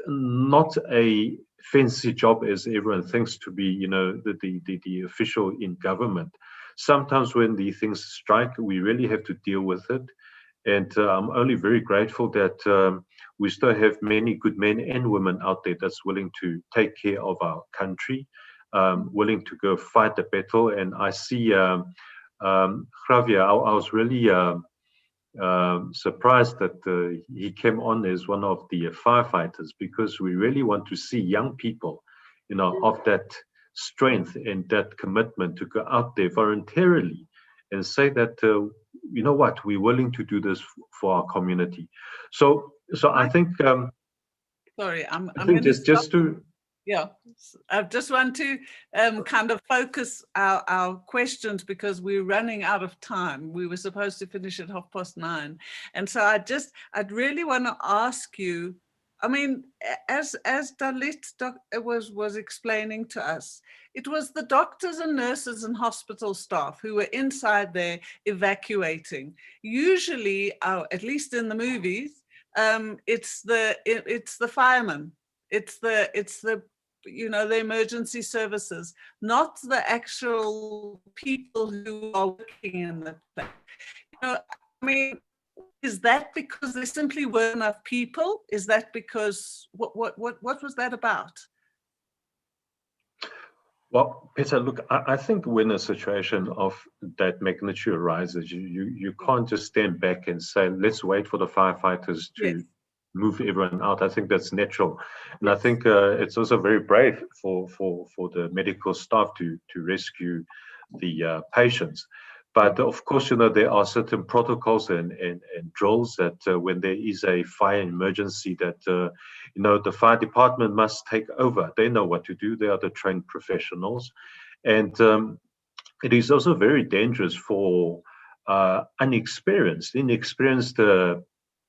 not a fancy job as everyone thinks to be, the official in government. Sometimes when the things strike, we really have to deal with it. And I'm only very grateful that we still have many good men and women out there that's willing to take care of our country, willing to go fight the battle. And I see, Javier, I was really surprised that he came on as one of the firefighters, because we really want to see young people, of that strength and that commitment to go out there voluntarily and say that, you know what, we're willing to do this for our community. So I think. Sorry, I'm think just to. Yeah, I just want to kind of focus our questions, because we're running out of time. We were supposed to finish at 9:30. And so I'd really want to ask you, I mean, as Dalit was explaining to us, it was the doctors and nurses and hospital staff who were inside there evacuating. Usually, at least in the movies, it's the firemen. It's the the emergency services, not the actual people who are working in the place. I mean, is that because there simply weren't enough people? Is that because what was that about? Well, Peter, look, I think when a situation of that magnitude arises, you can't just stand back and say, let's wait for the firefighters to move everyone out. I think that's natural. And I think it's also very brave for the medical staff to rescue the patients. But of course, there are certain protocols and drills that when there is a fire emergency that, the fire department must take over. They know what to do. They are the trained professionals. And it is also very dangerous for inexperienced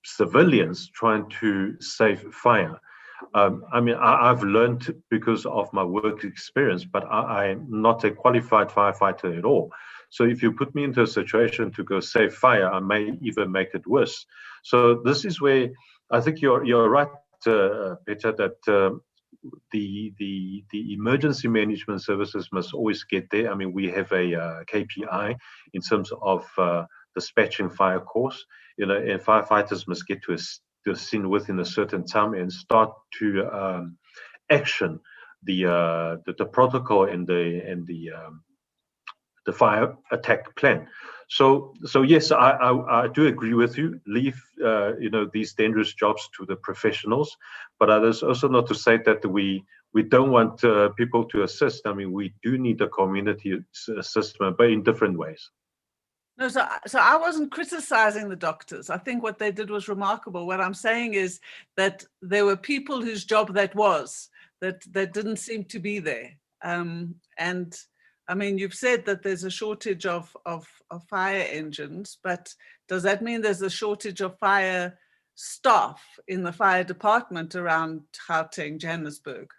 civilians trying to save fire. I mean, I've learned because of my work experience, but I'm not a qualified firefighter at all. So if you put me into a situation to go save fire, I may even make it worse. So this is where I think you're right, Peter, that the emergency management services must always get there. I mean, we have a KPI in terms of dispatching fire course, and firefighters must get to a scene within a certain time and start to action the protocol and the fire attack plan. So yes, I do agree with you. Leave these dangerous jobs to the professionals, but that's also not to say that we don't want people to assist. I mean, we do need the community assistance, but in different ways. No, so I wasn't criticizing the doctors. I think what they did was remarkable. What I'm saying is that there were people whose job that didn't seem to be there. And I mean, you've said that there's a shortage of fire engines, but does that mean there's a shortage of fire staff in the fire department around Gauteng, Johannesburg?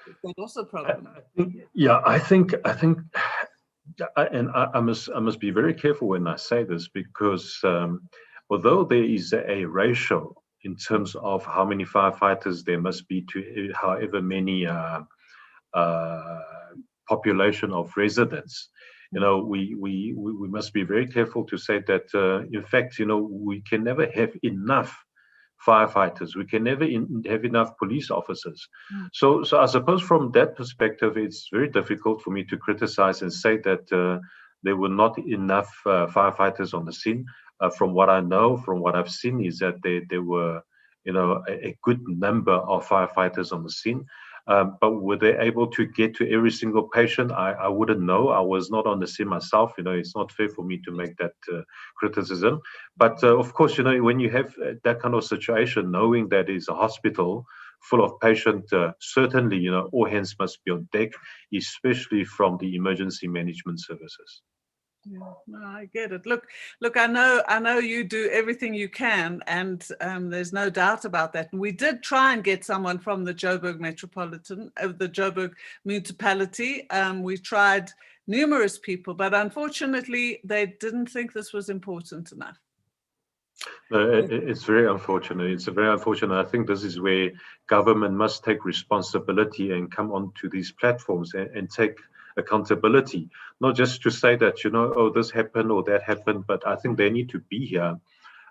Is that also a problem? Yeah, I think. And I must be very careful when I say this, because although there is a ratio in terms of how many firefighters there must be to however many population of residents, we must be very careful to say that in fact, we can never have enough firefighters. We can never have enough police officers. So I suppose from that perspective, it's very difficult for me to criticize and say that there were not enough firefighters on the scene. from what I know, from what I've seen, is that there were, a good number of firefighters on the scene. But were they able to get to every single patient? I wouldn't know. I was not on the scene myself. It's not fair for me to make that criticism. But of course, when you have that kind of situation, knowing that it's a hospital full of patients, certainly, all hands must be on deck, especially from the emergency management services. Yeah, no, I get it. Look, I know you do everything you can, and there's no doubt about that. And we did try and get someone from the Joburg the Joburg municipality. We tried numerous people, but unfortunately, they didn't think this was important enough. It's very unfortunate. It's very unfortunate. I think this is where government must take responsibility and come onto these platforms and take accountability, not just to say that, oh, this happened or that happened, but I think they need to be here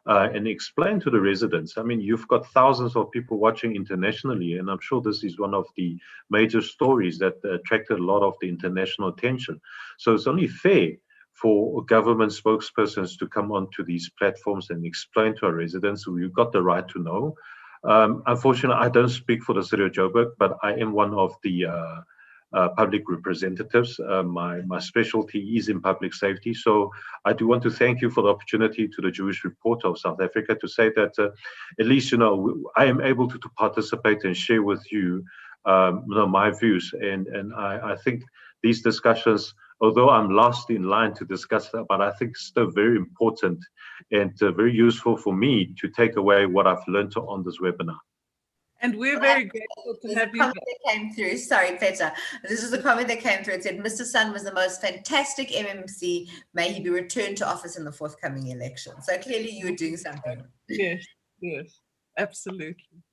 and explain to the residents. I mean, you've got thousands of people watching internationally, and I'm sure this is one of the major stories that attracted a lot of the international attention. So it's only fair for government spokespersons to come onto these platforms and explain to our residents. We've got the right to know. Unfortunately, I don't speak for the city of Joburg, but I am one of the public representatives. My specialty is in public safety. So I do want to thank you for the opportunity to the Jewish Reporter of South Africa to say that at least, I am able to participate and share with you, my views. And I think these discussions, although I'm last in line to discuss that, but I think it's still very important and very useful for me to take away what I've learned on this webinar. And we're very grateful to have you. That came through. Sorry, Peter. This is the comment that came through. It said, Mr. Sun was the most fantastic MMC. May he be returned to office in the forthcoming election. So clearly you were doing something. Yes, absolutely.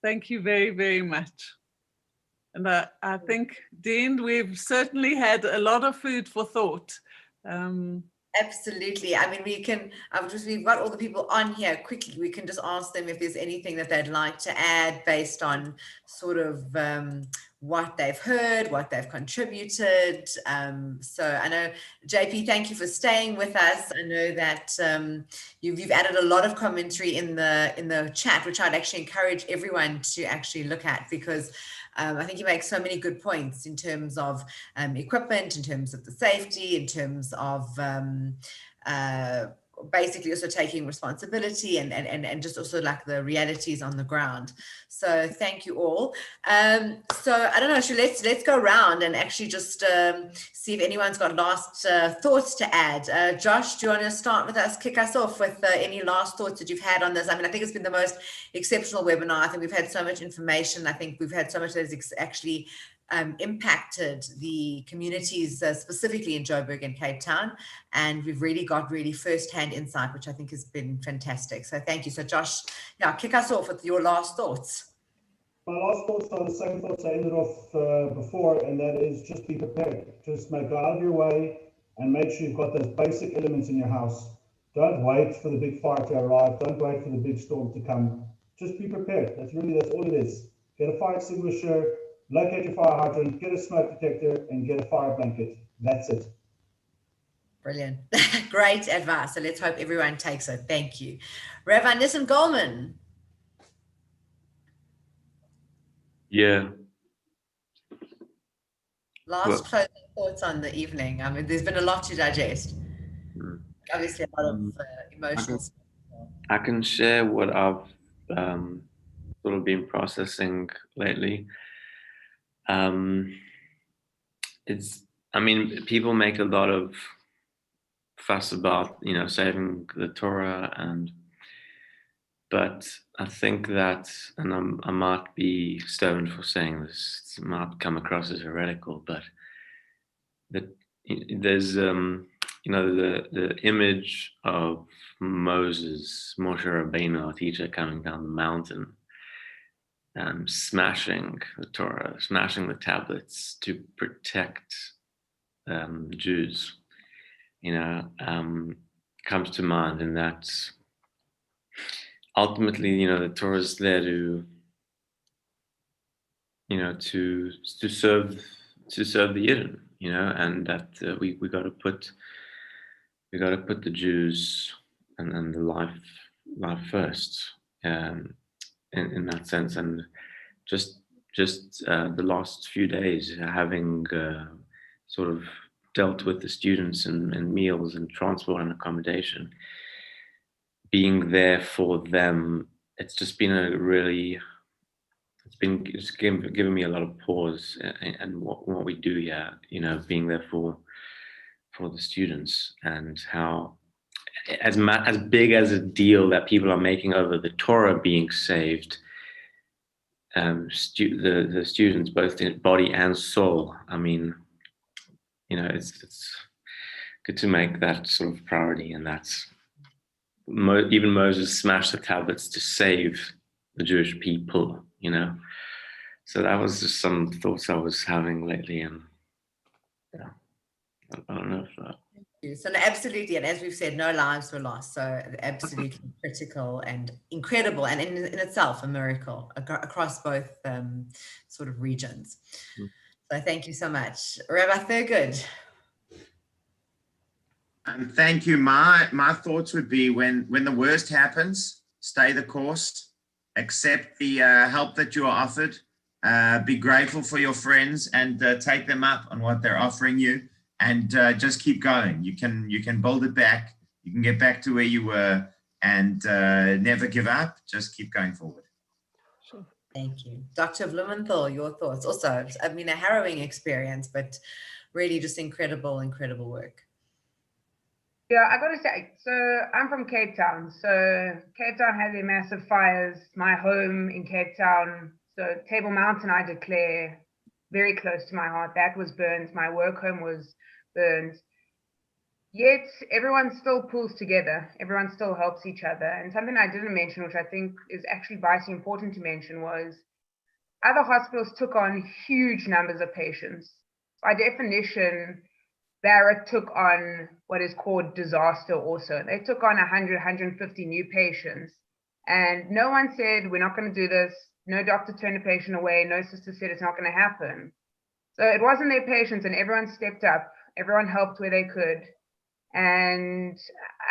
Thank you very, very much. And I think, Dean, we've certainly had a lot of food for thought. Absolutely. I mean, we've got all the people on here quickly. We can just ask them if there's anything that they'd like to add based on sort of what they've heard, what they've contributed. So I know, JP, thank you for staying with us. I know that you've added a lot of commentary in the chat, which I'd actually encourage everyone to actually look at, because I think you make so many good points in terms of equipment, in terms of the safety, in terms of basically also taking responsibility and just also like the realities on the ground. So thank you all. So I don't know, let's go around and actually just see if anyone's got last thoughts to add. Josh, do you want to start with us, kick us off with any last thoughts that you've had on this? I mean, I think it's been the most exceptional webinar. I think we've had so much information. I think we've had so much that has actually impacted the communities specifically in Joburg and Cape Town, and we've really got first-hand insight, which I think has been fantastic. So thank you. So Josh, kick us off with your last thoughts. My last thoughts are the same thoughts I ended off before, and that is just be prepared. Just go out of your way and make sure you've got those basic elements in your house. Don't wait for the big fire to arrive. Don't wait for the big storm to come. Just be prepared. That's all it is. Get a fire extinguisher, locate your fire hydrant, get a smoke detector, and get a fire blanket. That's it. Brilliant. Great advice. So let's hope everyone takes it. Thank you. Rabbi Nissen Goldman. Yeah. Last closing thoughts on the evening. I mean, there's been a lot to digest. Obviously, a lot of emotions. I can share what I've sort of been processing lately. People make a lot of fuss about, saving the Torah, but I think that, and I might be stoned for saying this, it might come across as heretical, but that there's, the image of Moses, Moshe Rabbeinu, our teacher, coming down the mountain, smashing the Torah, smashing the tablets to protect Jews, comes to mind, and that's ultimately, the Torah is there to serve the Yidden, and that we got to put the Jews and the life first in that sense. And just the last few days, having sort of dealt with the students and meals and transport and accommodation, being there for them, it's just been it's given me a lot of pause and what we do here, you know, being there for the students, and how as big as a deal that people are making over the Torah being saved, the students, both in body and soul. I mean, you know, it's good to make that sort of priority, and that's even Moses smashed the tablets to save the Jewish people, you know. So that was just some thoughts I was having lately, and yeah, I don't know if that. So no, absolutely, and as we've said, no lives were lost. So absolutely critical and incredible, and in itself a miracle across both sort of regions. So thank you so much, Rabbi Thurgood. Thank you. My thoughts would be when the worst happens, stay the course, accept the help that you are offered, be grateful for your friends, and take them up on what they're offering you. And just keep going. You can build it back. You can get back to where you were, and never give up. Just keep going forward. Sure. Thank you. Dr. Blumenthal, your thoughts. Also, I mean, a harrowing experience, but really just incredible work. Yeah, I got to say, so I'm from Cape Town. So Cape Town had their massive fires. My home in Cape Town, so Table Mountain, I declare very close to my heart. That was burned. My work home was burned. Yet everyone still pulls together. Everyone still helps each other. And something I didn't mention, which I think is actually vitally important to mention, was other hospitals took on huge numbers of patients. By definition, Barrett took on what is called disaster also. They took on 100, 150 new patients. And no one said, we're not going to do this. No doctor turned a patient away. No sister said it's not going to happen. So it wasn't their patients, and everyone stepped up. Everyone helped where they could. And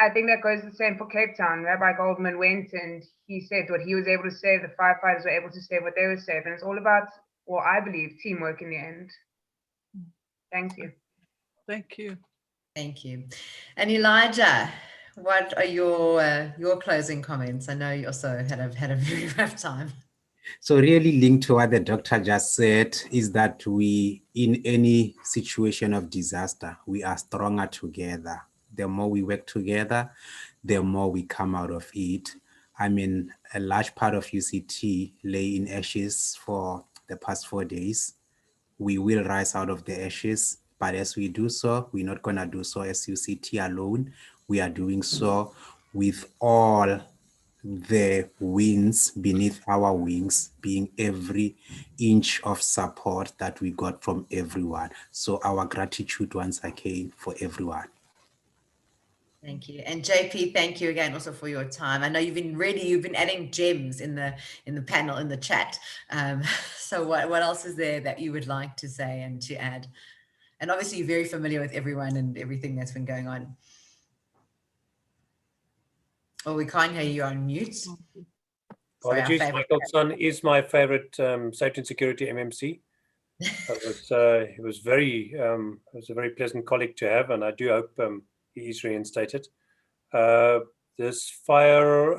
I think that goes the same for Cape Town. Rabbi Goldman went and he said what he was able to save. The firefighters were able to save what they were saved. And it's all about, well, I believe, teamwork in the end. Thank you. Thank you. Thank you. And Elijah, what are your closing comments? I know you also had a very rough time. So really linked to what the doctor just said is that we, in any situation of disaster, we are stronger together. The more we work together, the more we come out of it. I mean, a large part of UCT lay in ashes for the past 4 days. We will rise out of the ashes, but as we do so, we're not gonna do so as UCT alone. We are doing so with all the winds beneath our wings, being every inch of support that we got from everyone. So our gratitude once again for everyone. Thank you. And JP, thank you again also for your time. I know you've been adding gems in the panel, in the chat. So what else is there that you would like to say and to add? And obviously you're very familiar with everyone and everything that's been going on. Oh, we can't hear you on mute. Apologies, Michael Son is my favorite safety and security MMC. It was a very pleasant colleague to have, and I do hope he is reinstated. This fire,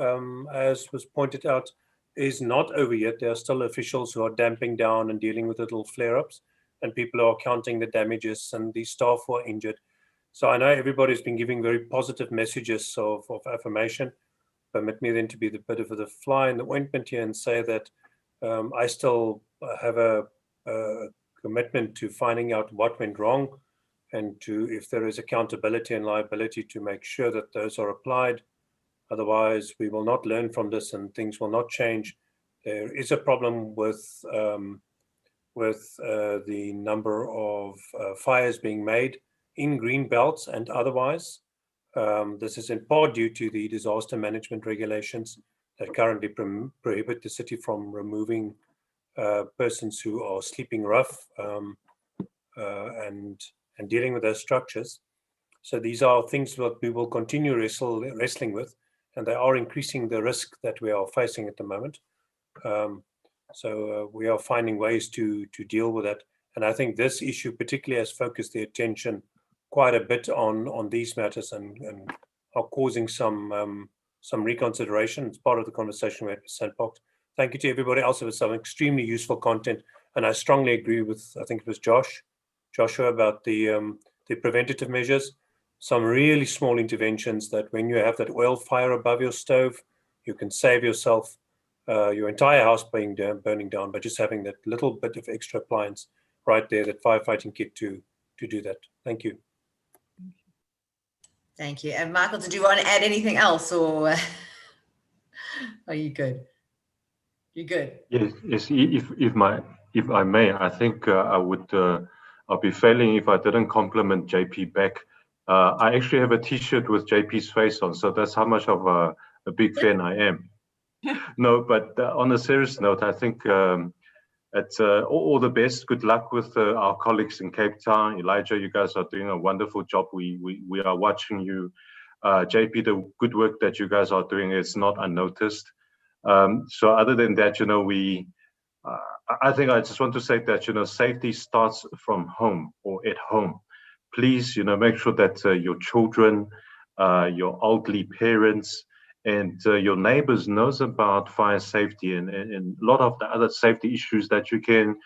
as was pointed out, is not over yet. There are still officials who are damping down and dealing with little flare-ups, and people are counting the damages, and the staff were injured. So I know everybody's been giving very positive messages of affirmation. Permit me then to be the bit of the fly in the ointment here and say that I still have a commitment to finding out what went wrong, and to, if there is accountability and liability, to make sure that those are applied. Otherwise, we will not learn from this and things will not change. There is a problem with the number of fires being made in green belts and otherwise. This is in part due to the disaster management regulations that currently prohibit the city from removing persons who are sleeping rough and dealing with those structures. So these are things that we will continue wrestling with, and they are increasing the risk that we are facing at the moment. So we are finding ways to deal with that. And I think this issue particularly has focused the attention quite a bit on these matters and are causing some reconsideration. It's part of the conversation we had with Sandbox. Thank you to everybody else. It was some extremely useful content. And I strongly agree with, I think it was Joshua, about the preventative measures. Some really small interventions that when you have that oil fire above your stove, you can save yourself your entire house burning down by just having that little bit of extra appliance right there, that firefighting kit to do that. Thank you. Thank you. And Michael, did you want to add anything else, or are you good? You're good. Yes. If I may, I think I'll be failing if I didn't compliment JP back. I actually have a T-shirt with JP's face on, so that's how much of a big fan I am. No, but on a serious note, I think it's all the best. Good luck with our colleagues in Cape Town. Elijah, you guys are doing a wonderful job. We are watching you. JP, the good work that you guys are doing is not unnoticed. So other than that, I think I just want to say that, safety starts from home or at home. Please, make sure that your children, your elderly parents, and your neighbors knows about fire safety and a lot of the other safety issues that you can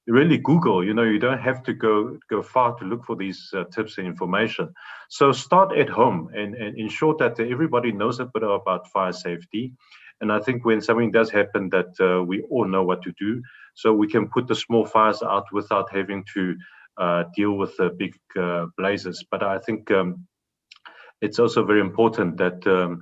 really Google. You don't have to go far to look for these tips and information. So start at home and ensure that everybody knows a bit about fire safety. And I think when something does happen, that we all know what to do, so we can put the small fires out without having to deal with the big blazes. But I think it's also very important that the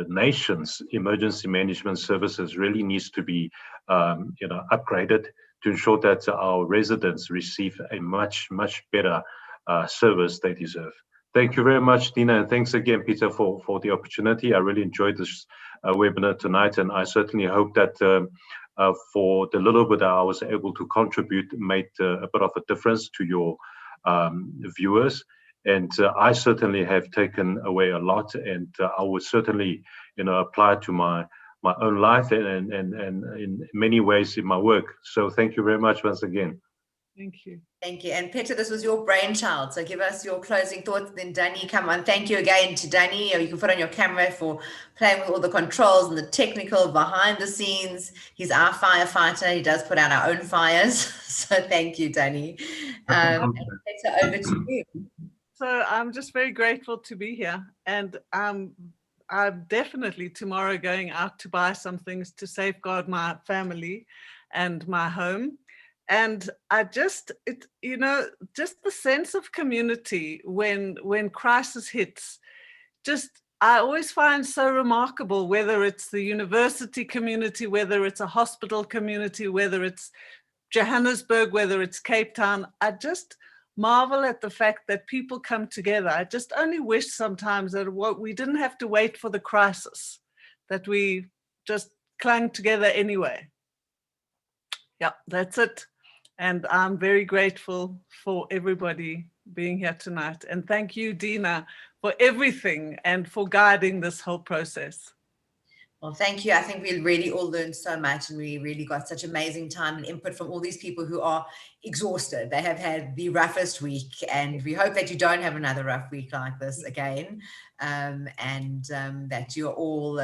nation's emergency management services really needs to be upgraded to ensure that our residents receive a much better service they deserve. Thank you very much, Dina, and thanks again, Peter, for the opportunity. I really enjoyed this webinar tonight, and I certainly hope that for the little bit that I was able to contribute made a bit of a difference to your viewers. And I certainly have taken away a lot, and I would certainly, apply to my own life and in many ways in my work. So thank you very much once again. Thank you. Thank you. And Peter, this was your brainchild. So give us your closing thoughts. Then Danny, come on. Thank you again to Danny. You can put on your camera for playing with all the controls and the technical behind the scenes. He's our firefighter. He does put out our own fires. So thank you, Danny. And Peter, over to you. So I'm just very grateful to be here. And I'm definitely tomorrow going out to buy some things to safeguard my family and my home. And I just the sense of community when crisis hits, I always find so remarkable, whether it's the university community, whether it's a hospital community, whether it's Johannesburg, whether it's Cape Town. I just marvel at the fact that people come together. I just only wish sometimes that we didn't have to wait for the crisis, that we just clung together anyway. Yeah, that's it. And I'm very grateful for everybody being here tonight. And thank you, Dina, for everything and for guiding this whole process. Well, thank you. I think we really all learned so much, and we really got such amazing time and input from all these people who are exhausted. They have had the roughest week, and we hope that you don't have another rough week like this again, and that you're all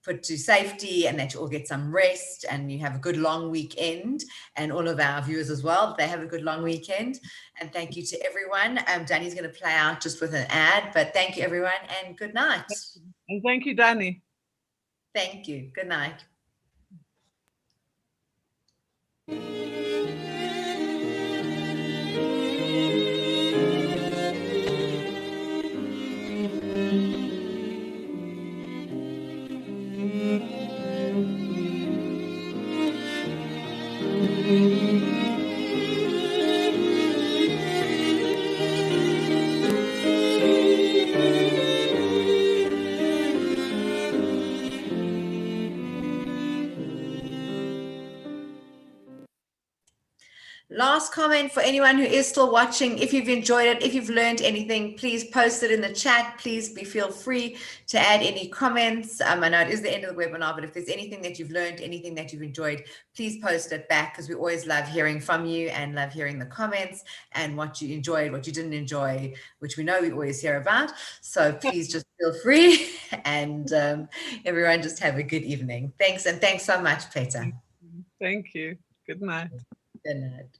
put to safety, and that you all get some rest, and you have a good long weekend, and all of our viewers as well, they have a good long weekend. And thank you to everyone. Danny's going to play out just with an ad, but thank you everyone, and good night. And thank you, Danny. Thank you. Good night. last comment for anyone who is still watching. If you've enjoyed it, if you've learned anything, please post it in the chat. Please feel free to add any comments. I know it is the end of the webinar, but if there's anything that you've learned, anything that you've enjoyed, please post it back, because we always love hearing from you and love hearing the comments and what you enjoyed, what you didn't enjoy, which we know we always hear about. So please just feel free, and everyone just have a good evening. Thanks, and thanks so much, Peter. Thank you. Good night. Good night.